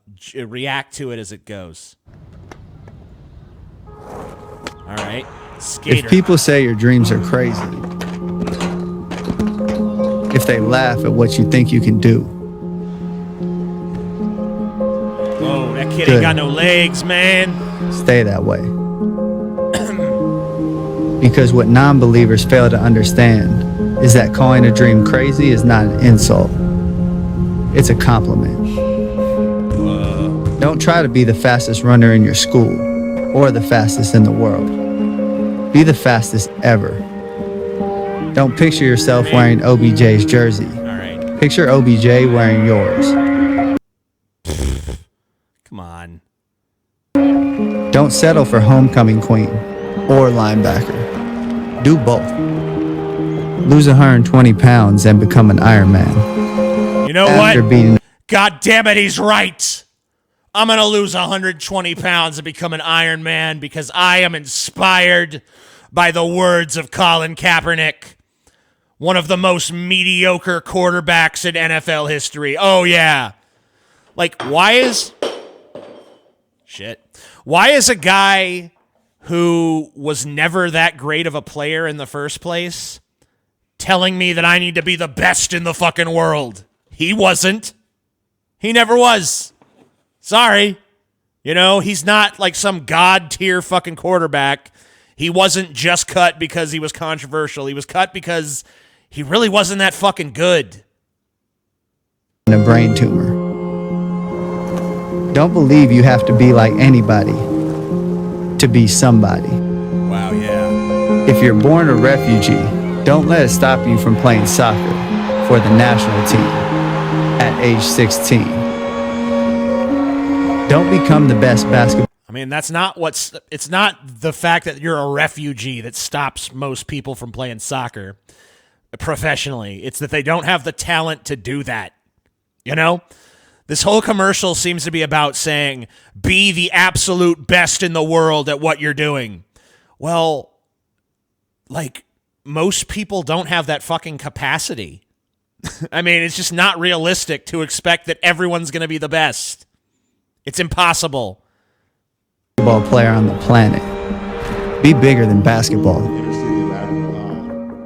react to it as it goes. All right. Skater. If people say your dreams are crazy, if they laugh at what you think you can do. Whoa, that kid ain't got no legs, man. Stay that way. Because what non-believers fail to understand is that calling a dream crazy is not an insult. It's a compliment. Don't try to be the fastest runner in your school or the fastest in the world. Be the fastest ever. Don't picture yourself wearing OBJ's jersey. All right. Picture OBJ wearing yours. Come on. Don't settle for homecoming queen or linebacker. Do both. Lose 120 pounds and become an Iron Man. You know what? God damn it, he's right. I'm going to lose 120 pounds and become an Iron Man because I am inspired by the words of Colin Kaepernick, one of the most mediocre quarterbacks in NFL history. Oh, yeah. Why is a guy who was never that great of a player in the first place telling me that I need to be the best in the fucking world? He wasn't. He never was. Sorry. He's not like some god tier fucking quarterback. He wasn't just cut because he was controversial. He was cut because he really wasn't that fucking good. A brain tumor. Don't believe you have to be like anybody to be somebody. Wow, yeah. If you're born a refugee, don't let it stop you from playing soccer for the national team at age 16. Don't become the best basketball. I mean, it's not the fact that you're a refugee that stops most people from playing soccer professionally. It's that they don't have the talent to do that. This whole commercial seems to be about saying, be the absolute best in the world at what you're doing. Well, most people don't have that fucking capacity. I mean, it's just not realistic to expect that everyone's going to be the best. It's impossible. Basketball player on the planet. Be bigger than basketball.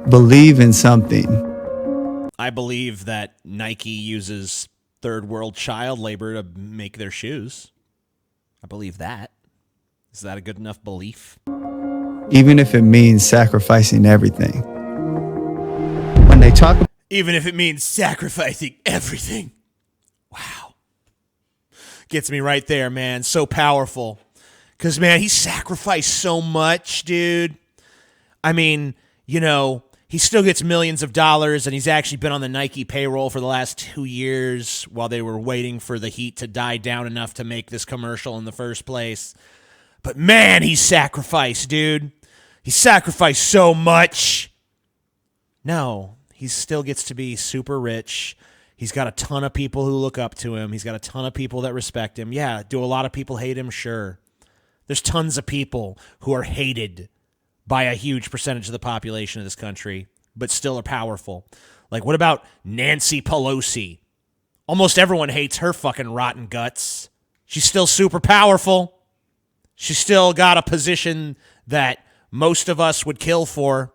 Believe in something. I believe that Nike uses third world child labor to make their shoes. I believe that. Is that a good enough belief? Even if it means sacrificing everything. When they talk about even if it means sacrificing everything. Wow. Gets me right there, man. So powerful. Because, man, he sacrificed so much, dude. I mean, you know, he still gets millions of dollars, and he's actually been on the Nike payroll for the last 2 years while they were waiting for the heat to die down enough to make this commercial in the first place. But, man, he sacrificed, dude. He sacrificed so much. No. He still gets to be super rich. He's got a ton of people who look up to him. He's got a ton of people that respect him. Yeah, do a lot of people hate him? Sure. There's tons of people who are hated by a huge percentage of the population of this country, but still are powerful. Like, what about Nancy Pelosi? Almost everyone hates her fucking rotten guts. She's still super powerful. She's still got a position that most of us would kill for.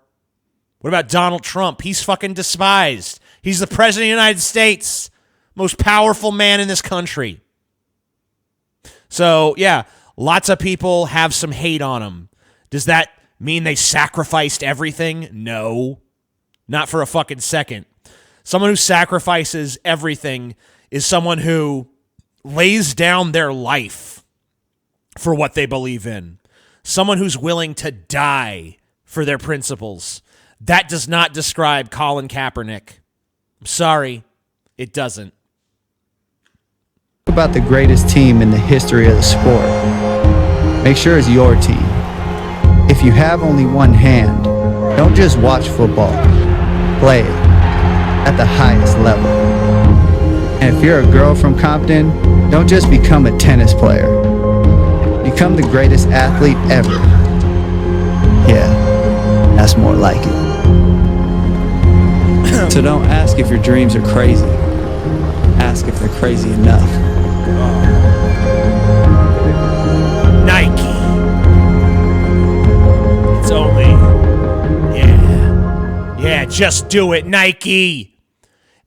What about Donald Trump? He's fucking despised. He's the president of the United States, most powerful man in this country. So, yeah, lots of people have some hate on him. Does that mean they sacrificed everything? No, not for a fucking second. Someone who sacrifices everything is someone who lays down their life for what they believe in. Someone who's willing to die for their principles. That does not describe Colin Kaepernick. I'm sorry, it doesn't. About the greatest team in the history of the sport. Make sure it's your team. If you have only one hand, don't just watch football. Play it at the highest level. And if you're a girl from Compton, don't just become a tennis player. Become the greatest athlete ever. Yeah, that's more like it. So don't ask if your dreams are crazy. Ask if they're crazy enough. Nike. It's only, yeah, just do it, Nike.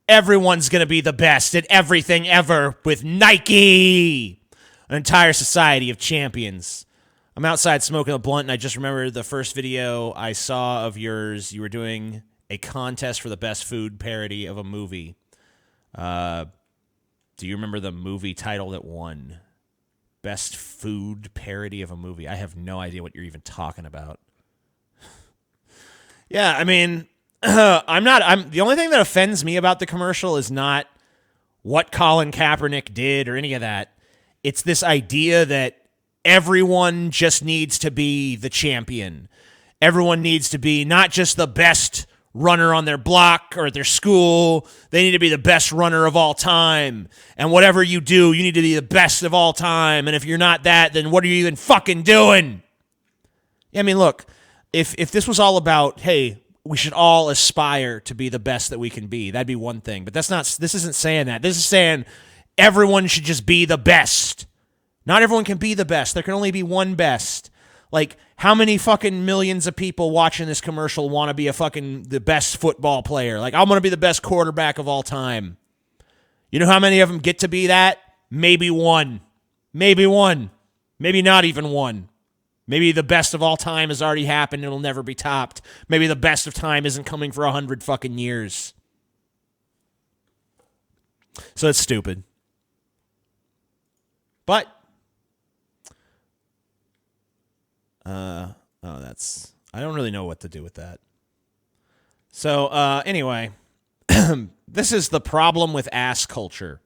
Everyone's going to be the best at everything ever with Nike. An entire society of champions. I'm outside smoking a blunt, and I just remembered the first video I saw of yours. You were doing a contest for the best food parody of a movie. Do you remember the movie title that won? Best food parody of a movie. I have no idea what you're even talking about. Yeah, I mean, I'm the only thing that offends me about the commercial is not what Colin Kaepernick did or any of that. It's this idea that everyone just needs to be the champion. Everyone needs to be not just the best runner on their block or at their school. They need to be the best runner of all time. And whatever you do, you need to be the best of all time. And if you're not that, then what are you even fucking doing? I mean, look, if this was all about, hey, we should all aspire to be the best that we can be, that'd be one thing. But this isn't saying that. This is saying everyone should just be the best. Not everyone can be the best. There can only be one best. Like, how many fucking millions of people watching this commercial want to be the best football player? Like, I'm going to be the best quarterback of all time. You know how many of them get to be that? Maybe one. Maybe one. Maybe not even one. Maybe the best of all time has already happened and it'll never be topped. Maybe the best of time isn't coming for 100 fucking years. So it's stupid. But I don't really know what to do with that. So, anyway, this is the problem with ass culture.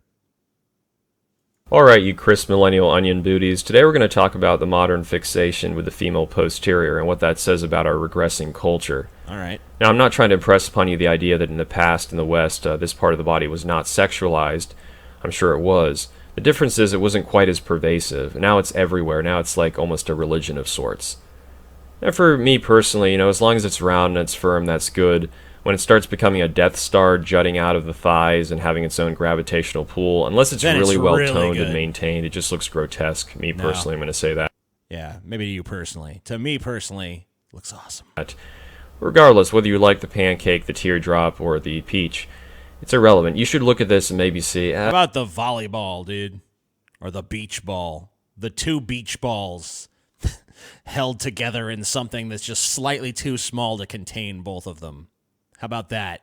Alright, you crisp millennial onion booties. Today we're going to talk about the modern fixation with the female posterior and what that says about our regressing culture. Alright. Now, I'm not trying to impress upon you the idea that in the past, in the West, this part of the body was not sexualized. I'm sure it was. The difference is it wasn't quite as pervasive. Now it's everywhere. Now it's like almost a religion of sorts. And for me personally, as long as it's round and it's firm, that's good. When it starts becoming a Death Star jutting out of the thighs and having its own gravitational pull, unless it's really well toned and maintained, it just looks grotesque. Me personally, I'm going to say that. Yeah, maybe to you personally. To me personally, it looks awesome. Regardless, whether you like the pancake, the teardrop, or the peach, it's irrelevant. You should look at this and maybe see... How about the volleyball, dude? Or the beach ball? The two beach balls held together in something that's just slightly too small to contain both of them. How about that?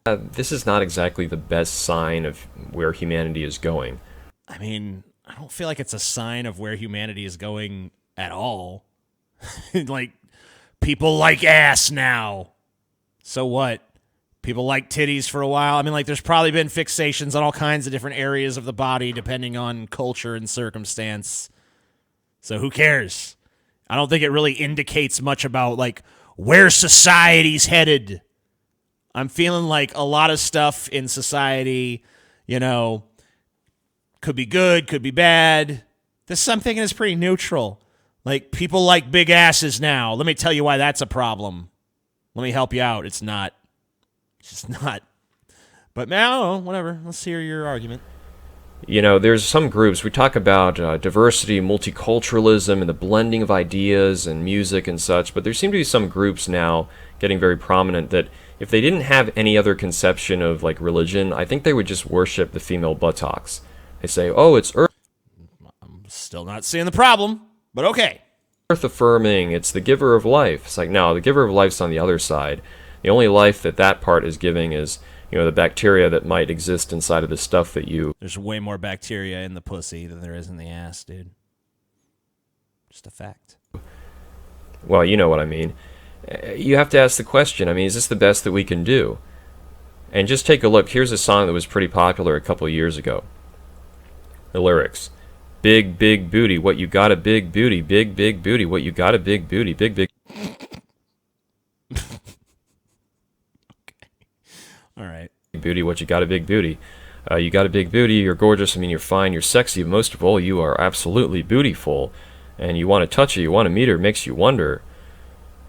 This is not exactly the best sign of where humanity is going. I mean, I don't feel like it's a sign of where humanity is going at all. Like, people like ass now. So what? People like titties for a while. I mean, like, there's probably been fixations on all kinds of different areas of the body depending on culture and circumstance. So who cares? I don't think it really indicates much about, like, where society's headed. I'm feeling like a lot of stuff in society, you know, could be good, could be bad. This I'm thinking is pretty neutral. Like, people like big asses now. Let me tell you why that's a problem. Let me help you out. It's not. It's just not. But now, whatever. Let's hear your argument. You know, there's some groups, we talk about diversity, multiculturalism, and the blending of ideas and music and such, but there seem to be some groups now getting very prominent that if they didn't have any other conception of, like, religion, I think they would just worship the female buttocks. They say, oh, it's earth. I'm still not seeing the problem, but okay. Earth affirming, it's the giver of life. It's like, no, the giver of life's on the other side. The only life that part is giving is, you know, the bacteria that might exist inside of the stuff that you... There's way more bacteria in the pussy than there is in the ass, dude. Just a fact. Well, you know what I mean. You have to ask the question, I mean, is this the best that we can do? And just take a look. Here's a song that was pretty popular a couple of years ago. The lyrics. Big, big booty, what you got a big booty. Big, big booty, what you got a big booty. Big, big... All right. Big booty, what you got a big booty. You got a big booty, you're gorgeous, I mean, you're fine, you're sexy, but most of all, you are absolutely bootyful. And you want to touch her, you want to meet her, it makes you wonder.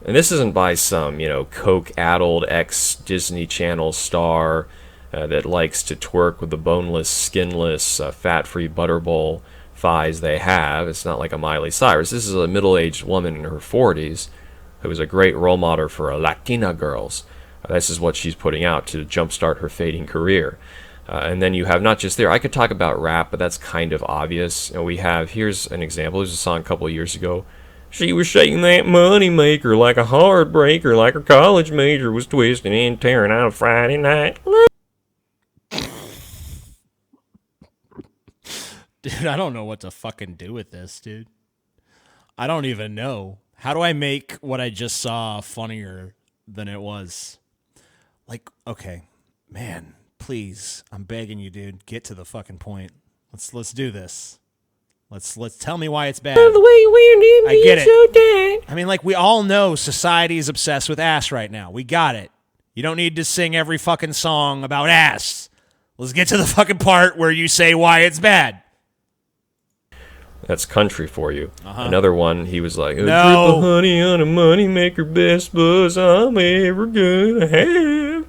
And this isn't by some, you know, coke-addled ex-Disney Channel star that likes to twerk with the boneless, skinless, fat-free butterball thighs they have. It's not like a Miley Cyrus. This is a middle-aged woman in her 40s who is a great role model for Latina girls. This is what she's putting out to jumpstart her fading career. And then you have not just there, I could talk about rap, but that's kind of obvious. And we have, here's an example, there's a song a couple of years ago. She was shaking that money maker like a heartbreaker, like her college major was twisting and tearing out a Friday night. Dude, I don't know what to fucking do with this, dude. I don't even know. How do I make what I just saw funnier than it was? Like, okay, man, please, I'm begging you, dude, get to the fucking point. Let's do this. Let's tell me why it's bad. I get it. I mean, like, we all know society is obsessed with ass right now. We got it. You don't need to sing every fucking song about ass. Let's get to the fucking part where you say why it's bad. That's country for you. Uh-huh. Another one, he was like, a no. drip of honey on a money maker, best buzz I'm ever gonna have.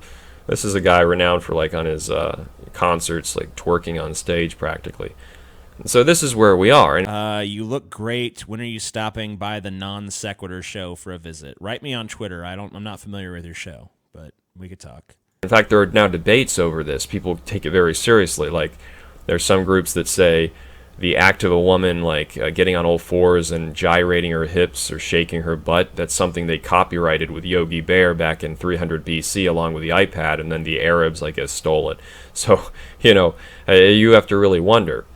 This is a guy renowned for, like, on his concerts, like, twerking on stage practically. And so this is where we are. You look great. When are you stopping by the Non Sequitur show for a visit? Write me on Twitter. I'm not familiar with your show, but we could talk. In fact, there are now debates over this. People take it very seriously. Like, there's some groups that say the act of a woman, like, getting on all fours and gyrating her hips or shaking her butt, that's something they copyrighted with Yogi Bear back in 300 BC along with the iPad, and then the Arabs, I guess, stole it. So, you know, you have to really wonder.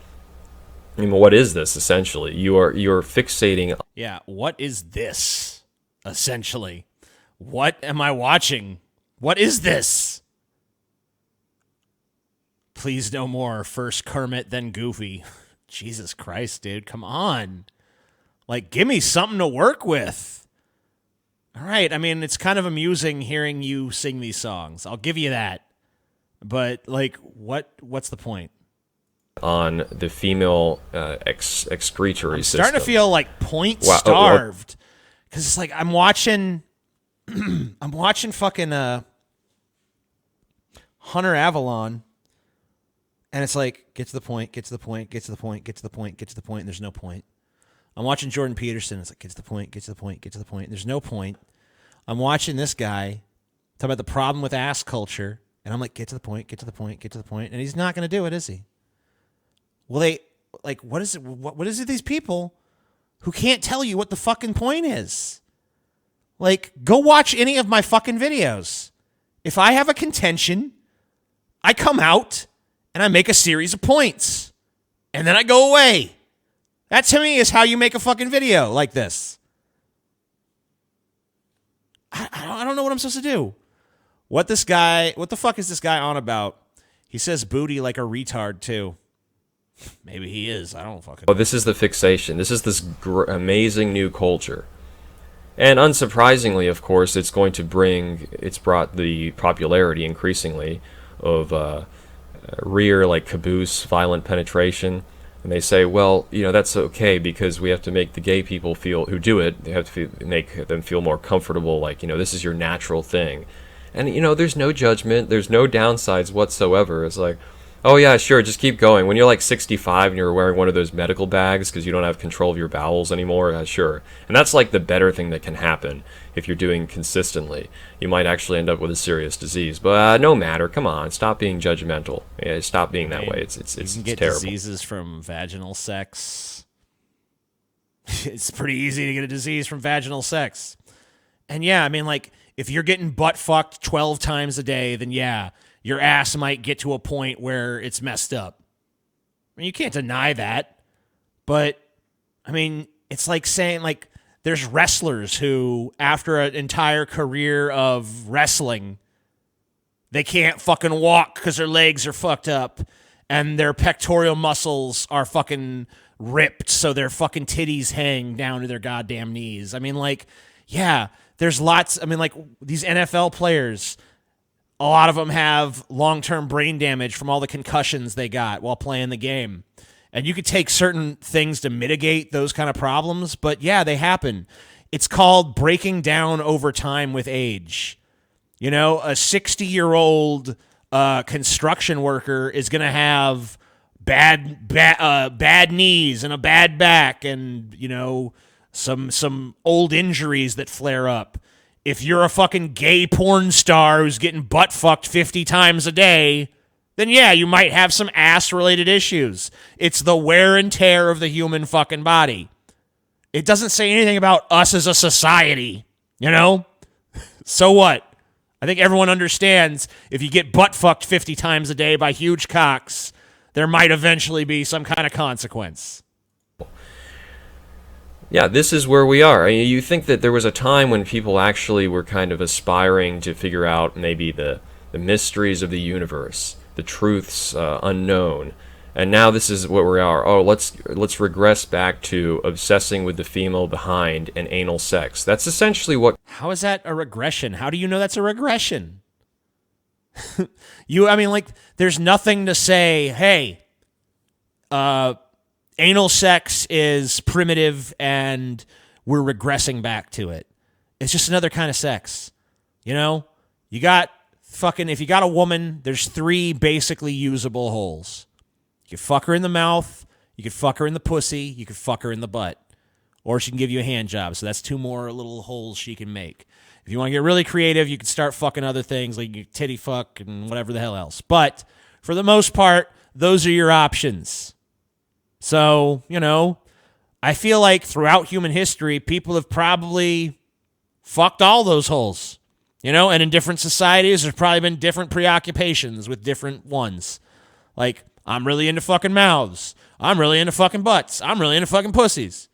I mean, what is this, essentially? You're fixating... Yeah, what is this, essentially? What am I watching? What is this? Please no more. First Kermit, then Goofy. Jesus Christ, dude, come on. Like, give me something to work with. All right, I mean, it's kind of amusing hearing you sing these songs. I'll give you that. But, like, what's the point? On the female excretory system. Starting to feel like point-starved. Because it's like I'm watching fucking Hunter Avalon, and it's like, get to the point, get to the point, get to the point, get to the point, get to the point, and there's no point. I'm watching Jordan Peterson. It's like, get to the point, get to the point, get to the point. There's no point. I'm watching this guy talk about the problem with ass culture, and I'm like, get to the point, get to the point, get to the point, and he's not going to do it, is he? Well, they, like, what is it? What is it? These people who can't tell you what the fucking point is. Like, go watch any of my fucking videos. If I have a contention, I come out and I make a series of points, and then I go away. That to me is how you make a fucking video like this. I don't know what I'm supposed to do. What the fuck is this guy on about? He says booty like a retard too. Maybe he is. I don't fucking know. This is the fixation. This is this amazing new culture. And unsurprisingly, of course, it's brought the popularity increasingly of rear, like caboose, violent penetration. And they say, well, that's okay because we have to make the gay people who do it, they have to make them feel more comfortable, like, this is your natural thing. And, there's no judgment, there's no downsides whatsoever. It's like, oh yeah, sure, just keep going. When you're like 65 and you're wearing one of those medical bags because you don't have control of your bowels anymore, sure. And that's like the better thing that can happen if you're doing consistently. You might actually end up with a serious disease. But no matter, come on, stop being judgmental. Yeah, stop being that way. It's you can get terrible. Diseases from vaginal sex. It's pretty easy to get a disease from vaginal sex. And yeah, I mean, like, if you're getting butt fucked 12 times a day, then yeah, your ass might get to a point where it's messed up. I mean, you can't deny that. But, I mean, it's like saying, like, there's wrestlers who, after an entire career of wrestling, they can't fucking walk because their legs are fucked up and their pectoral muscles are fucking ripped so their fucking titties hang down to their goddamn knees. I mean, like, yeah, there's lots. I mean, like, these NFL players, a lot of them have long-term brain damage from all the concussions they got while playing the game. And you could take certain things to mitigate those kind of problems, but yeah, they happen. It's called breaking down over time with age. A 60-year-old construction worker is going to have bad knees and a bad back and, some old injuries that flare up. If you're a fucking gay porn star who's getting butt fucked 50 times a day, then yeah, you might have some ass-related issues. It's the wear and tear of the human fucking body. It doesn't say anything about us as a society, So what? I think everyone understands if you get butt fucked 50 times a day by huge cocks, there might eventually be some kind of consequence. Yeah, this is where we are. I mean, you think that there was a time when people actually were kind of aspiring to figure out maybe the mysteries of the universe, the truths unknown, and now this is what we are. Oh, let's regress back to obsessing with the female behind and anal sex. That's essentially what. How is that a regression? How do you know that's a regression? There's nothing to say, hey, anal sex is primitive and we're regressing back to it. It's just another kind of sex. You got if you got a woman, there's 3 basically usable holes. You could fuck her in the mouth, you could fuck her in the pussy, you could fuck her in the butt. Or she can give you a hand job, so that's 2 more little holes she can make. If you want to get really creative, you can start fucking other things like you titty fuck and whatever the hell else. But for the most part, those are your options. So, I feel like throughout human history, people have probably fucked all those holes, and in different societies, there's probably been different preoccupations with different ones. Like, I'm really into fucking mouths. I'm really into fucking butts. I'm really into fucking pussies.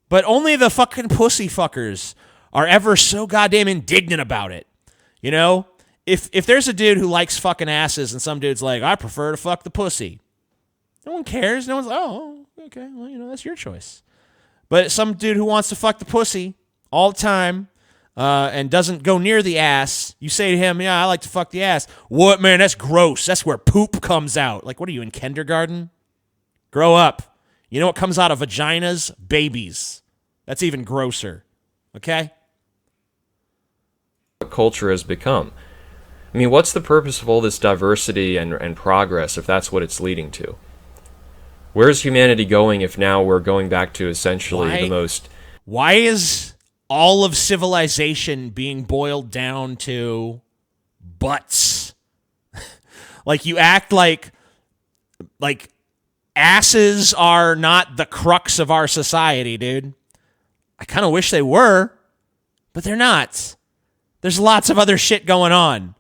But only the fucking pussy fuckers are ever so goddamn indignant about it. If there's a dude who likes fucking asses and some dude's like, I prefer to fuck the pussy. No one cares. No one's like, oh, okay, well, that's your choice. But some dude who wants to fuck the pussy all the time and doesn't go near the ass, you say to him, yeah, I like to fuck the ass. What, man, that's gross. That's where poop comes out. Like, what are you, in kindergarten? Grow up. You know what comes out of vaginas? Babies. That's even grosser. Okay? Culture has become. I mean, what's the purpose of all this diversity and progress if that's what it's leading to? Where's humanity going if now we're going back to essentially the most... Why is all of civilization being boiled down to butts? Like, you act like asses are not the crux of our society, dude. I kind of wish they were, but they're not. There's lots of other shit going on.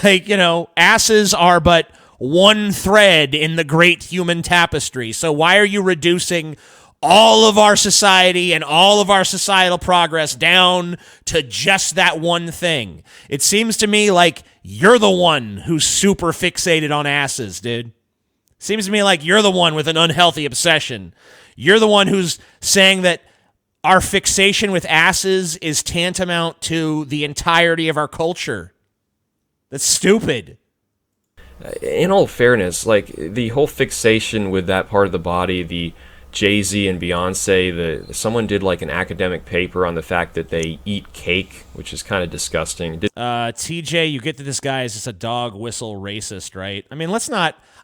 Like, asses are but one thread in the great human tapestry. So why are you reducing all of our society and all of our societal progress down to just that one thing? It seems to me like you're the one who's super fixated on asses, dude. Seems to me like you're the one with an unhealthy obsession. You're the one who's saying that our fixation with asses is tantamount to the entirety of our culture. That's stupid. In all fairness, like the whole fixation with that part of the body, the Jay-Z and Beyonce, someone did like an academic paper on the fact that they eat cake, which is kind of disgusting. TJ, you get that this guy is just a dog whistle racist, right? I mean,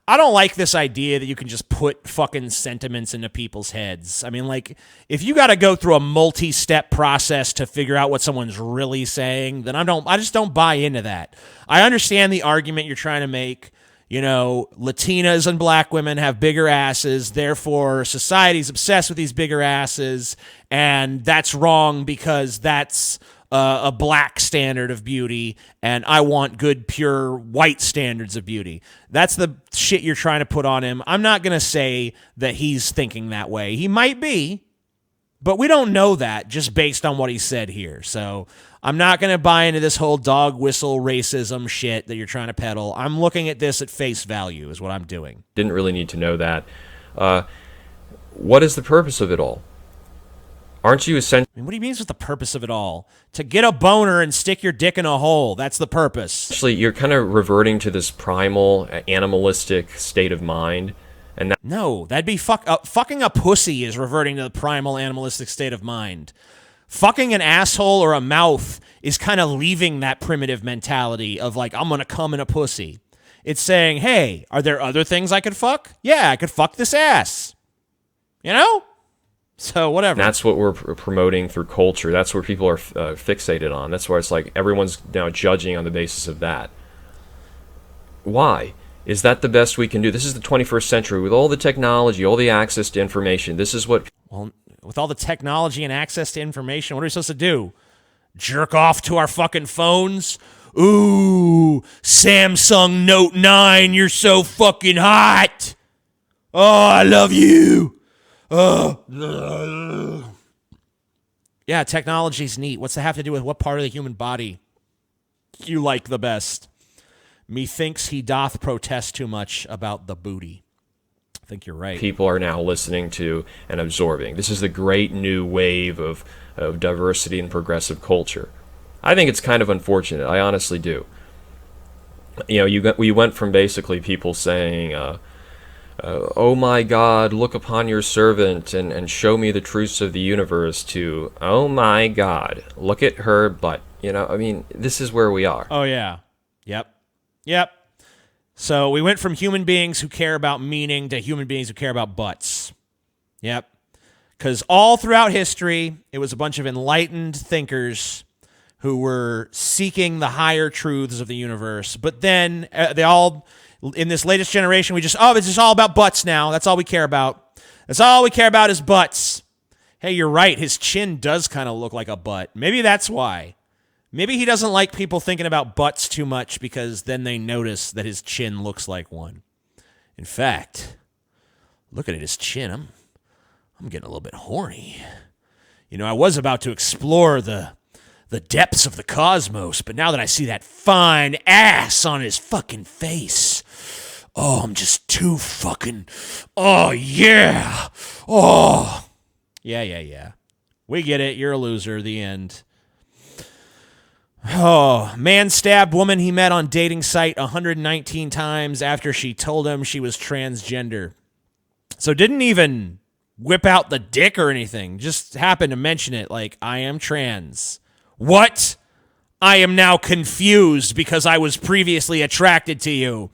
I don't like this idea that you can just put fucking sentiments into people's heads. I mean, like, if you got to go through a multi-step process to figure out what someone's really saying, then I just don't buy into that. I understand the argument you're trying to make. Latinas and black women have bigger asses, therefore society's obsessed with these bigger asses, and that's wrong because that's a black standard of beauty, and I want good, pure, white standards of beauty. That's the shit you're trying to put on him. I'm not going to say that he's thinking that way. He might be, but we don't know that just based on what he said here. So I'm not going to buy into this whole dog whistle racism shit that you're trying to peddle. I'm looking at this at face value is what I'm doing. Didn't really need to know that. What is the purpose of it all? Aren't you essentially... I mean, what do you mean what's the purpose of it all? To get a boner and stick your dick in a hole. That's the purpose. Actually, you're kind of reverting to this primal, animalistic state of mind. And no, that'd be fucking a pussy is reverting to the primal, animalistic state of mind. Fucking an asshole or a mouth is kind of leaving that primitive mentality of like, I'm going to come in a pussy. It's saying, hey, are there other things I could fuck? Yeah, I could fuck this ass. So whatever. That's what we're promoting through culture. That's where people are fixated on. That's where it's like everyone's now judging on the basis of that. Why? Is that the best we can do? This is the 21st century with all the technology, all the access to information. This is what... Well, with all the technology and access to information, what are we supposed to do? Jerk off to our fucking phones? Ooh, Samsung Note 9, you're so fucking hot. Oh, I love you. Yeah, technology's neat. What's that have to do with what part of the human body you like the best? Methinks he doth protest too much about the booty. I think you're right. People are now listening to and absorbing. This is the great new wave of diversity and progressive culture. I think it's kind of unfortunate. I honestly do. We went from basically people saying, oh my God, look upon your servant and show me the truths of the universe, to, oh my God, look at her butt. This is where we are. Oh, yeah. Yep. So we went from human beings who care about meaning to human beings who care about butts. Yep. Because all throughout history, it was a bunch of enlightened thinkers who were seeking the higher truths of the universe. But then in this latest generation, it's just all about butts now. That's all we care about. That's all we care about is butts. Hey, you're right. His chin does kind of look like a butt. Maybe that's why. Maybe he doesn't like people thinking about butts too much because then they notice that his chin looks like one. In fact, looking at his chin, I'm getting a little bit horny. I was about to explore the depths of the cosmos, but now that I see that fine ass on his fucking face, oh, I'm just too fucking, oh, yeah. Oh. Yeah. We get it. You're a loser. The end. Oh, man stabbed woman he met on dating site 119 times after she told him she was transgender. So didn't even whip out the dick or anything. Just happened to mention it like, I am trans. What? I am now confused because I was previously attracted to you.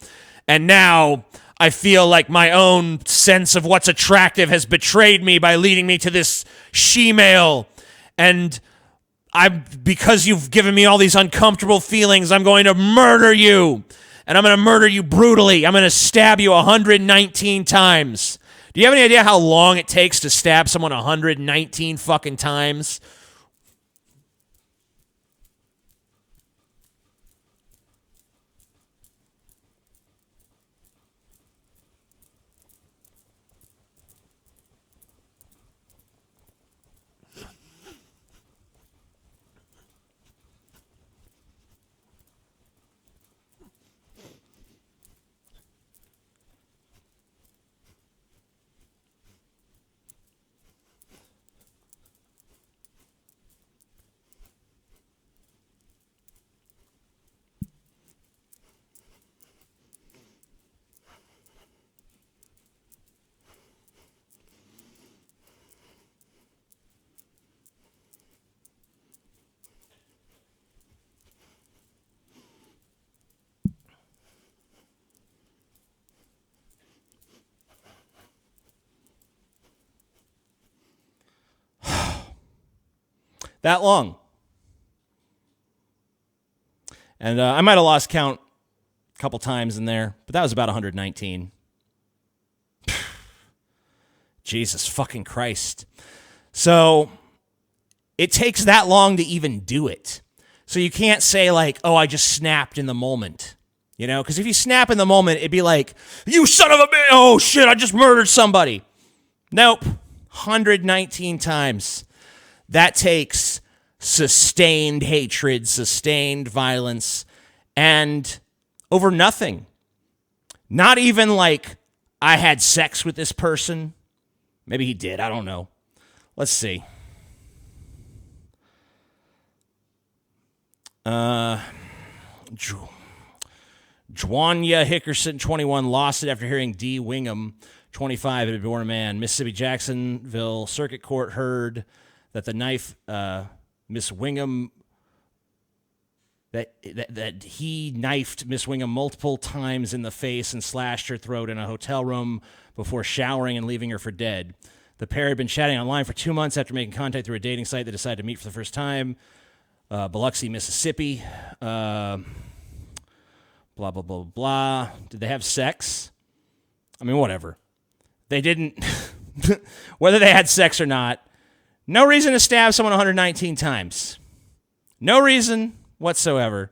And now I feel like my own sense of what's attractive has betrayed me by leading me to this she-male. And because you've given me all these uncomfortable feelings, I'm going to murder you. And I'm going to murder you brutally. I'm going to stab you 119 times. Do you have any idea how long it takes to stab someone 119 fucking times? That long. And I might have lost count a couple times in there, but that was about 119. Jesus fucking Christ. So it takes that long to even do it. So you can't say like, oh, I just snapped in the moment. You know, because if you snap in the moment, it'd be like, you son of a bitch, oh shit, I just murdered somebody. Nope. 119 times. That takes sustained hatred, sustained violence, and over nothing. Not even like, I had sex with this person. Maybe he did, I don't know. Let's see. Jwania Hickerson, 21, lost it after hearing D. Wingham, 25, had been born a man. Mississippi Jacksonville Circuit Court heard that the knife, Miss Wingham, that he knifed Miss Wingham multiple times in the face and slashed her throat in a hotel room before showering and leaving her for dead. The pair had been chatting online for 2 months after making contact through a dating site. They decided to meet for the first time. Biloxi, Mississippi. Blah, blah, blah, blah. Did they have sex? I mean, whatever. They didn't. Whether they had sex or not, no reason to stab someone 119 times. No reason whatsoever.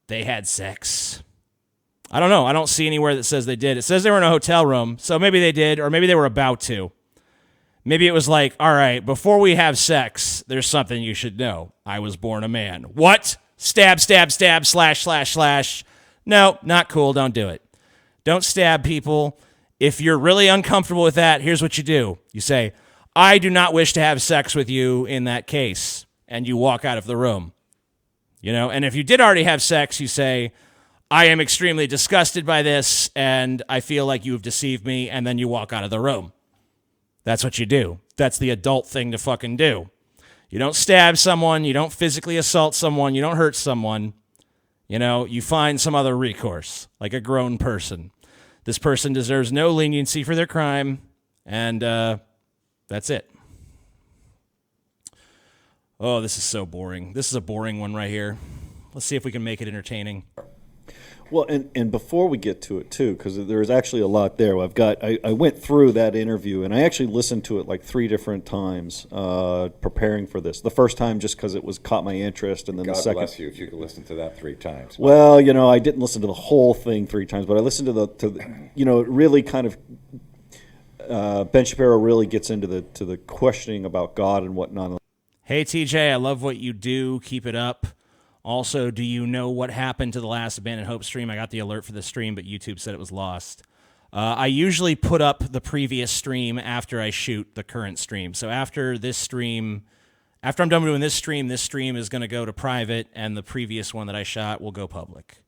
They had sex. I don't know. I don't see anywhere that says they did. It says they were in a hotel room, so maybe they did, or maybe they were about to. Maybe it was like, all right, before we have sex, there's something you should know. I was born a man. What? Stab, stab, stab, slash, slash, slash. No, not cool. Don't do it. Don't stab people. If you're really uncomfortable with that, here's what you do. You say, I do not wish to have sex with you in that case. And you walk out of the room. You know, and if you did already have sex, you say, I am extremely disgusted by this, and I feel like you have deceived me, and then you walk out of the room. That's what you do. That's the adult thing to fucking do. You don't stab someone, you don't physically assault someone, you don't hurt someone. You know, you find some other recourse, like a grown person. This person deserves no leniency for their crime, and that's it. Oh, this is so boring. This is a boring one right here. Let's see if we can make it entertaining. Well, and before we get to it, too, because there's actually a lot there. I went through that interview, and I actually listened to it like 3 different times preparing for this. The first time just because it caught my interest, and then God the second. God bless you if you could listen to that 3 times. Well, you know, I didn't listen to the whole thing 3 times, but I listened to the you know, it really kind of, Ben Shapiro really gets into the questioning about God and whatnot. Hey, TJ, I love what you do. Keep it up. Also, do you know what happened to the last Abandoned Hope stream? I got the alert for the stream, but YouTube said it was lost. I usually put up the previous stream after I shoot the current stream. So after this stream, after I'm done doing this stream is going to go to private, and the previous one that I shot will go public.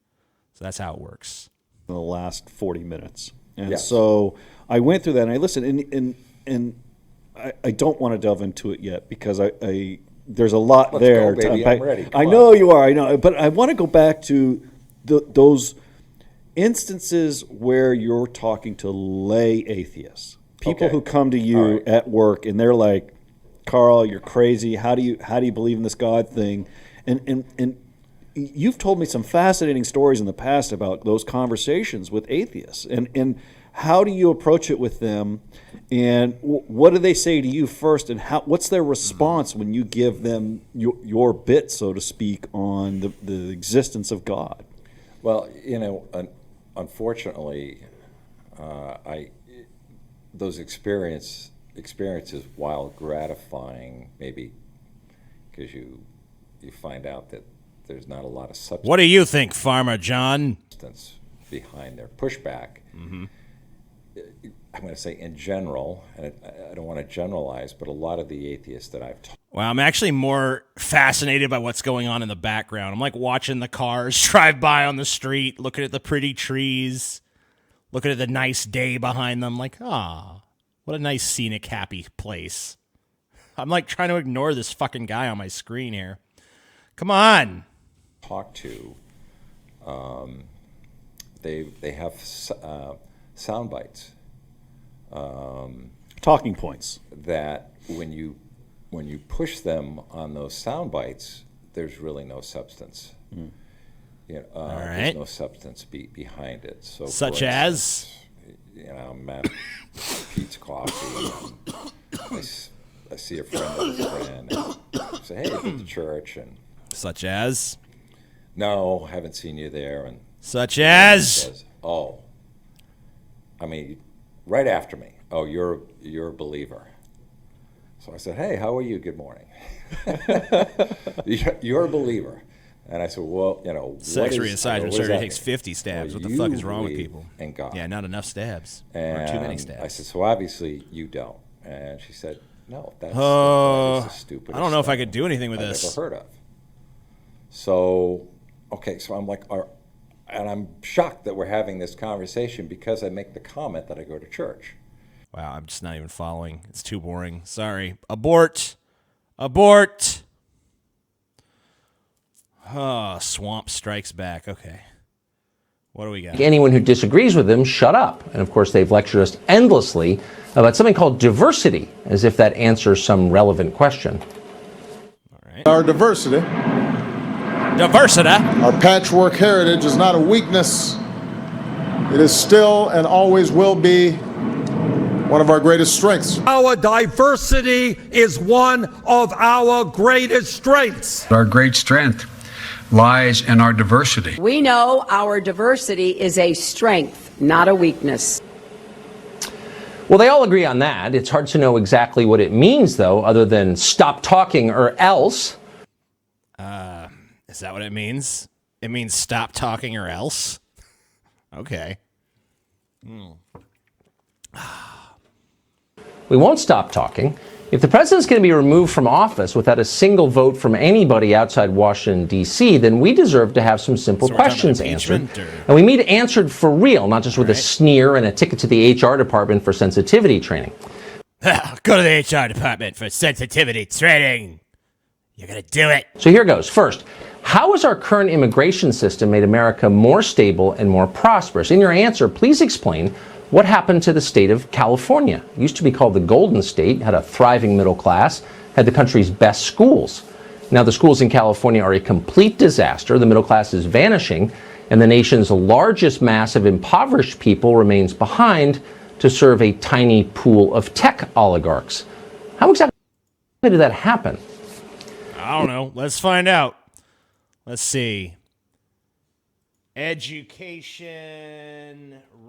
So that's how it works. In the last 40 minutes. And Yes. so I went through that, and I listened, and I don't want to delve into it yet because there's a lot Let's there. go, baby. I'm ready. I know you are. I know, but I want to go back to those instances where you're talking to lay atheists, people who come to you at work and they're like, "Carl, you're crazy. How do you believe in this God thing?" And you've told me some fascinating stories in the past about those conversations with atheists, and how do you approach it with them, and what do they say to you first, and what's their response when you give them your bit, so to speak, on the existence of God? Well, unfortunately, those experiences, while gratifying, maybe because you find out that there's not a lot of substance. What do you think, Farmer John? Behind their pushback. Mm-hmm. I'm going to say in general, and I don't want to generalize, but a lot of the atheists that I've talked. Well, I'm actually more fascinated by what's going on in the background. I'm like watching the cars drive by on the street, looking at the pretty trees, looking at the nice day behind them, like, what a nice scenic, happy place. I'm like trying to ignore this fucking guy on my screen here. Come on. Talk to, they have sound bites, talking points that when you push them on those sound bites, there's really no substance. All right. There's no substance behind it. So, such for as, instance, Matt Pete's Coffee. I see a friend of a friend and say, "Hey, get to church," and such as, "No, haven't seen you there," and such as, says, "Oh, I mean, right after me. Oh, you're a believer." So I said, "Hey, how are you? Good morning." You're a believer. And I said, "Well, sex what reassignment what surgery does takes that 50 stabs. Well, what the fuck is you wrong with believe people? in God. Yeah, not enough stabs. And or too many stabs." I said, "So obviously you don't." And she said, "No, that's the stupidest I don't know if I thing could do anything with I've this. ever heard of." So, okay, so I'm like, and I'm shocked that we're having this conversation because I make the comment that I go to church. Wow, I'm just not even following. It's too boring. Sorry. Abort. Abort. Swamp strikes back. Okay. What do we got? Anyone who disagrees with them, shut up. And of course, they've lectured us endlessly about something called diversity, as if that answers some relevant question. Our diversity, our patchwork heritage is not a weakness. It is still and always will be one of our greatest strengths. Our diversity is one of our greatest strengths. Our great strength lies in our diversity. We know our diversity is a strength, not a weakness. Well, they all agree on that. It's hard to know exactly what it means, though, other than stop talking or else. Is that what it means? It means stop talking or else? Okay. We won't stop talking. If the president's going to be removed from office without a single vote from anybody outside Washington, D.C., then we deserve to have some simple questions answered. And we need answered for real, not just with a sneer and a ticket to the HR department for sensitivity training. Go to the HR department for sensitivity training. You're going to do it. So here goes. First, how has our current immigration system made America more stable and more prosperous? In your answer, please explain what happened to the state of California. It used to be called the Golden State, had a thriving middle class, had the country's best schools. Now the schools in California are a complete disaster, the middle class is vanishing, and the nation's largest mass of impoverished people remains behind to serve a tiny pool of tech oligarchs. How exactly did that happen? I don't know. Let's find out. Let's see. Education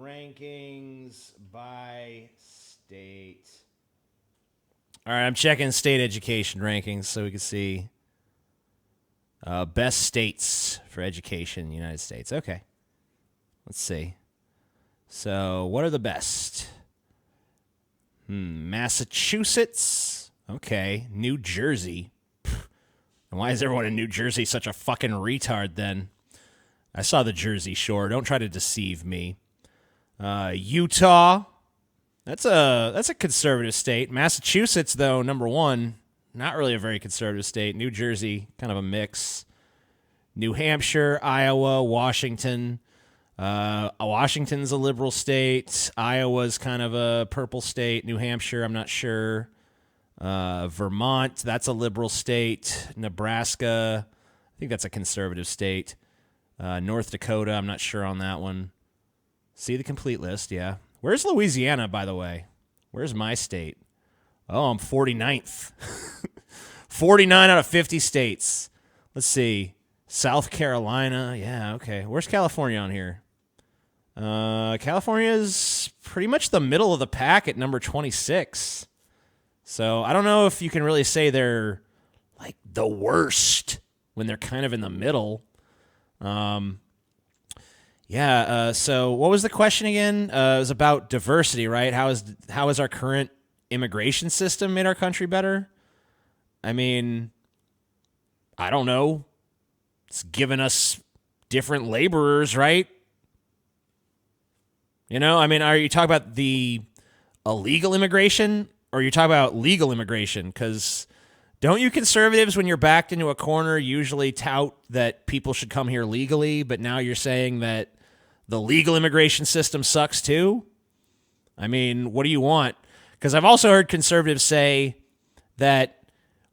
rankings by state. All right, I'm checking state education rankings so we can see best states for education in the United States. Okay. Let's see. So, what are the best? Massachusetts. Okay. New Jersey. And why is everyone in New Jersey such a fucking retard then? I saw the Jersey Shore. Don't try to deceive me. Utah. That's a conservative state. Massachusetts, though, number one. not really a very conservative state. New Jersey, kind of a mix. New Hampshire, Iowa, Washington. Washington's a liberal state. Iowa's kind of a purple state. New Hampshire, I'm not sure. Vermont, that's a liberal state. Nebraska, I think that's a conservative state. North Dakota, I'm not sure on that one. See the complete list, yeah. Where's Louisiana, by the way? Where's my state? Oh, I'm 49th. 49 out of 50 states. Let's see. South Carolina, yeah, okay. Where's California on here? California is pretty much the middle of the pack at number 26. So I don't know if you can really say they're like the worst when they're kind of in the middle. So what was the question again? It was about diversity, right? How is our current immigration system made our country better? I mean, I don't know. It's given us different laborers, right? You know, I mean, are you talking about the illegal immigration or are you talking about legal immigration? Because don't you conservatives, when you're backed into a corner, usually tout that people should come here legally, but now you're saying that the legal immigration system sucks too? I mean, what do you want? Because I've also heard conservatives say that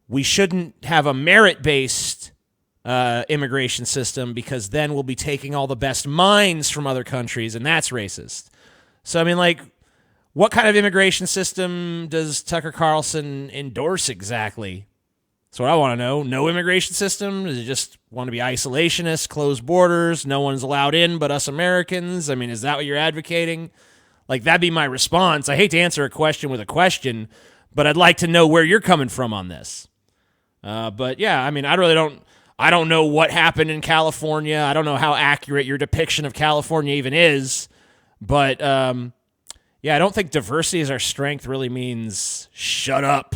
we shouldn't have a merit-based immigration system because then we'll be taking all the best minds from other countries, and that's racist. So, I mean, like, what kind of immigration system does Tucker Carlson endorse exactly? That's what I want to know. No immigration system? Does it just want to be isolationist, closed borders, no one's allowed in but us Americans? I mean, is that what you're advocating? Like, that'd be my response. I hate to answer a question with a question, but I'd like to know where you're coming from on this. But, yeah, I mean, I don't know what happened in California. I don't know how accurate your depiction of California even is. But, yeah, I don't think diversity as our strength really means shut up.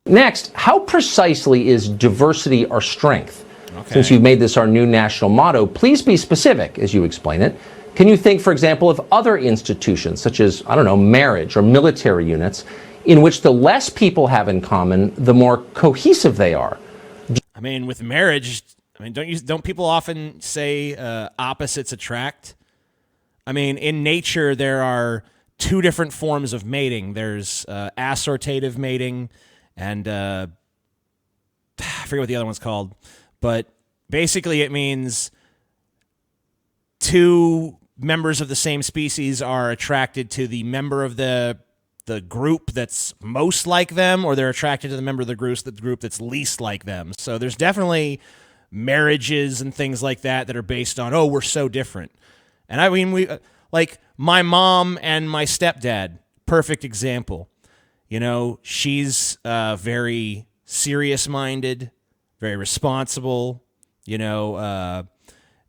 Next, how precisely is diversity our strength? Okay. Since you've made this our new national motto, please be specific as you explain it. Can you think, for example, of other institutions, such as, I don't know, marriage or military units, in which the less people have in common, the more cohesive they are? I mean, with marriage, I mean, don't people often say opposites attract? I mean, in nature, there are two different forms of mating. There's assortative mating, and I forget what the other one's called. But basically, it means two members of the same species are attracted to the member of the group that's most like them, or they're attracted to the member of the group that's least like them. So there's definitely marriages and things like that are based on, oh, we're so different. And I mean, like my mom and my stepdad, perfect example. You know, she's very serious-minded, very responsible, you know,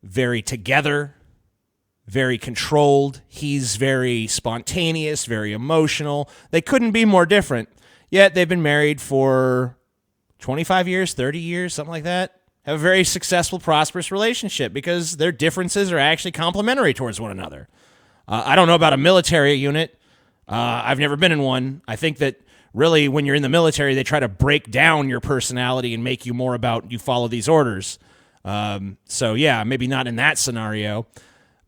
very together, very controlled. He's very spontaneous, very emotional. They couldn't be more different. Yet they've been married for 25 years, 30 years, something like that. Have a very successful, prosperous relationship because their differences are actually complementary towards one another. I don't know about a military unit. I've never been in one. I think that really when you're in the military, they try to break down your personality and make you more about you follow these orders. So, yeah, maybe not in that scenario.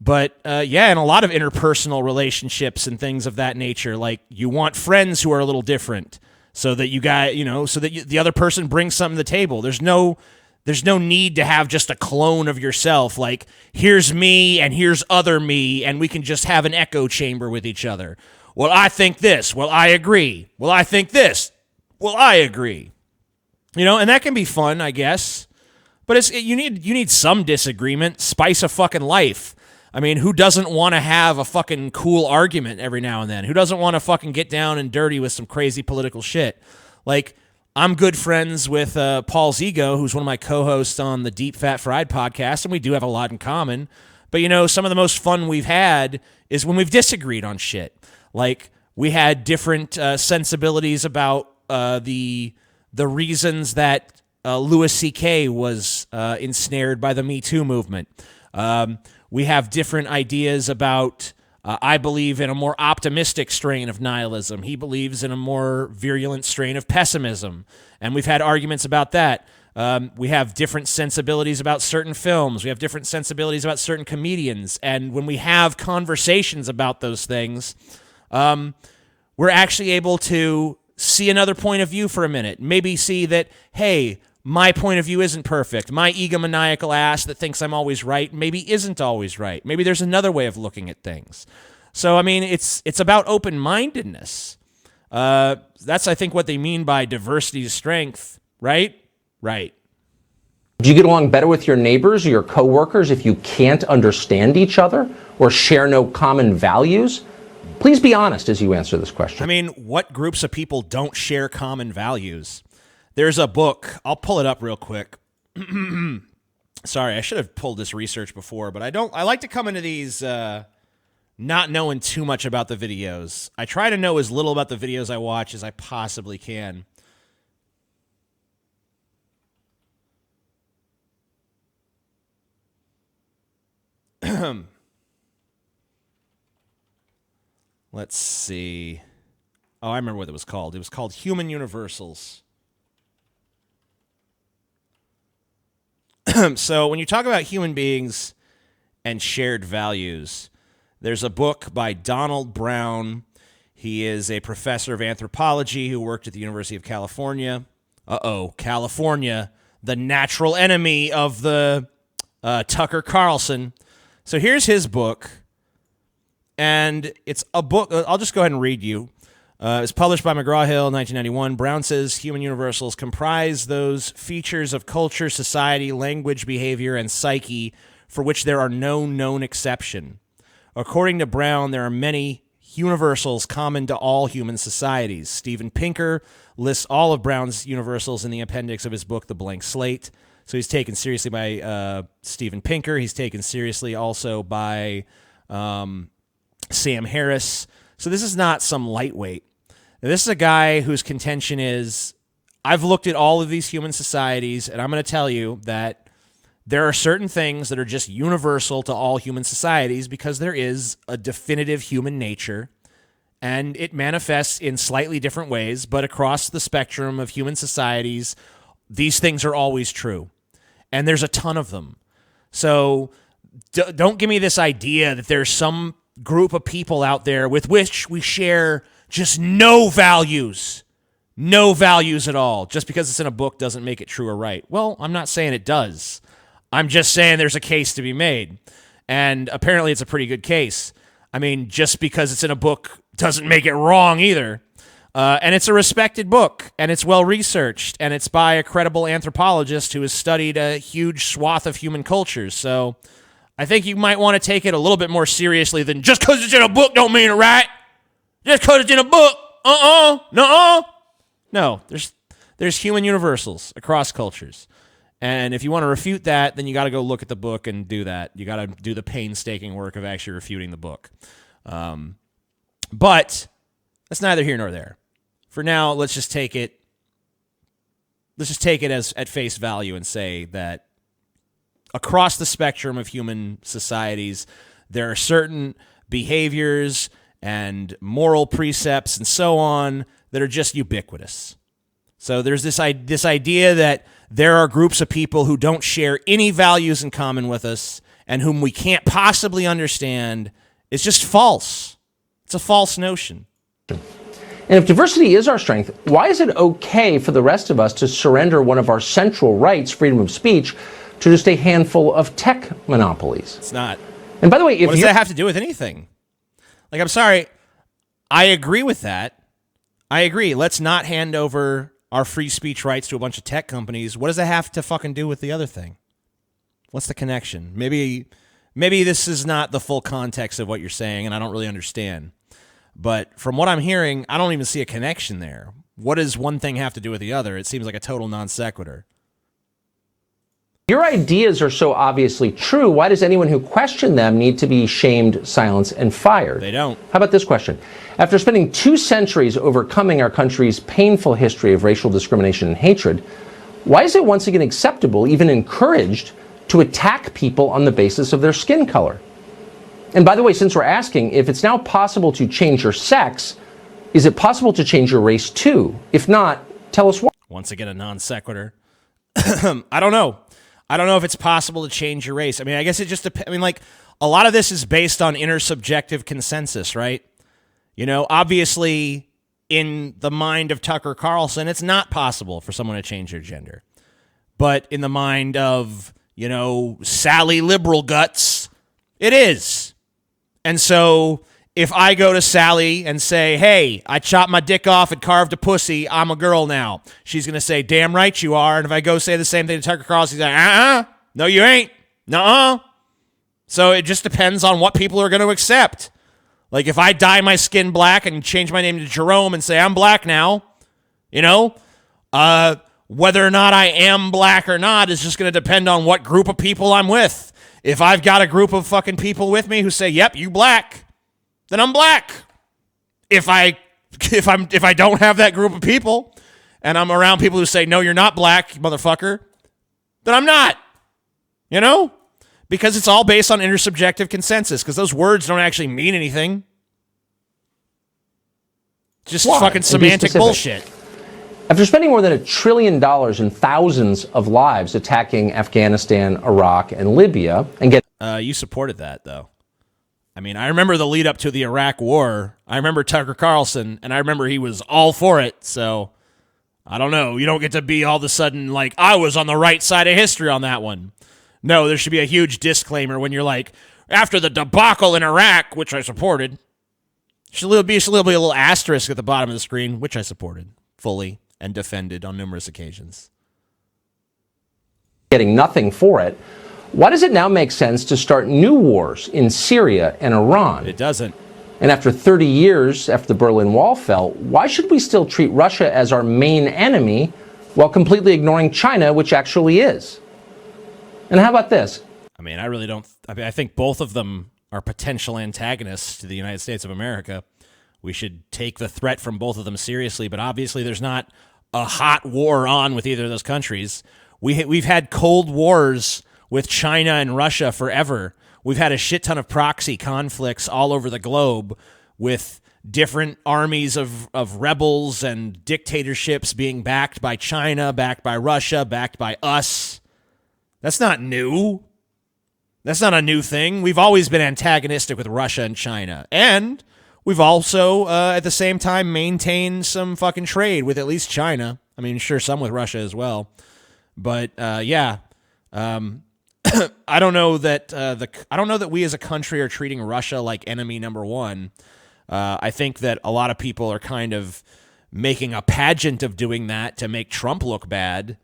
But, yeah, in a lot of interpersonal relationships and things of that nature, like you want friends who are a little different so that you got, you know, so that the other person brings something to the table. There's no need to have just a clone of yourself. Like, here's me and here's other me, and we can just have an echo chamber with each other. Well, I think this. Well, I agree. Well, I think this. Well, I agree. You know, and that can be fun, I guess. But you need some disagreement. Spice of fucking life. I mean, who doesn't want to have a fucking cool argument every now and then? Who doesn't want to fucking get down and dirty with some crazy political shit? Like, I'm good friends with Paul Zigo, who's one of my co-hosts on the Deep Fat Fried podcast, and we do have a lot in common. But, you know, some of the most fun we've had is when we've disagreed on shit. Like, we had different sensibilities about the reasons that Louis C.K. was ensnared by the Me Too movement. We have different ideas about I believe in a more optimistic strain of nihilism. He believes in a more virulent strain of pessimism. And we've had arguments about that. We have different sensibilities about certain films. We have different sensibilities about certain comedians. And when we have conversations about those things, we're actually able to see another point of view for a minute. Maybe see that, hey, my point of view isn't perfect. My egomaniacal ass that thinks I'm always right maybe isn't always right. Maybe there's another way of looking at things. So, I mean, it's about open-mindedness. That's, I think, what they mean by diversity is strength, right? Right. Do you get along better with your neighbors or your coworkers if you can't understand each other or share no common values? Please be honest as you answer this question. I mean, what groups of people don't share common values? There's a book. I'll pull it up real quick. Sorry, I should have pulled this research before, but I don't. I like to come into these not knowing too much about the videos. I try to know as little about the videos I watch as I possibly can. Let's see. Oh, I remember what it was called. It was called Human Universals. So when you talk about human beings and shared values, there's a book by Donald Brown. He is a professor of anthropology who worked at the University of California. California, the natural enemy of the Tucker Carlson. So here's his book, and it's a book. I'll just go ahead and read you. It's published by McGraw-Hill in 1991. Brown says human universals comprise those features of culture, society, language, behavior, and psyche for which there are no known exception. According to Brown, there are many universals common to all human societies. Steven Pinker lists all of Brown's universals in the appendix of his book, The Blank Slate. So he's taken seriously by Steven Pinker. He's taken seriously also by Sam Harris. So this is not some lightweight. Now, this is a guy whose contention is, I've looked at all of these human societies, and I'm going to tell you that there are certain things that are just universal to all human societies because there is a definitive human nature, and it manifests in slightly different ways, but across the spectrum of human societies, these things are always true. And there's a ton of them. So don't give me this idea that there's some group of people out there with which we share just no values at all. Just because it's in a book doesn't make it true or right. Well, I'm not saying it does. I'm just saying there's a case to be made. And apparently it's a pretty good case. I mean, just because it's in a book doesn't make it wrong either. And it's a respected book, and it's well-researched, and it's by a credible anthropologist who has studied a huge swath of human cultures. So I think you might want to take it a little bit more seriously than just because it's in a book don't mean it right. Just because it's in a book. No, there's human universals across cultures. And if you want to refute that, then you got to go look at the book and do that. You got to do the painstaking work of actually refuting the book. But that's neither here nor there. For now, let's just take it as at face value and say that across the spectrum of human societies, there are certain behaviors and moral precepts and so on that are just ubiquitous. So there's this idea that there are groups of people who don't share any values in common with us and whom we can't possibly understand. It's just false. It's a false notion. And if diversity is our strength, why is it okay for the rest of us to surrender one of our central rights, freedom of speech, to just a handful of tech monopolies? It's not. And by the way, what does that have to do with anything? Like, I'm sorry. I agree with that. I agree. Let's not hand over our free speech rights to a bunch of tech companies. What does that have to fucking do with the other thing? What's the connection? Maybe this is not the full context of what you're saying, and I don't really understand. But from what I'm hearing, I don't even see a connection there. What does one thing have to do with the other? It seems like a total non sequitur. Your ideas are so obviously true. Why does anyone who questioned them need to be shamed, silenced, and fired? They don't. How about this question? After spending 2 centuries overcoming our country's painful history of racial discrimination and hatred, why is it once again acceptable, even encouraged, to attack people on the basis of their skin color? And by the way, since we're asking, if it's now possible to change your sex, is it possible to change your race too? If not, tell us why. Once again, a non sequitur. I don't know. I don't know if it's possible to change your race. I mean, I guess it just depends. I mean, like, a lot of this is based on intersubjective consensus, right? You know, obviously, in the mind of Tucker Carlson, it's not possible for someone to change their gender. But in the mind of, you know, Sally Liberal Guts, it is. And so if I go to Sally and say, hey, I chopped my dick off and carved a pussy, I'm a girl now, she's going to say, damn right you are. And if I go say the same thing to Tucker Carlson, he's like, no, you ain't. Nuh-uh. So it just depends on what people are going to accept. Like if I dye my skin black and change my name to Jerome and say I'm black now, you know, whether or not I am black or not is just going to depend on what group of people I'm with. If I've got a group of fucking people with me who say, yep, you black, then I'm black. If I don't have that group of people and I'm around people who say, no, you're not black, motherfucker, then I'm not. You know? Because it's all based on intersubjective consensus, because those words don't actually mean anything. Just fucking semantic bullshit. After spending more than $1 trillion and thousands of lives attacking Afghanistan, Iraq, and Libya, and you supported that, though. I mean, I remember the lead up to the Iraq War. I remember Tucker Carlson, and I remember he was all for it. So, I don't know. You don't get to be all of a sudden like, I was on the right side of history on that one. No, there should be a huge disclaimer when you're like, after the debacle in Iraq, which I supported, should be a little asterisk at the bottom of the screen, which I supported fully and defended on numerous occasions. Getting nothing for it. Why does it now make sense to start new wars in Syria and Iran? It doesn't. And after 30 years after the Berlin Wall fell, why should we still treat Russia as our main enemy while completely ignoring China, which actually is? And how about this? I mean, I think both of them are potential antagonists to the United States of America. We should take the threat from both of them seriously, but obviously there's not a hot war on with either of those countries. We've had cold wars with China and Russia forever. We've had a shit ton of proxy conflicts all over the globe with different armies of rebels and dictatorships being backed by China, backed by Russia, backed by us. That's not new. That's not a new thing. We've always been antagonistic with Russia and China. And we've also, at the same time, maintained some fucking trade with at least China. I mean, sure, some with Russia as well. But, yeah. I don't know that we as a country are treating Russia like enemy number one. I think that a lot of people are kind of making a pageant of doing that to make Trump look bad.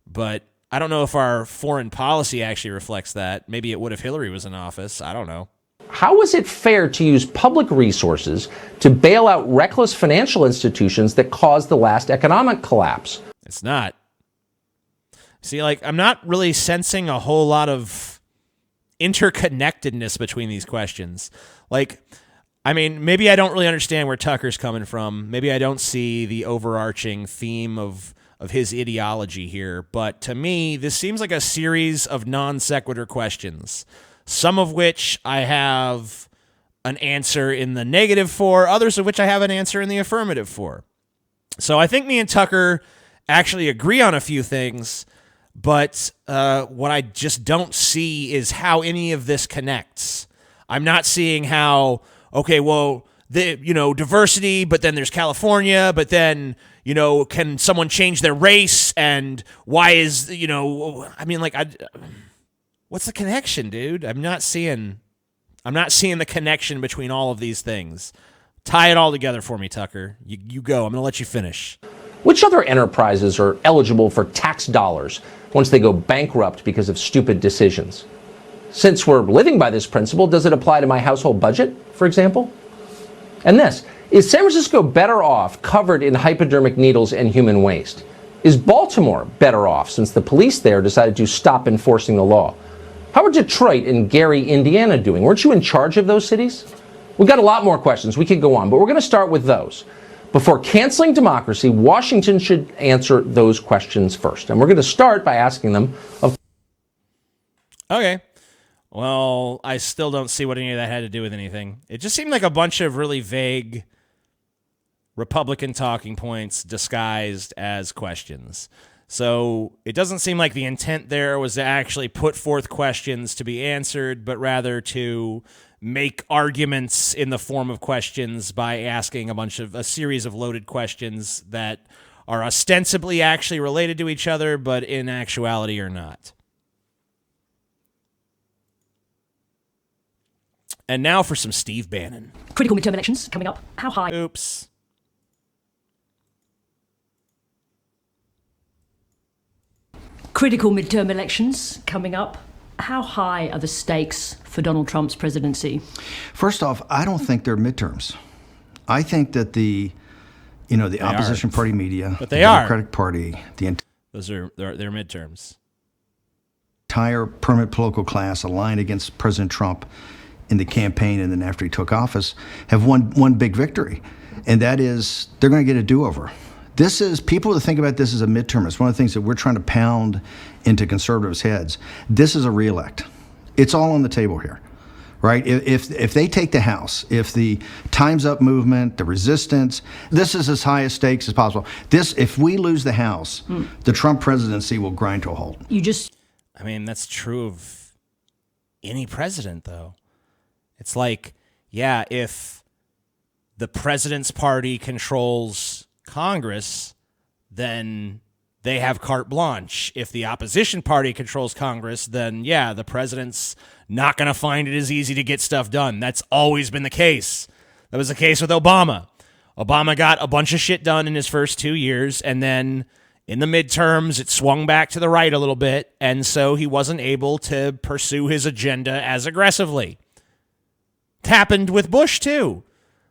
But I don't know if our foreign policy actually reflects that. Maybe it would if Hillary was in office. I don't know. How is it fair to use public resources to bail out reckless financial institutions that caused the last economic collapse? It's not. See, like, I'm not really sensing a whole lot of interconnectedness between these questions. Like, I mean, maybe I don't really understand where Tucker's coming from. Maybe I don't see the overarching theme of his ideology here. But to me, this seems like a series of non sequitur questions, some of which I have an answer in the negative for, others of which I have an answer in the affirmative for. So I think me and Tucker actually agree on a few things, but what I just don't see is how any of this connects. I'm not seeing how, okay, well, diversity, but then there's California, but then, can someone change their race? And why is, what's the connection, dude? I'm not seeing the connection between all of these things. Tie it all together for me, Tucker. You go. I'm going to let you finish. Which other enterprises are eligible for tax dollars once they go bankrupt because of stupid decisions? Since we're living by this principle, does it apply to my household budget, for example? And this, is San Francisco better off covered in hypodermic needles and human waste? Is Baltimore better off since the police there decided to stop enforcing the law? How are Detroit and Gary, Indiana doing? Weren't you in charge of those cities? We've got a lot more questions. We could go on, but we're going to start with those. Before canceling democracy, Washington should answer those questions first. And we're going to start by asking them of... Okay. Well, I still don't see what any of that had to do with anything. It just seemed like a bunch of really vague Republican talking points disguised as questions. So it doesn't seem like the intent there was to actually put forth questions to be answered, but rather to make arguments in the form of questions by asking a series of loaded questions that are ostensibly actually related to each other, but in actuality are not. And now for some Steve Bannon. Critical midterm elections coming up. How high? Oops. Critical midterm elections coming up. How high are the stakes for Donald Trump's presidency? First off, I don't think they're midterms. I think that the opposition party media, but they the are. Democratic Party, Those are their midterms. Entire permanent political class aligned against President Trump in the campaign and then after he took office have won one big victory, and that is they're going to get a do-over. This is, people that think about this as a midterm, it's one of the things that we're trying to pound into conservatives' heads. This is a reelect. It's all on the table here, right? If they take the House, if the Time's Up movement, the resistance, this is as high a stakes as possible. If we lose the House, the Trump presidency will grind to a halt. I mean, that's true of any president, though. It's like, yeah, if the president's party controls Congress, then they have carte blanche. If the opposition party controls Congress, then yeah, the president's not going to find it as easy to get stuff done. That's always been the case. That was the case with Obama. Obama got a bunch of shit done in his first 2 years, and then in the midterms, it swung back to the right a little bit, and so he wasn't able to pursue his agenda as aggressively. It happened with Bush, too.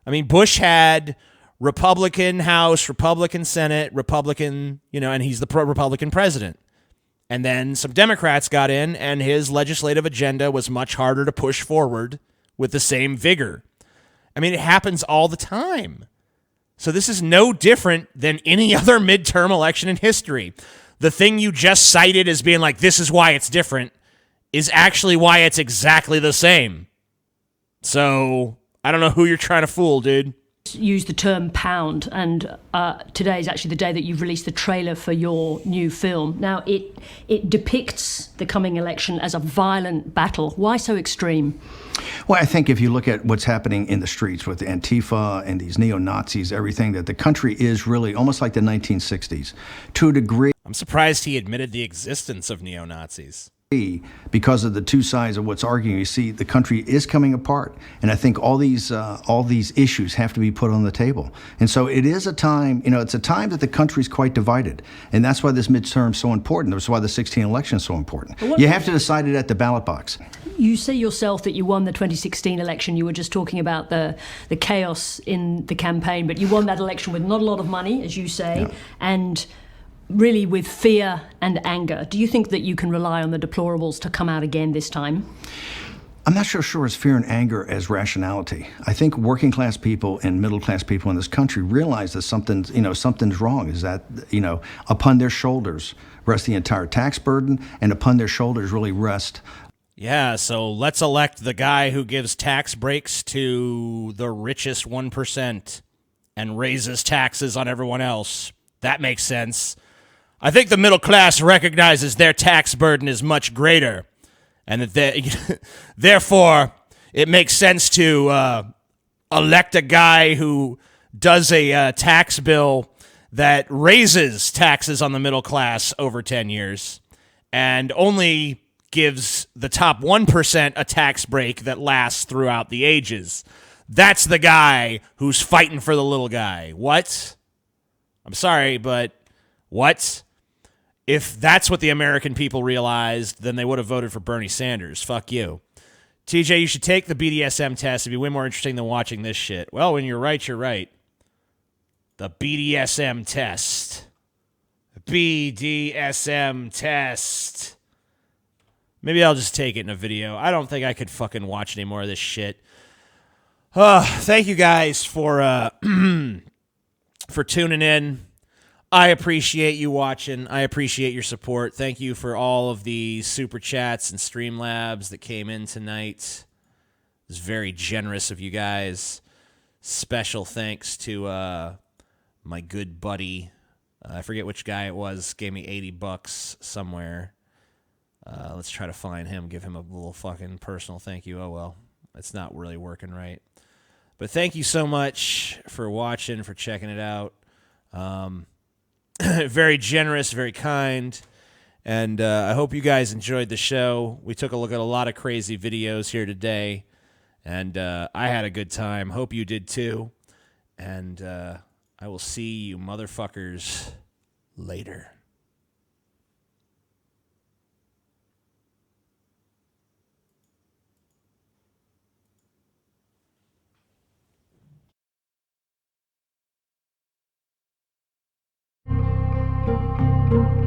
I mean, Bush had Republican House, Republican Senate, Republican, and he's the Republican president. And then some Democrats got in, and his legislative agenda was much harder to push forward with the same vigor. I mean, it happens all the time. So this is no different than any other midterm election in history. The thing you just cited as being like, this is why it's different, is actually why it's exactly the same. So I don't know who you're trying to fool, dude. Use the term pound, and today is actually the day that you've released the trailer for your new film. Now, it depicts the coming election as a violent battle. Why so extreme? Well, I think if you look at what's happening in the streets with Antifa and these neo-Nazis, everything, that the country is really almost like the 1960s to a degree. I'm surprised he admitted the existence of neo-Nazis. Because of the two sides of what's arguing, you see the country is coming apart, and I think all these issues have to be put on the table. And so it is a time, it's a time that the country's quite divided, and that's why this midterm is so important. That's why the 2016 election is so important. You have to decide it at the ballot box. You say yourself that you won the 2016 election. You were just talking about the chaos in the campaign, but you won that election with not a lot of money, as you say, and really with fear and anger. Do you think that you can rely on the deplorables to come out again this time? I'm not so sure it's fear and anger as rationality. I think working class people and middle class people in this country realize that something's wrong, is that, upon their shoulders rests the entire tax burden, and upon their shoulders really rest. Yeah, so let's elect the guy who gives tax breaks to the richest 1% and raises taxes on everyone else. That makes sense. I think the middle class recognizes their tax burden is much greater, and that therefore it makes sense to elect a guy who does a tax bill that raises taxes on the middle class over 10 years and only gives the top 1% a tax break that lasts throughout the ages. That's the guy who's fighting for the little guy. What? I'm sorry, but what? If that's what the American people realized, then they would have voted for Bernie Sanders. Fuck you. TJ, you should take the BDSM test. It'd be way more interesting than watching this shit. Well, when you're right, you're right. The BDSM test. BDSM test. Maybe I'll just take it in a video. I don't think I could fucking watch any more of this shit. Thank you guys for tuning in. I appreciate you watching. I appreciate your support. Thank you for all of the super chats and Streamlabs that came in tonight. It was very generous of you guys. Special thanks to my good buddy. I forget which guy it was. Gave me $80 somewhere. Let's try to find him. Give him a little fucking personal thank you. Oh, well. It's not really working right. But thank you so much for watching, for checking it out. Very generous, very kind. And I hope you guys enjoyed the show. We took a look at a lot of crazy videos here today. And I had a good time. Hope you did too. And I will see you motherfuckers later. Thank you.